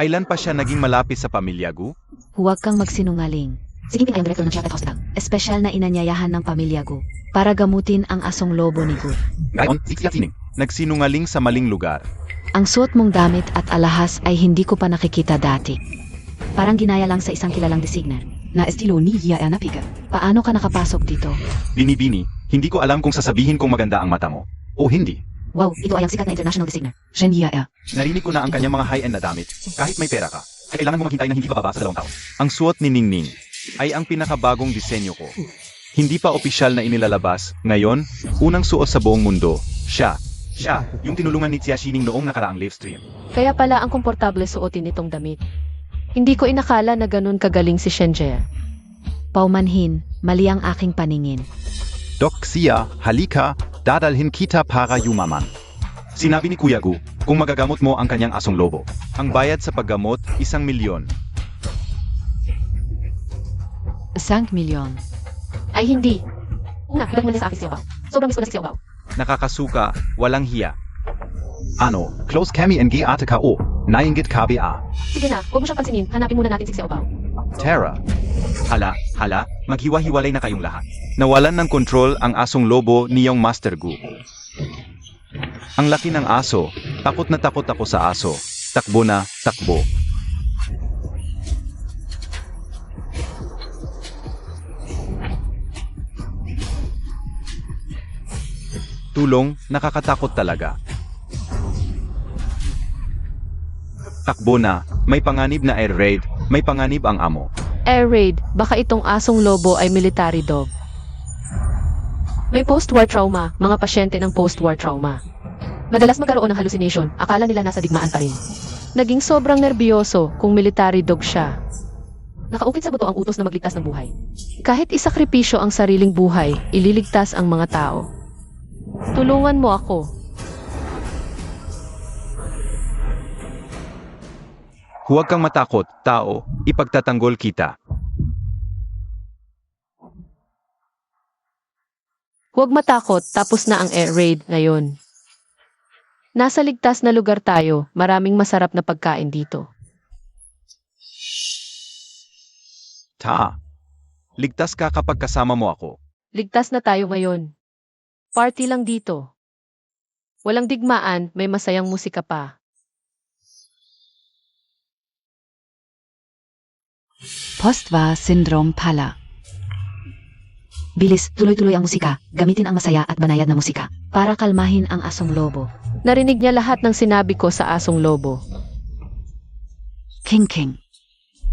Ailan pa siya naging malapit sa pamilya Gu? Huwag kang magsinungaling. Si Kingping ay ang direktor ng Chiapet Hospital. Espesyal na inanyayahan ng pamilya Gu para gamutin ang asong lobo ni Gu. Ngayon, si Xia Xining nagsinungaling sa maling lugar. Ang suot mong damit at alahas ay hindi ko pa nakikita dati. Parang ginaya lang sa isang kilalang designer na estilo ni Yaya Napiga. Paano ka nakapasok dito? Binibini, hindi ko alam kung sasabihin kong maganda ang mata mo. O hindi. Wow, ito ay ang sikat na international designer. Shen Yaya. Narinig ko na ang kanyang mga high-end na damit. Kahit may pera ka, kailangan mo maghintay na hindi bababa sa 2 taon. Ang suot ni Ningning ay ang pinakabagong disenyo ko. Hindi pa opisyal na inilalabas. Ngayon, unang suot sa buong mundo. Siya, yung tinulungan ni Xia Xining noong nakaraang live stream. Kaya pala ang komportable suotin itong damit. Hindi ko inakala na ganun kagaling si Shenjie. Paumanhin, mali ang aking paningin. Doc Xia, halika, dadalhin kita para yumaman. Sinabi ni Kuya Gu, kung magagamot mo ang kanyang asong lobo. Ang bayad sa paggamot, 1,000,000. 5 milyon. Ay hindi. Una, ibalik mo na sa akin si Xiaobao. Sobrang miss ko na si Xiaobao. Nakakasuka, walang hiya. Ano, close kami ng ate ka o, nainggit KBA. Sige na, huwag mo siyang pansinin. Hanapin muna natin si Xiaobao. Tara, Hala, maghiwa-hiwalay na kayong lahat. Nawalan ng kontrol ang asong lobo niyong Master Gu. Ang laki ng aso, takot na takot ako sa aso. Takbo na, takbo. Tulong, nakakatakot talaga. Takbo na, may panganib na air raid, may panganib ang amo. Air raid, baka itong asong lobo ay military dog. May post-war trauma, mga pasyente ng post-war trauma. Madalas magkaroon ng hallucination, akala nila nasa digmaan pa rin. Naging sobrang nerbiyoso kung military dog siya. Nakaukit sa buto ang utos na magligtas ng buhay. Kahit isakripisyo ang sariling buhay, ililigtas ang mga tao. Tulungan mo ako. Huwag kang matakot, tao, ipagtatanggol kita. Huwag matakot, tapos na ang air raid ngayon. Nasa ligtas na lugar tayo, maraming masarap na pagkain dito. Ligtas ka kapag kasama mo ako. Ligtas na tayo ngayon. Party lang dito. Walang digmaan, may masayang musika pa. Post-war syndrome pala. Bilis, tuloy-tuloy ang musika. Gamitin ang masaya at banayad na musika para kalmahin ang asong lobo. Narinig niya lahat ng sinabi ko sa asong lobo. King King.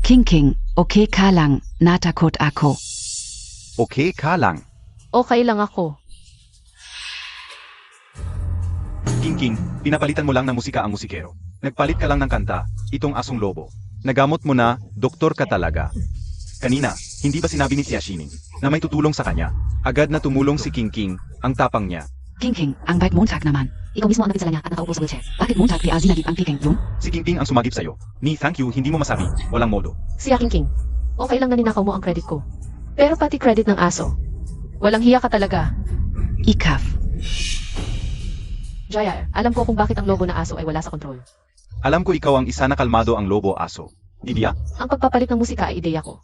King King, okay ka lang, natakot ako. Okay ka lang. Okay lang ako. King, pinapalitan mo lang ng musika ang musikero. Nagpalit ka lang ng kanta, itong asong lobo. Nagamot mo na, doktor ka talaga. Kanina, hindi ba sinabi ni Xia Xining na may tutulong sa kanya? Agad na tumulong si King, ang tapang niya. King King, ang bait Montag naman. Ikaw mismo ang napinsala niya at nakaupo sa wheelchair. Bakit Montag di azinagip ang King yun? Si King ang sumagip sa'yo. Ni thank you, hindi mo masabi. Walang modo. Si Aking King. Okay lang na ninakaw mo ang credit ko. Pero pati credit ng aso. Walang hiya ka talaga. Ikaf. Jaya, alam ko kung bakit ang lobo na aso ay wala sa kontrol. Alam ko ikaw ang isa na kalmado ang lobo aso. Didiya? Ang pagpapalit ng musika ay ideya ko.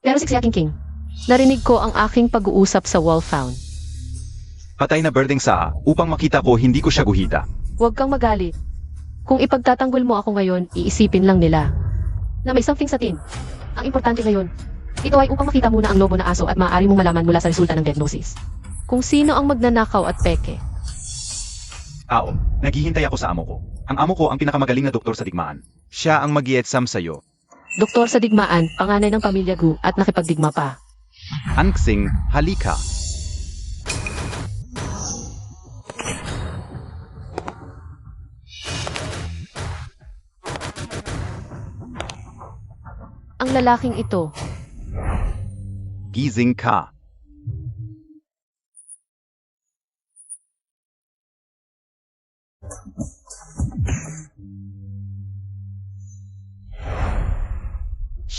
Pero si Aking King, narinig ko ang aking pag-uusap sa wall found. Patay na birding saa, upang makita ko hindi ko siya guhita. Huwag kang magalit. Kung ipagtatanggol mo ako ngayon, iisipin lang nila na may something sa tin. Ang importante ngayon, ito ay upang makita muna ang lobo na aso at maaari mong malaman mula sa resulta ng diagnosis. Kung sino ang magnanakaw at peke. Naghihintay ako sa amo ko. Ang amo ko ang pinakamagaling na doktor sa digmaan. Siya ang mag-i-exam sa'yo. Doktor sa digmaan, panganay ng pamilya Gu at nakipagdigma pa. Anksing, halika. Ang lalaking ito, Gising ka.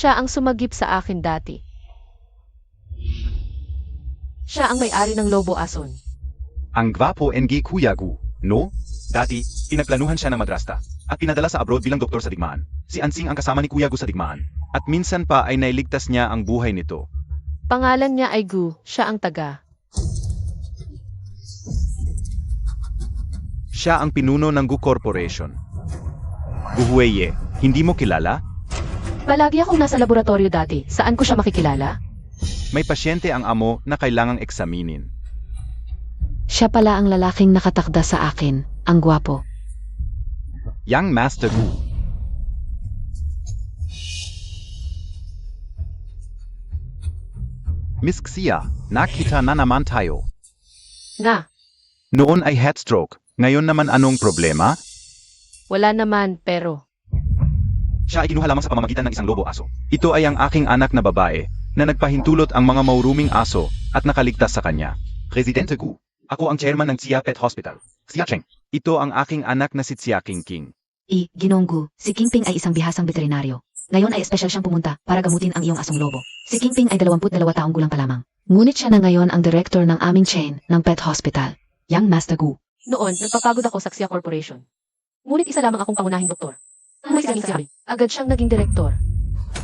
siya ang sumagip sa akin dati. Siya ang may-ari ng Lobo Ason. Ang gwapo NG Kuya Gu, no? Dati, pinagplanuhan siya ng madrasta at pinadala sa abroad bilang doktor sa digmaan. Si Ansing ang kasama ni Kuya Gu sa digmaan. At minsan pa ay nailigtas niya ang buhay nito. Pangalan niya ay Gu, siya ang taga. Siya ang pinuno ng Gu Corporation. Guhueye, hindi mo kilala? Palagi akong nasa laboratorio dati, saan ko siya makikilala? May pasyente ang amo na kailangang eksaminin. Siya pala ang lalaking nakatakda sa akin, ang gwapo. Yang Master Gu. Miss Xia, nakita na naman tayo. Nga, Noon ay headstroke, ngayon naman anong problema? wala naman, pero... Siya ay kinuha lamang sa pamamagitan ng isang lobo aso. Ito ay ang aking anak na babae, na nagpahintulot ang mga mauruming aso at nakaligtas sa kanya. Presidente Gu, Ako ang chairman ng Xia Pet Hospital. Xia Cheng. Ito ang aking anak na si Xia King. Ginonggu, si Kingping ay isang bihasang veterinaryo. Ngayon ay espesyal siyang pumunta para gamutin ang iyong asong lobo. Si Kingping ay 22 taong gulang pa lamang. Ngunit siya na ngayon ang director ng aming chain ng pet hospital, Yang Master Gu. Noon, nagpapagod ako sa Xia Corporation. Ngunit isa lamang akong pangunahing doktor. May sabi, agad siyang naging direktor.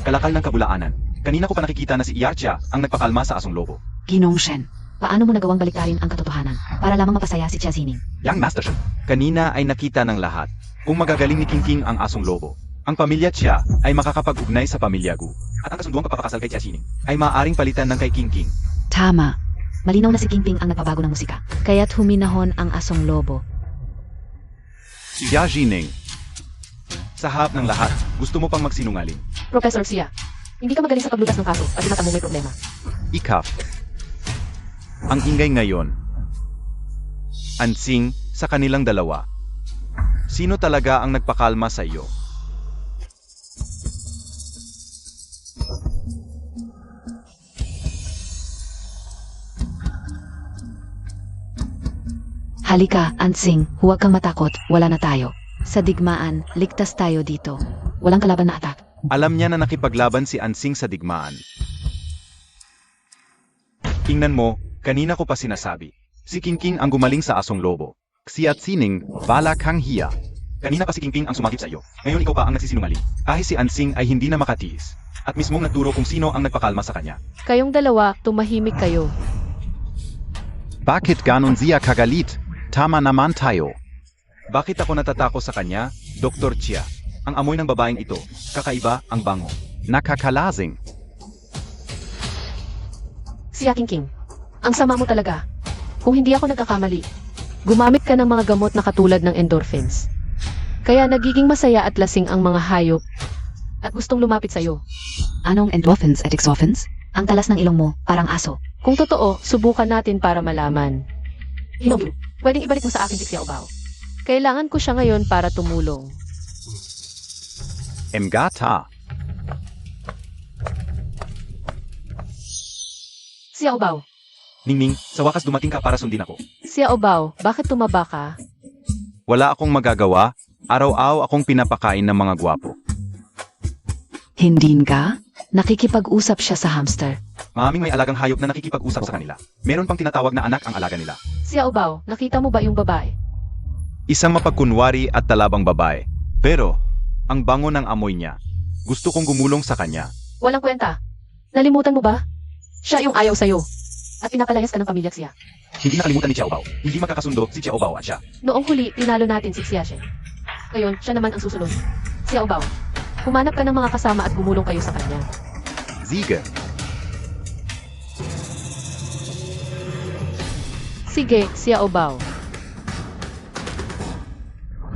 Kalakal ng kabulaanan. Kanina ko pa nakikita na si Yarcha ang nagpakalma sa asong lobo. Ginong Shen, paano mo nagawang baliktarin ang katotohanan para lamang mapasaya si Chia Zining? Yang Master Shen. Kanina ay nakita ng lahat kung magagaling ni King ang asong lobo. Ang pamilya Chia ay makakapag-ugnay sa pamilya Gu. At ang kasunduang pagpapakasal kay Chia Zining ay maaaring palitan ng kay King. Tama. Malinaw na si Kingping ang nagpabago ng musika. Kaya't huminahon ang asong lobo. Xia Zining. Sa harap ng lahat, gusto mo pang magsinungaling. Professor Xia, hindi ka magaling sa paglutas ng kaso at mata mo may problema. Ikaf. Ang ingay ngayon. Ansing sa kanilang dalawa. Sino talaga ang nagpakalma sa iyo? Halika, Ansing, huwag kang matakot, wala na tayo. Sa digmaan, ligtas tayo dito. Walang kalaban na atak. Alam niya na nakipaglaban si Ansing sa digmaan. Tingnan mo, kanina ko pa sinasabi. Si King ang gumaling sa asong lobo. Xia Zining, bala kang hiya. Kanina pa si King ang sumakip sa iyo. Ngayon ikaw pa ang nagsisinungaling. Kahit si Ansing ay hindi na makatiis. At mismong nagturo kung sino ang nagpakalma sa kanya. Kayong dalawa, tumahimik kayo. Bakit ganon siya kagalit? Tama naman tayo. Bakit ako natatako sa kanya, Dr. Chia? Ang amoy ng babaeng ito, kakaiba ang bango. Nakakalazing. Xia King, ang sama mo talaga. Kung hindi ako nagkakamali, gumamit ka ng mga gamot na katulad ng endorphins. Kaya nagiging masaya at lasing ang mga hayop at gustong lumapit sa'yo. Anong endorphins at exorphins? Ang talas ng ilong mo, parang aso. Kung totoo, subukan natin para malaman. Hinobu, pwedeng ibalik mo sa akin si Xia Obao. Kailangan ko siya ngayon para tumulong. Emgata. Xia Obao, Ningning, sa wakas dumating ka para sundin ako. Xia Obao, bakit tumaba ka? Wala akong magagawa, araw-araw akong pinapakain ng mga gwapo. Hindi ka? Nakikipag-usap siya sa hamster. Maraming may alagang hayop na nakikipag-usap sa kanila. Meron pang tinatawag na anak ang alaga nila. Xia Obao, nakita mo ba yung babae? Isang mapagkunwari at talabang babae. Pero, ang bango ng amoy niya. Gusto kong gumulong sa kanya. Walang kwenta. Nalimutan mo ba? Siya yung ayaw sa'yo. At pinapalayas ka ng pamilya Xia. Hindi nakalimutan ni Xiao Bao. Hindi magkakasundo si Xiao Bao at siya. Noong huli, tinalo natin si Xia Shen. Ngayon, siya naman ang susunod. Xia Obao, humanap ka ng mga kasama at gumulong kayo sa kanya. Ziege. Sige, Xia Obao.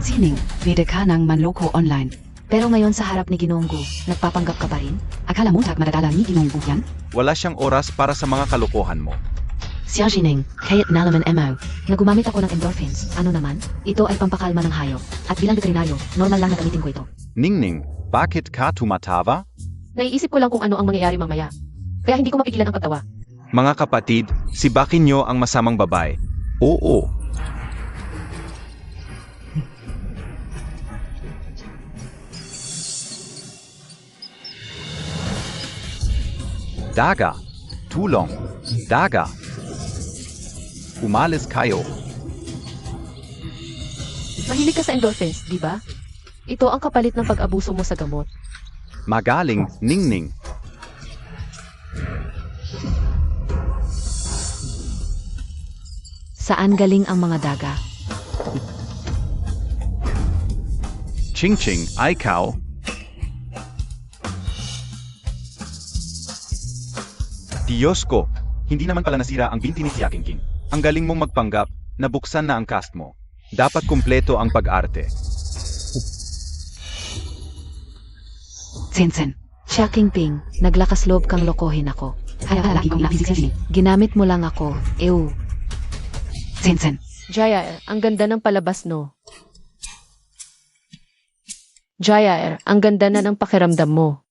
Zining, pwede ka ng manloko online. Pero ngayon sa harap ni Ginonggu, nagpapanggap ka pa rin? Akala mo tak madadala ni Ginonggu yan? Wala siyang oras para sa mga kalokohan mo. Xia Zining, kahit nalaman MO, na gumamit ako ng endorphins. Ano naman? Ito ay pampakalma ng hayop. At bilang veterinaryo, normal lang na gamitin ko ito. Ningning, bakit ka tumatawa? Naiisip ko lang kung ano ang mangyayari mamaya. Kaya hindi ko mapigilan ang pagtawa. Mga kapatid, si Bakinyo ang masamang babae. Oo. Daga. Tulong. Daga. Umalis kayo. Mahilig ka sa endorphins, di ba? Ito ang kapalit ng pag-abuso mo sa gamot. Magaling, Ningning. Saan galing ang mga daga? Ching Ching, ikaw. Diyos ko, hindi naman pala nasira ang binti ni Xia King. Ang galing mong magpanggap na buksan na ang cast mo. Dapat kumpleto ang pag-arte. Sensen, Xia Kingping, naglakas loob kang lokohin ako. Lagi kong napisisisi. Ginamit mo lang ako, ew. Sensen, Jaya, ang ganda ng palabas, no? Jaya, ang ganda na ng pakiramdam mo.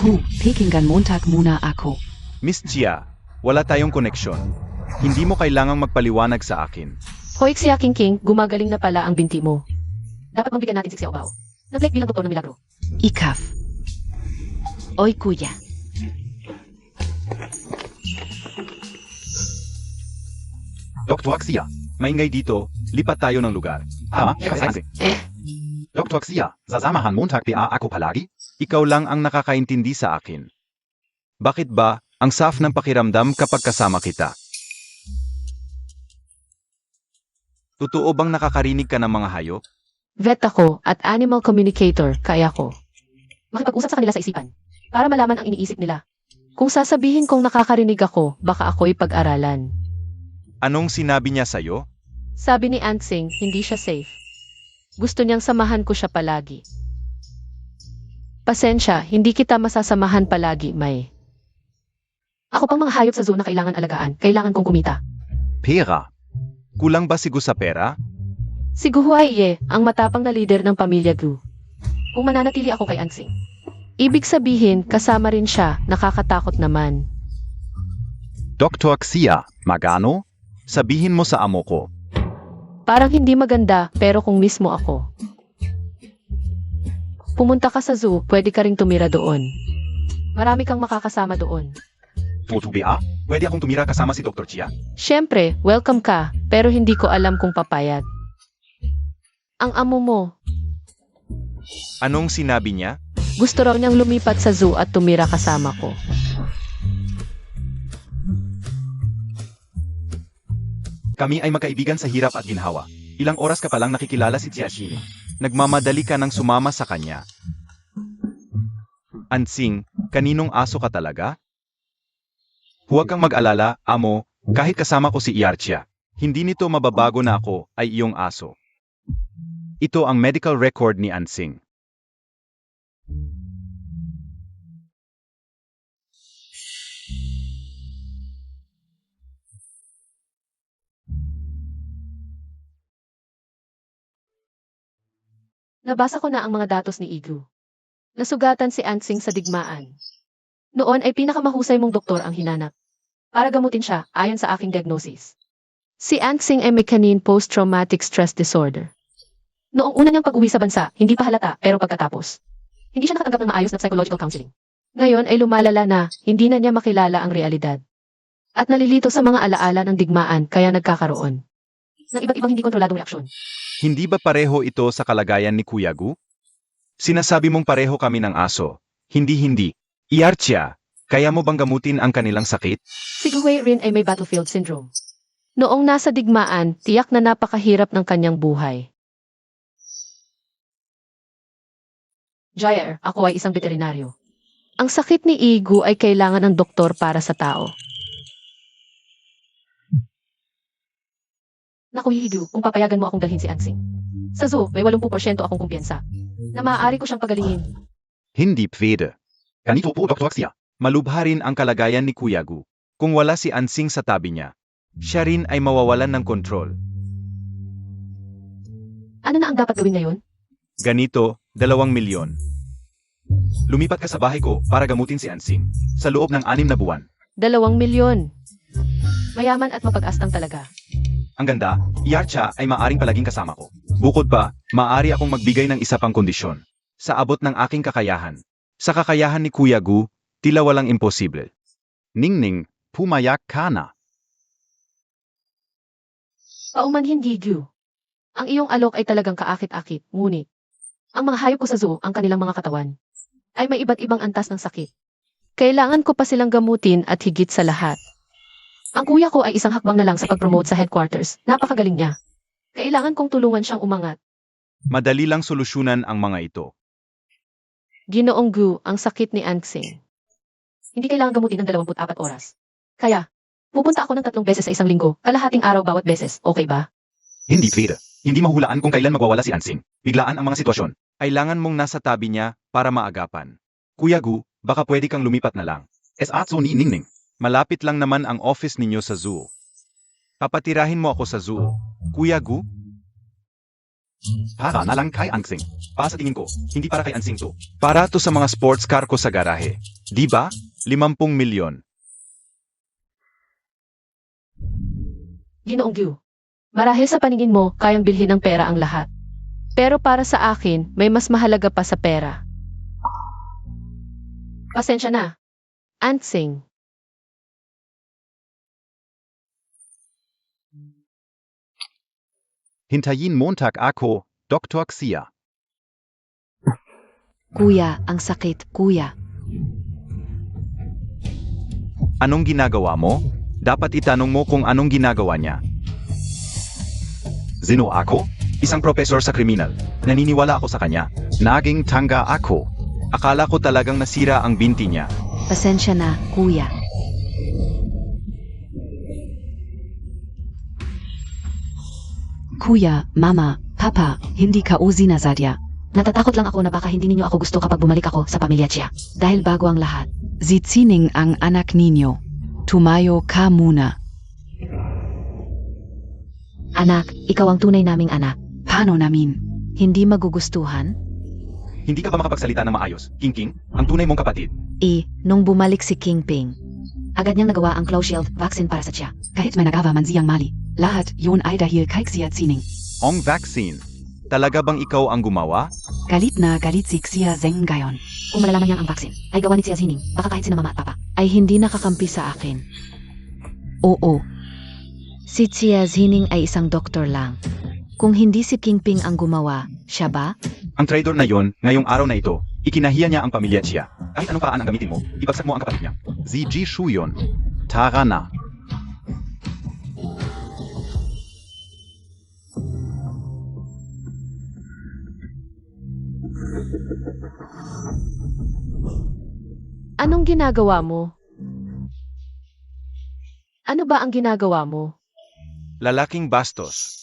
Pakinggan Montag muna ako. Miss Chia, wala tayong koneksyon. Hindi mo kailangang magpaliwanag sa akin. Hoy, si Aking King, gumagaling na pala ang binti mo. Dapat mabigyan natin si Xiaobao. Nag-like bilang doktor ng milagro. Ikaf. Oy kuya. Dr. Xia, maingay dito, lipat tayo ng lugar. Ha? Dr. Xia, sasamahan Montag pa ako palagi? Ikaw lang ang nakakaintindi sa akin. Bakit ba, ang saf ng pakiramdam kapag kasama kita? Totoo bang nakakarinig ka ng mga hayop? Vet ako at animal communicator, kaya ko. Makipag-usap sa kanila sa isipan, para malaman ang iniisip nila. Kung sasabihin kong nakakarinig ako, baka ako'y pag-aralan. Anong sinabi niya sa'yo? Sabi ni Ansing, hindi siya safe. Gusto niyang samahan ko siya palagi. Pasensya, hindi kita masasamahan palagi, May. Ako pang mga hayop sa zoo na kailangan alagaan, kailangan kong kumita. Pera. Kulang ba si Gu sa pera? Si Guhuaiye, ang matapang na leader ng pamilya Gu. Kung mananatili ako kay Ansing. Ibig sabihin, kasama rin siya, nakakatakot naman. Dr. Xia, magano? Sabihin mo sa amo ko. Parang hindi maganda, pero kung mismo ako. Pumunta ka sa zoo, pwede ka ring tumira doon. Marami kang makakasama doon. Tutubi pwede akong tumira kasama si Dr. Chia? Siyempre, welcome ka, pero hindi ko alam kung papayag. Ang amo mo, Anong sinabi niya? gusto raw niyang lumipat sa zoo at tumira kasama ko. Kami ay magkaibigan sa hirap at ginhawa. Ilang oras ka palang nakikilala si Jia Xi. Nagmamadali ka ng sumama sa kanya. Ansing, kaninong aso ka talaga? Huwag kang mag-alala, amo, kahit kasama ko si Iarchia. Hindi nito mababago na ako ay iyong aso. Ito ang medical record ni Ansing. Nabasa ko na ang mga datos ni Igu. Nasugatan si Ansing sa digmaan. Noon ay pinakamahusay mong doktor ang hinanap. Para gamutin siya, ayon sa aking diagnosis. Si Ansing ay may canine post-traumatic stress disorder. Noong una niyang pag-uwi sa bansa, hindi pa halata, pero pagkatapos, hindi siya nakatanggap ng maayos na psychological counseling. Ngayon ay lumalala na, hindi na niya makilala ang realidad. At nalilito sa mga alaala ng digmaan, kaya nagkakaroon ng iba't ibang hindi kontroladong reaksyon. Hindi ba pareho ito sa kalagayan ni Kuya Gu? Sinasabi mong pareho kami ng aso. Hindi. Iarchia, kaya mo bang gamutin ang kanilang sakit? Si Guwei rin ay may battlefield syndrome. Noong nasa digmaan, tiyak na napakahirap ng kanyang buhay. Jair, ako ay isang veterinaryo. Ang sakit ni Igu ay kailangan ng doktor para sa tao. Naku Igu, kung papayagan mo akong dalhin si Ansing. Sa zoo, may 80% akong kumpiyansa na maaari ko siyang pagalingin. Hindi pwede. Ganito po, Dr. Xia. Malubha rin ang kalagayan ni Kuya Gu. Kung wala si Ansing sa tabi niya, siya rin ay mawawalan ng kontrol. Ano na ang dapat gawin ngayon? Ganito, 2 milyon. Lumipat ka sa bahay ko para gamutin si Ansing sa loob ng 6 na buwan. 2 milyon. Mayaman at mapag-astang talaga. Ang ganda, Iarcha ay maaring palaging kasama ko. Bukod pa, maaari akong magbigay ng isa pang kondisyon. Sa abot ng aking kakayahan. Sa kakayahan ni Kuya Gu, tila walang imposible. Ningning, pumayak ka na. Paumanhin Gigu. Ang iyong alok ay talagang kaakit-akit, ngunit ang mga hayop ko sa zoo, ang kanilang mga katawan, ay may iba't ibang antas ng sakit. Kailangan ko pa silang gamutin at higit sa lahat. Ang kuya ko ay isang hakbang na lang sa pag-promote sa headquarters. Napakagaling niya. Kailangan kong tulungan siyang umangat. Madali lang solusyonan ang mga ito. Ginoong Gu, ang sakit ni Ansing. Hindi kailangan gamutin ng 24 oras. Kaya, pupunta ako ng 3 beses sa isang linggo, kalahating araw bawat beses, okay ba? Hindi pwede. Hindi mahulaan kung kailan magwawala si Ansing. Biglaan ang mga sitwasyon. Kailangan mong nasa tabi niya para maagapan. Kuya Gu, baka pwede kang lumipat na lang. Atso ni Ningning. Malapit lang naman ang office ninyo sa zoo. Papatirahin mo ako sa zoo. Kuya Gu? Para na lang kay Ansing. Para sa tingin ko, hindi para kay Ansing to. Para to sa mga sports car ko sa garahe. Di ba? 50 milyon. Ginoong Gyu. Marahil sa paningin mo, kayang bilhin ng pera ang lahat. Pero para sa akin, may mas mahalaga pa sa pera. Pasensya na. Ansing. Hintayin Montag ako, Dr. Xia. Kuya, ang sakit, kuya. Anong ginagawa mo? Dapat itanong mo kung anong ginagawa niya. Sino ako? Isang profesor sa kriminal. Naniniwala ako sa kanya. Naging tanga ako. Akala ko talagang nasira ang binti niya. Pasensya na, kuya. Kuya, mama, papa, hindi ka uzi na Zadya. Natatakot lang ako na baka hindi ninyo ako gusto kapag bumalik ako sa pamilya Chia. Dahil bago ang lahat. Zitsining ang anak ninyo. Tumayo ka muna. Anak, ikaw ang tunay naming anak. Paano namin? Hindi magugustuhan? Hindi ka ba makapagsalita ng maayos? King, ang tunay mong kapatid. Nung bumalik si Kingping, agad niyang nagawa ang Claw Shield vaccine para sa Chia. Kahit may nagawa man siyang mali. Lahat yun ay dahil kay Xia Zining. Ang vaccine. Talaga bang ikaw ang gumawa? Galit na galit si Xia Zeng ngayon. Kung malalaman niya ang vaccine, ay gawa ni Xia Zining, baka kahit sina mama at papa, ay hindi nakakampi sa akin. Oo. Si Xia Zining ay isang doktor lang. Kung hindi si Kingping ang gumawa, siya ba? Ang traitor na yon, ngayong araw na ito, ikinahiya niya ang pamilya Chia. Kahit anong paraan ang gamitin mo, ibagsak mo ang kapatid niya. ZG Shuyon. Tara na. Anong ginagawa mo? Ano ba ang ginagawa mo? Lalaking bastos.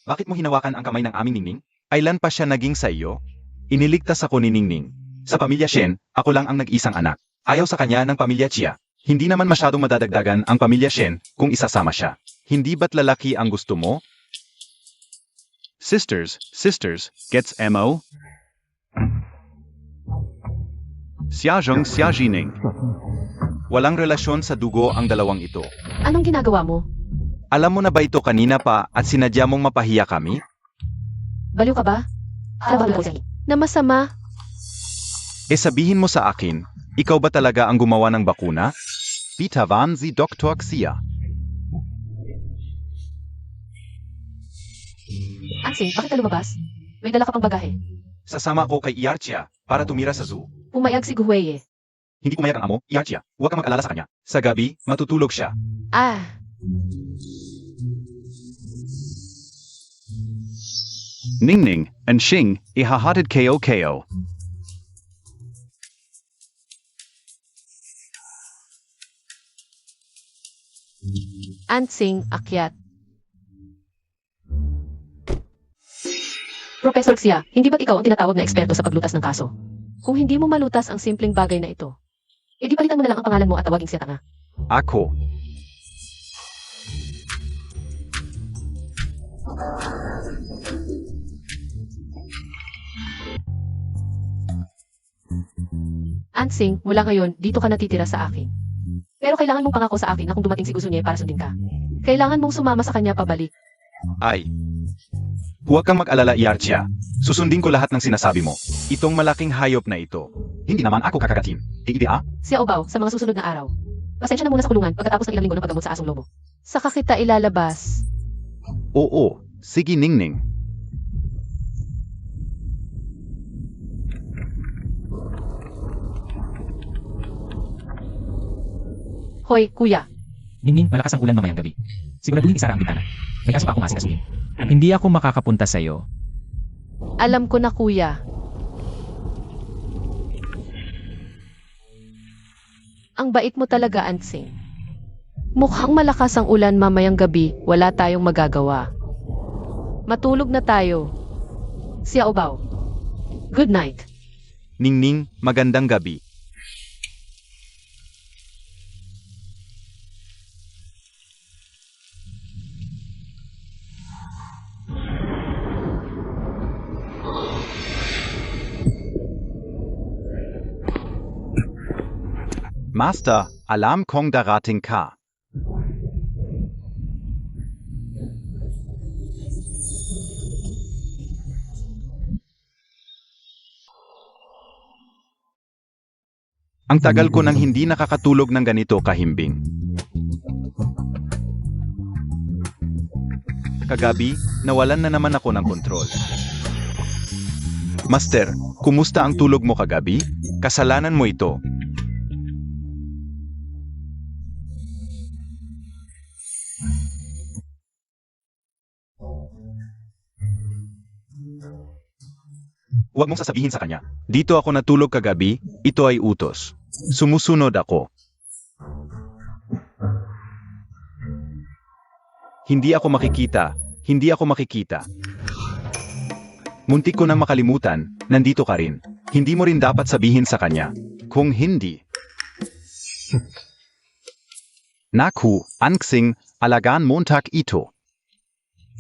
Bakit mo hinawakan ang kamay ng aming Ningning? Ailan pa siya naging sa iyo? Iniligtas ako ni Ningning. Sa pamilya Shen, ako lang ang nag-isang anak. Ayaw sa kanya ng pamilya Chia. Hindi naman masyadong madadagdagan ang pamilya Shen kung isasama siya. Hindi ba't lalaki ang gusto mo? Sisters, gets MO? Xiajong Xiajining. Walang relasyon sa dugo ang dalawang ito. Anong ginagawa mo? Alam mo na ba ito kanina pa at sinadya mong mapahiya kami? Baliw ka ba? Alam ko na masama. Sabihin mo sa akin, ikaw ba talaga ang gumawa ng bakuna? Bitawan si Dr. Xia. Ansing, bakit ka lumabas? May dala ka pang bagahe. Sasama ako kay Iarchia para tumira sa zoo. Pumayag si Guhueye. Hindi pumayag ang amo, Iarchia. Huwag kang mag-alala sa kanya. Sa gabi, matutulog siya. Ningning and Xing, ihahatid KO. Ansing, akyat. Professor Xia, hindi ba't ikaw ang tinatawag na eksperto sa paglutas ng kaso? Kung hindi mo malutas ang simpleng bagay na ito, edi palitan mo na lang ang pangalan mo at tawaging siya tanga. Ako. Ansing, mula ngayon, dito ka natitira sa akin. Pero kailangan mong pangako sa akin na kung dumating si Guzunye para sundin ka, kailangan mong sumama sa kanya pabalik. Ay. Huwag kang mag-alala, Iarchia. Susundin ko lahat ng sinasabi mo. Itong malaking hayop na ito. Hindi naman ako kakagatin. Tigidi. Si Obaw, sa mga susunod na araw. Pasensya na muna sa kulungan pagkatapos ng ilang linggo ng paggamot sa asong lobo. Saka kita ilalabas. Oo. Sige, Ningning. Hoy, kuya. Ningning, malakas ang ulan mamayang gabi. Siguraduhin isara ang bintana. May kaso pa akong asikasuhin. Hindi ako makakapunta sa'yo. Alam ko na, kuya. Ang bait mo talaga, Ansing. Mukhang malakas ang ulan mamayang gabi, wala tayong magagawa. Matulog na tayo. Siya Obaw. Good night. Ningning, magandang gabi. Master, alam kong darating ka. Ang tagal ko nang hindi nakakatulog ng ganito kahimbing. Kagabi, nawalan na naman ako ng kontrol. Master, kumusta ang tulog mo kagabi? Kasalanan mo ito. Huwag mong sasabihin sa kanya. Dito ako natulog kagabi, ito ay utos. Sumusunod ako. Hindi ako makikita, hindi ako makikita. Muntik ko nang makalimutan, nandito ka rin. Hindi mo rin dapat sabihin sa kanya. Kung hindi. Naku, Anksing, alagaan Montag ito.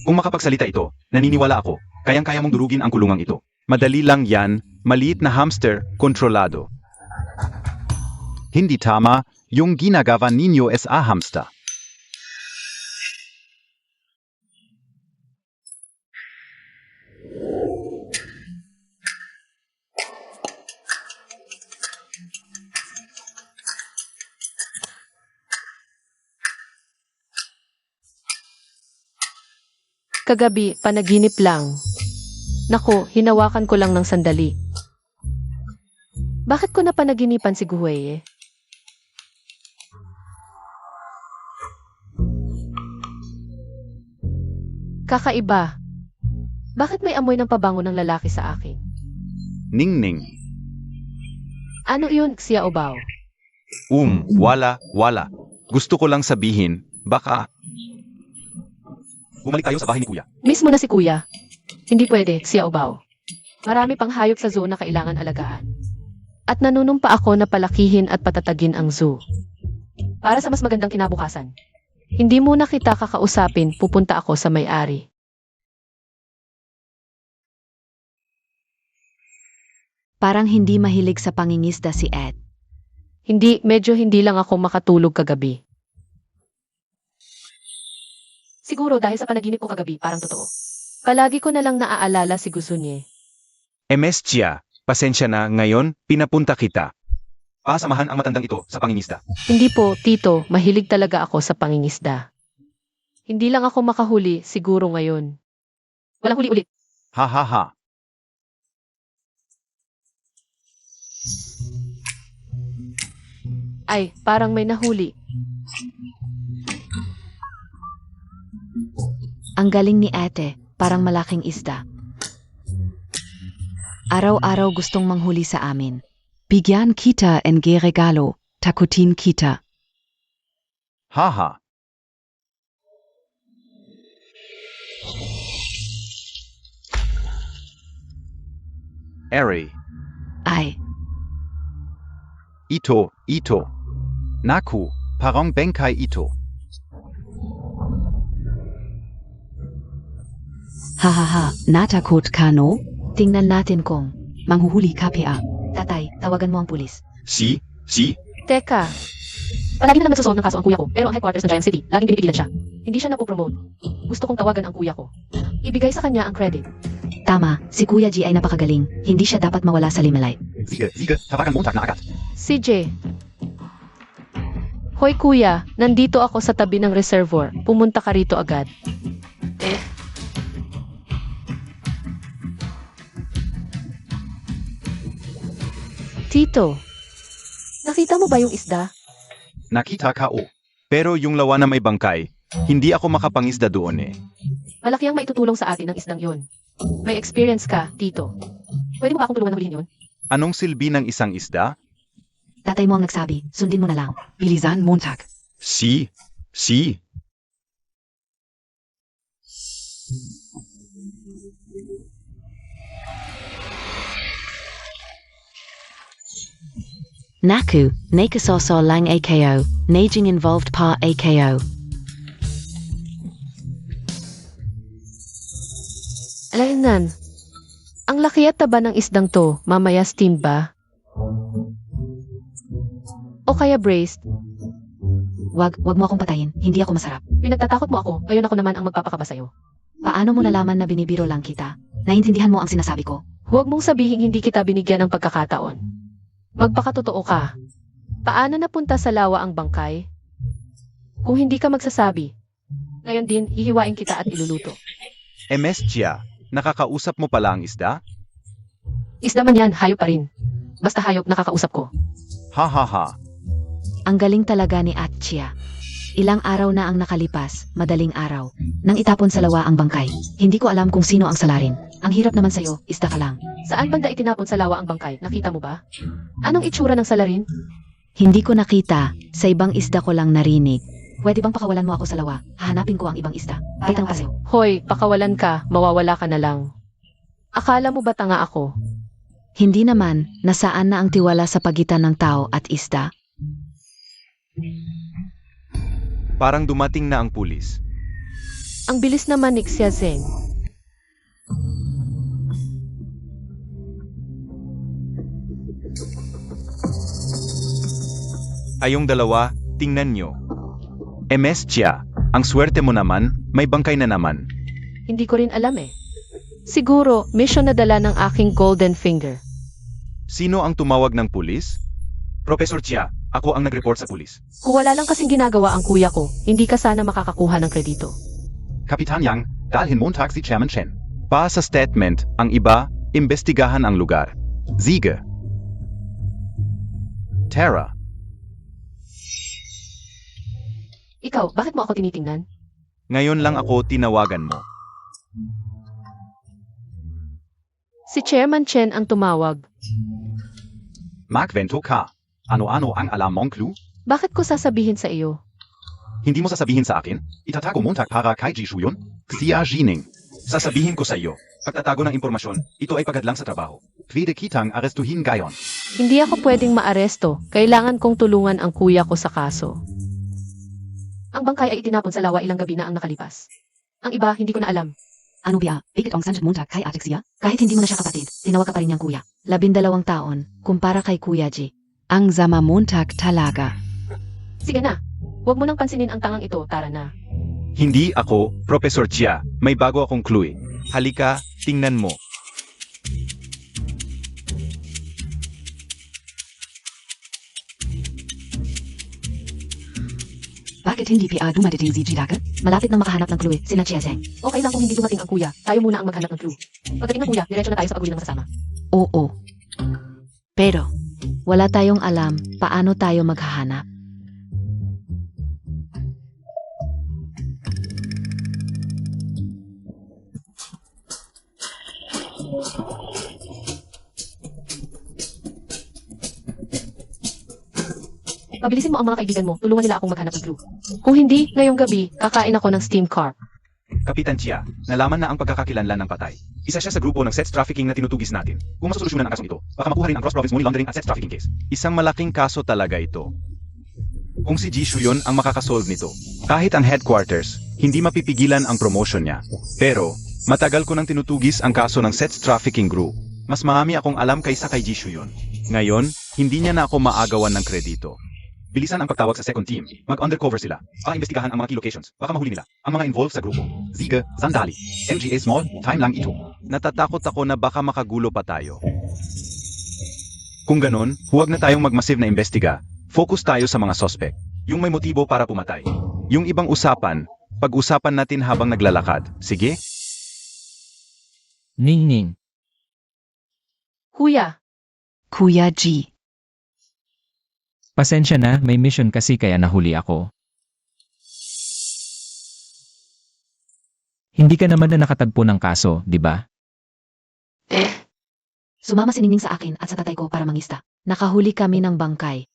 Kung makapagsalita ito, naniniwala ako, kayang-kaya mong durugin ang kulungang ito. Madali lang yan, maliit na hamster, kontrolado. Hindi tama, yung ginagawa ninyo sa hamster. Kagabi, panaginip lang. Naku, hinawakan ko lang ng sandali. Bakit ko napanaginipan si Guweye? Kakaiba. Bakit may amoy ng pabango ng lalaki sa akin? Ning-ning. Ano yun, Xiao Bao? Wala. Gusto ko lang sabihin, baka... Bumalik tayo sa bahay ni Kuya. Miss mo na si Kuya. Hindi pwede, Xiao Bao. Marami pang hayop sa zoo na kailangan alagaan. At nanunumpa ako na palakihin at patatagin ang zoo. Para sa mas magandang kinabukasan. Hindi muna kita kakausapin, pupunta ako sa may-ari. Parang hindi mahilig sa pangingisda si Ed. Medyo hindi lang ako makatulog kagabi. Siguro dahil sa panaginip ko kagabi, parang totoo. Palagi ko na lang naaalala si Guzunye. Emestia, pasensya na, ngayon, pinapunta kita. Pasamahan ang matandang ito sa pangingisda. Hindi po, Tito, mahilig talaga ako sa pangingisda. Hindi lang ako makahuli, siguro ngayon. Walang huli ulit. Ha ha ha. Ay, parang may nahuli. Ang galing ni Ate, parang malaking isda. Araw-araw gustong manghuli sa amin. Bigyan kita ng regalo, takutin kita. Haha. Eri, Ay, ito. Naku, parang bengkay ito. hahaha, natakot ka no? Tingnan natin kung manghuhuli ka pa. Tatay, tawagan mo ang pulis. Si. Teka. Palagi na lang nagsusolve ng kaso ang kuya ko, pero ang headquarters ng Giant City, laging pinipigilan siya. Hindi siya napopromote. Gusto kong tawagan ang kuya ko. Ibigay sa kanya ang credit. Tama, si Kuya G ay napakagaling. Hindi siya dapat mawala sa limelight. Sige, tawagan Montag na agad. CJ. Hoy kuya, nandito ako sa tabi ng reservoir. Pumunta ka rito agad. Tito, nakita mo ba yung isda? Nakita ka o. Pero yung lawa na may bangkay, hindi ako makapangisda doon eh. Malaki ang maitutulong sa atin ng isdang yon. May experience ka, Tito. Pwede mo ba akong tulungan na hulihin yun? Anong silbi ng isang isda? Tatay mo ang nagsabi, sundin mo na lang. Bilisan, Montag. Si. Naku, nakasoso lang AKO, naging involved pa AKO. Alainan, ang laki at taba ng isdang to, mamaya steam ba? O kaya braced. Wag mo akong patayin. Hindi ako masarap. Pinagtatakot mo ako, ngayon ako naman ang magpapakaba sa'yo. Paano mo nalaman na binibiro lang kita? Naintindihan mo ang sinasabi ko? Huwag mong sabihin hindi kita binigyan ng pagkakataon. Magpakatotoo ka. Paano napunta sa lawa ang bangkay? Kung hindi ka magsasabi, ngayon din hihiwain kita at iluluto. MS Chia, nakakausap mo pala ang isda? Isda man yan, hayop pa rin. Basta hayop nakakausap ko. Ha ha ha. Ang galing talaga ni Atchia. Ilang araw na ang nakalipas, madaling araw, nang itapon sa lawa ang bangkay. Hindi ko alam kung sino ang salarin. Ang hirap naman sa'yo, isda ka lang. Saan banda itinapon sa lawa ang bangkay? Nakita mo ba? Anong itsura ng salarin? Hindi ko nakita, sa ibang isda ko lang narinig. Pwede bang pakawalan mo ako sa lawa? Hahanapin ko ang ibang isda. Kahit ang pasew. Hoy, pakawalan ka, mawawala ka na lang. Akala mo ba tanga ako? Hindi naman, nasaan na ang tiwala sa pagitan ng tao at isda? Parang dumating na ang pulis. Ang bilis naman ni Xia Zeng. Ayong dalawa, tingnan nyo. MS Chia, ang swerte mo naman, may bangkay na naman. Hindi ko rin alam eh. Siguro, mission na dala ng aking golden finger. Sino ang tumawag ng pulis? Professor Chia, ako ang nag-report sa pulis. Kung wala lang kasing ginagawa ang kuya ko, hindi ka sana makakakuha ng kredito. Kapitan Yang, dalhin Montag si Chairman Chen. Pa sa statement, ang iba, imbestigahan ang lugar. Ziege. Tara. Ikaw, bakit mo ako tinitingnan? Ngayon lang ako tinawagan mo. Si Chairman Chen ang tumawag. Magvento ka. Ano-ano ang alam mong clue? Bakit ko sasabihin sa iyo? Hindi mo sasabihin sa akin? Itatago Montag para kay Jishu yun? Xia Jining. Sasabihin ko sa iyo. Pagtatago ng impormasyon, ito ay pagadlang sa trabaho. Pwede kitang arestuhin gayon. Hindi ako pwedeng maaresto. Kailangan kong tulungan ang kuya ko sa kaso. Ang bangkay ay itinapon sa lawa ilang gabi na ang nakalipas. Ang iba, hindi ko na alam. Ano biya? Bakit ang Sanjay Montag kay Atchia? Kahit hindi mo na siya kapatid, tinawag ka pa rin niyang kuya. 12 taon, kumpara kay Kuya Ji. Ang Zama Montag talaga. Sige na. Huwag mo nang pansinin ang tangang ito, tara na. Hindi ako, Professor Chia. May bago akong clue. Halika, tingnan mo. Bakit hindi pa dumadating si Jidaga? Malapit nang makahanap ng clue, sina Chia Zeng. Okay lang kung hindi dumating ang kuya. Tayo muna ang maghanap ng clue. Pagdating ng kuya, diretso na tayo sa paghuli ng masasama. Oo. Pero, wala tayong alam paano tayo maghahanap. Pabilisin mo ang mga kaibigan mo. Tulungan nila akong maghanap ng clue. Kung hindi, ngayong gabi, kakain ako ng steam carp. Kapitan Chia, nalaman na ang pagkakakilanlan ng patay. Isa siya sa grupo ng sex trafficking na tinutugis natin. Kung masosolusyonan ang kasong ito, baka makuha rin ang cross-province money laundering at sex trafficking case. Isang malaking kaso talaga ito. Kung si Jishu yun ang makakasolve nito. Kahit ang headquarters, hindi mapipigilan ang promotion niya. Pero, matagal ko nang tinutugis ang kaso ng sex trafficking group. Mas marami akong alam kaysa kay Jishu yun. Ngayon, hindi niya na ako maagawan ng kredito. Bilisan ang pagtawag sa second team. Mag-undercover sila. Imbestigahan ang mga key locations. Baka mahuli nila ang mga involved sa grupo. Ziege, Sandali. MGA Small, time lang ito. Natatakot ako na baka makagulo pa tayo. Kung ganon, huwag na tayong magmasive na imbestiga. Focus tayo sa mga suspect. Yung may motibo para pumatay. Yung ibang usapan, pag-usapan natin habang naglalakad. Sige? Ning. Kuya, Kuya Ji. Pasensya na, may mission kasi kaya nahuli ako. Hindi ka naman na nakatagpo ng kaso, di ba? Sumama si Ningning sa akin at sa tatay ko para mangista. Nakahuli kami ng bangkay.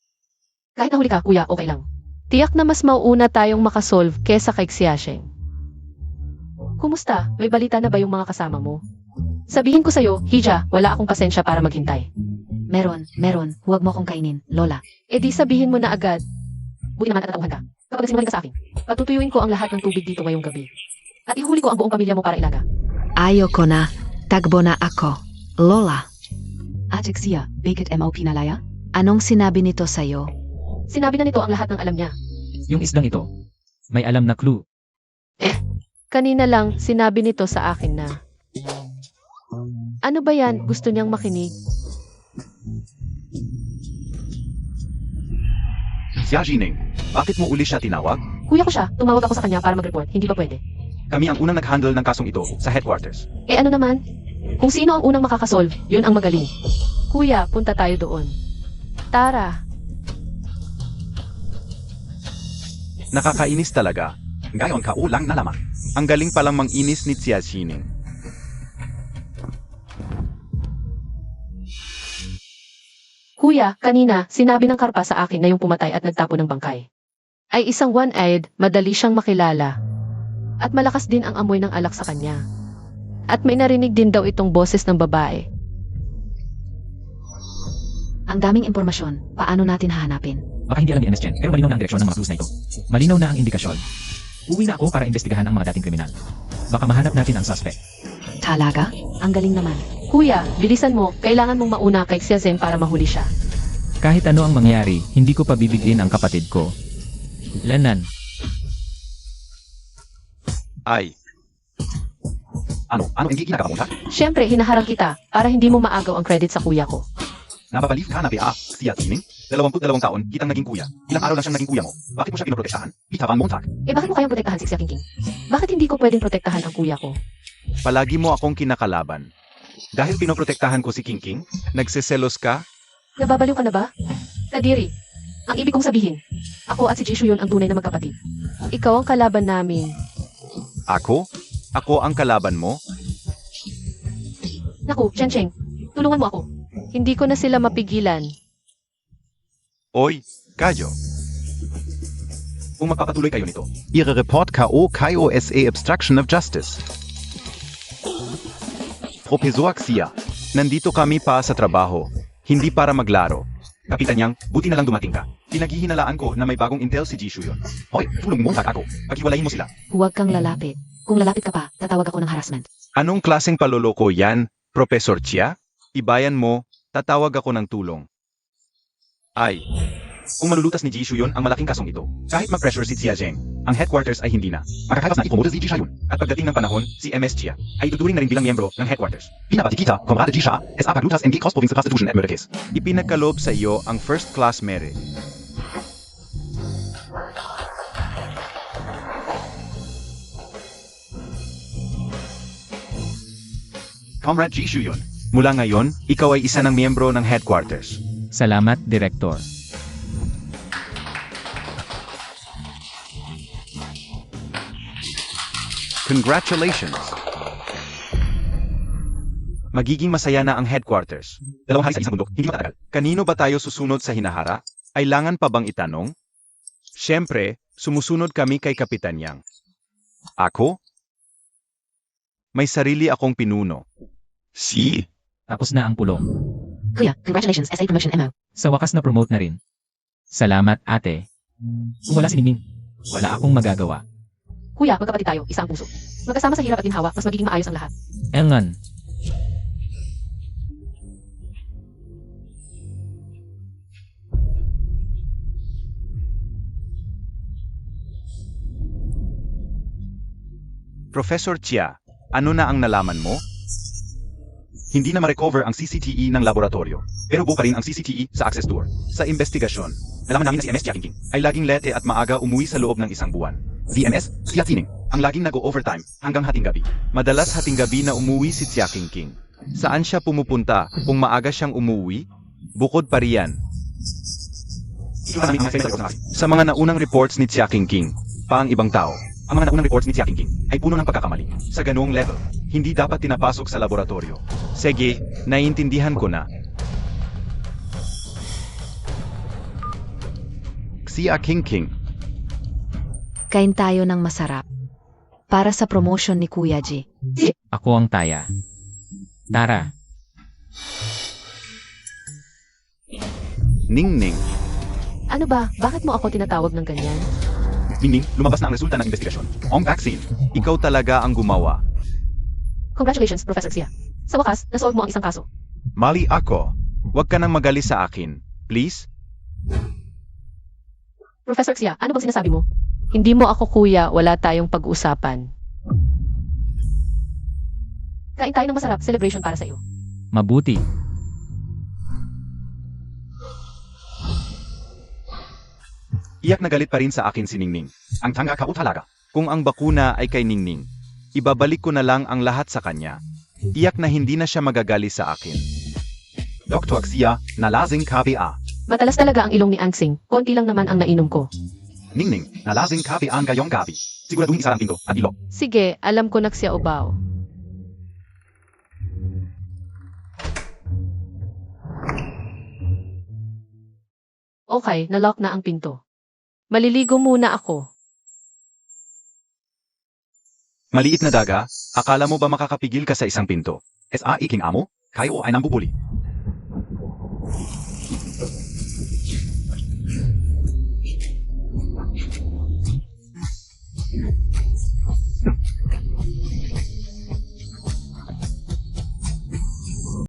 kahit nahuli ka, kuya, okay lang. Tiyak na mas mauuna tayong makasolve kesa kay Xiaxing. Kumusta? May balita na ba yung mga kasama mo? Sabihin ko sa'yo, Hija, wala akong pasensya para maghintay. Meron. Huwag mo akong kainin, Lola. E di sabihin mo na agad. Buti naman at natauhan ka. Kapag nagsinungaling ka sa akin, patutuyuin ko ang lahat ng tubig dito ngayong gabi. At ihuli ko ang buong pamilya mo para ilaga. Ayoko na. Tagbo na ako. Lola. Ate Xia, bakit mo pinalaya? Anong sinabi nito sa'yo? Sinabi na nito ang lahat ng alam niya. Yung isdang ito, may alam na clue. Kanina lang, sinabi nito sa akin na. Ano ba yan? Gusto niyang makinig? Xia Jining, bakit mo uli siya tinawag? Kuya ko siya, tumawag ako sa kanya para mag-report. Hindi ba pwede? Kami ang unang nag-handle ng kasong ito sa headquarters. Eh ano naman? Kung sino ang unang makakasolve, yun ang magaling. Kuya, punta tayo doon. Tara. Nakakainis talaga. Ngayon kaulang na lamang. Ang galing palang mang-inis ni Xia Jining. Kuya, kanina, sinabi ng karpa sa akin na yung pumatay at nagtapo ng bangkay. Ay isang one-eyed, madali siyang makilala. At malakas din ang amoy ng alak sa kanya. At may narinig din daw itong boses ng babae. Ang daming impormasyon, paano natin hahanapin? Baka hindi alam ni MS Chen, pero malinaw na ang direksyon ng mga clues na ito. Malinaw na ang indikasyon. Uwi na ako para imbestigahan ang mga dating kriminal. Baka mahanap natin ang suspect. Talaga? Ang galing naman. Kuya, bilisan mo, kailangan mong mauna kay Xia Zheng para mahuli siya. Kahit ano ang mangyari, hindi ko pabibigin ang kapatid ko. Lanan. Ay. Ano hindi ginagawa mo ha? Siyempre, hinaharang kita para hindi mo maagaw ang credit sa kuya ko. Nababaliw ka na Xia Jining? 22 taon, kitang naging kuya. Ilang araw lang siyang naging kuya mo. Bakit mo siya pinoprotektahan? Ita Van Montag. Eh bakit mo kayang protektahan si Xia Qingqing? Bakit hindi ko pwedeng protektahan ang kuya ko? Palagi mo akong kinakalaban. Dahil pinoprotektahan ko si Qingqing, nagseselos ka? Nababaliw ka na ba? Kadiri, ang ibig kong sabihin, ako at si Jishu yun ang tunay na magkapatid. Ikaw ang kalaban namin. Ako? Ako ang kalaban mo? Naku, Chen Cheng, tulungan mo ako. Hindi ko na sila mapigilan. Oy, kayo. Kung magpapatuloy kayo nito, Ihre Report KO KOSA Obstruction of Justice. Professor Xia, nandito kami pa sa trabaho, hindi para maglaro. Kapitan Yang, buti na lang dumating ka. Pinaghihinalaan ko na may bagong intel si Jishu yun. Hoy, tulong mo ako. Paghiwalayin mo sila. Huwag kang lalapit. Kung lalapit ka pa, tatawag ako ng harassment. Anong klaseng paloloko yan, Professor Chia? Ibayan mo, tatawag ako ng tulong. Ay, kung malulutas ni Jishu yun ang malaking kasong ito, kahit mag-pressure si Xia Zheng, ang headquarters ay hindi na. Makakatas na ipromote si Jisha yun. At pagdating ng panahon, si MS Chia ay tuturing na rin bilang miyembro ng headquarters. Pinapati kita, Comrade Jisha, SA Paglutas NG Cross Province Prostitution at Murder Case. Ipinagkaloob sa iyo ang first class merit. Comrade Jishu yun. Mula ngayon, ikaw ay isa ng miyembro ng headquarters. Salamat, Direktor. Congratulations! Magiging masaya na ang headquarters. 2 hari sa isang bundok, hindi matagal. Kanino ba tayo susunod sa hinahara? Kailangan pa bang itanong? Siyempre, sumusunod kami kay Kapitan Yang. Ako? May sarili akong pinuno. Si? Tapos na ang pulong. Kuya, congratulations, SA Promotion MO. Sa wakas na promote na rin. Salamat, ate. Kung wala si Ningning, wala akong magagawa. Kuya, magkapatid tayo, isa ang puso. Magkasama sa hirap at ginhawa, mas magiging maayos ang lahat. Engan. Professor Chia, ano na ang nalaman mo? Hindi na ma-recover ang CCTE ng laboratorio, pero buo pa rin ang CCTE sa access tour. Sa investigasyon, nalaman namin na si MS Chia Qingqing ay laging lete at maaga umuwi sa loob ng isang buwan. VMS, Xia Jining, ang laging nag-overtime hanggang hating gabi. Madalas hating gabi na umuwi si Xia Qingqing. Saan siya pumupunta kung maaga siyang umuwi? Bukod pa riyan. Sa mga naunang reports ni Xia Qingqing, pa ang ibang tao, ang mga naunang reports ni Xia Qingqing ay puno ng pagkakamali. Sa ganoong level, hindi dapat tinapasok sa laboratorio. Sige, naiintindihan ko na. Xia Qingqing, Kain tayo ng masarap. Para sa promotion ni Kuya G. Ako ang taya. Tara. Ningning. Ano ba? Bakit mo ako tinatawag ng ganyan? Ningning, lumabas na ang resulta ng investigasyon. Ang vaccine. Ikaw talaga ang gumawa. Congratulations, Professor Xia. Sa wakas, nasolve mo ang isang kaso. Mali ako. Huwag ka nang magali sa akin. Please? Professor Xia, ano bang sinasabi mo? Hindi mo ako kuya, wala tayong pag-uusapan. Kain tayo ng masarap, celebration para sa iyo. Mabuti. Iyak na galit pa rin sa akin si Ningning. Ang tanga ka talaga. Kung ang bakuna ay kay Ningning, ibabalik ko na lang ang lahat sa kanya. Iyak na hindi na siya magagali sa akin. Dr. Xia, nalasing KBA. Matalas talaga ang ilong ni Angsing, konti lang naman ang nainom ko. Ningning, nalasing KBA ngayong gabi. Siguraduhin isarang pinto at ilok. Sige, alam ko na siya ubaw. Okay, nalock na ang pinto. Maliligo muna ako. Maliit na daga, akala mo ba makakapigil ka sa isang pinto? SA iking amo, kayo ay nambubuli.